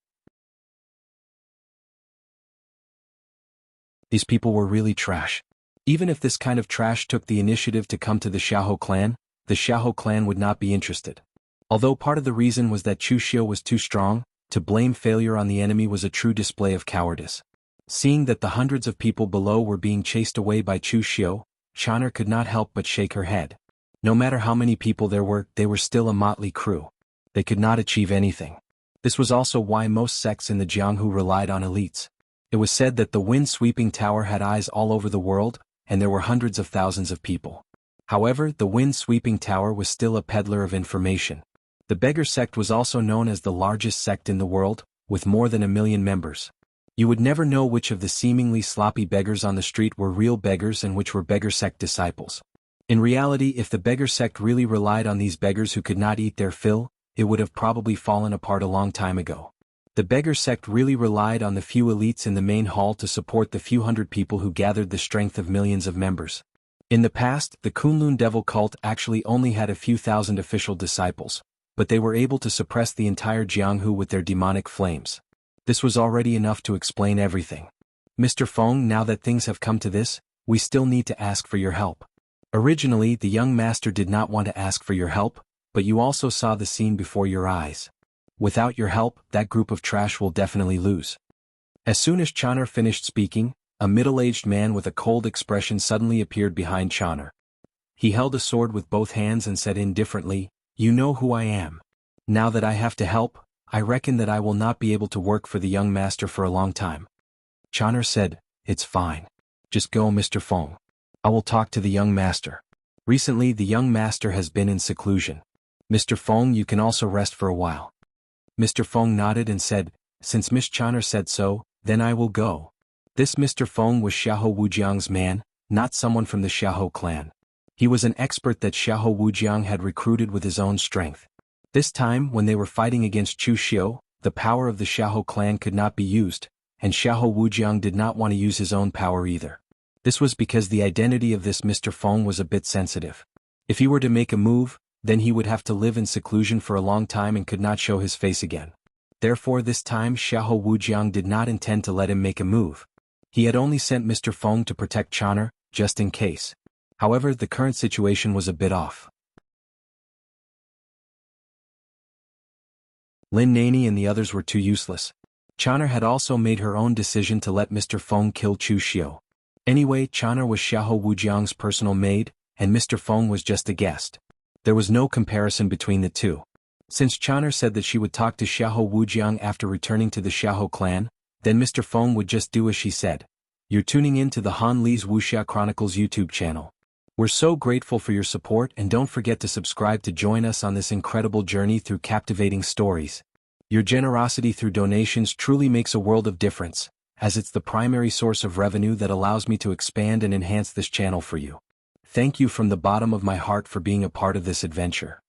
These people were really trash. Even if this kind of trash took the initiative to come to the Xiahou clan, the Xiahou clan would not be interested. Although part of the reason was that Chu Xiu was too strong, to blame failure on the enemy was a true display of cowardice. Seeing that the hundreds of people below were being chased away by Chu Xiu, Chana could not help but shake her head. No matter how many people there were, they were still a motley crew. They could not achieve anything. This was also why most sects in the Jianghu relied on elites. It was said that the wind-sweeping tower had eyes all over the world, and there were hundreds of thousands of people. However, the wind-sweeping tower was still a peddler of information. The beggar sect was also known as the largest sect in the world, with more than 1 million members. You would never know which of the seemingly sloppy beggars on the street were real beggars and which were beggar sect disciples. In reality, if the beggar sect really relied on these beggars who could not eat their fill, it would have probably fallen apart a long time ago. The beggar sect really relied on the few elites in the main hall to support the few hundred people who gathered the strength of millions of members. In the past, the Kunlun devil cult actually only had a few thousand official disciples, but they were able to suppress the entire Jianghu with their demonic flames. This was already enough to explain everything. Mr. Feng, now that things have come to this, we still need to ask for your help. Originally, the young master did not want to ask for your help, but you also saw the scene before your eyes. Without your help, that group of trash will definitely lose. As soon as Chanar finished speaking, a middle-aged man with a cold expression suddenly appeared behind Chanar. He held a sword with both hands and said indifferently, "You know who I am. Now that I have to help, I reckon that I will not be able to work for the young master for a long time." Chanar said, "It's fine. Just go, Mr. Feng. I will talk to the young master. Recently the young master has been in seclusion. Mr. Feng, you can also rest for a while." Mr. Feng nodded and said, "Since Miss Chanar said so, then I will go." This Mr. Feng was Xiahou Wujiang's man, not someone from the Xiahou clan. He was an expert that Xiahou Wujiang had recruited with his own strength. This time, when they were fighting against Chu Xiu, the power of the Xiahou clan could not be used, and Xiahou Wujiang did not want to use his own power either. This was because the identity of this Mr. Feng was a bit sensitive. If he were to make a move, then he would have to live in seclusion for a long time and could not show his face again. Therefore this time Xiahou Wujiang did not intend to let him make a move. He had only sent Mr. Feng to protect Chanar, just in case. However, the current situation was a bit off. Lin Nani and the others were too useless. Chanar had also made her own decision to let Mr. Feng kill Chu Xiu. Anyway, Chanar was Xiahou Wujiang's personal maid, and Mr. Feng was just a guest. There was no comparison between the two. Since Chanar said that she would talk to Xiahou Wujiang after returning to the Xiahou clan, then Mr. Feng would just do as she said. You're tuning in to the Han Li's Wuxia Chronicles YouTube channel. We're so grateful for your support, and don't forget to subscribe to join us on this incredible journey through captivating stories. Your generosity through donations truly makes a world of difference, as it's the primary source of revenue that allows me to expand and enhance this channel for you. Thank you from the bottom of my heart for being a part of this adventure.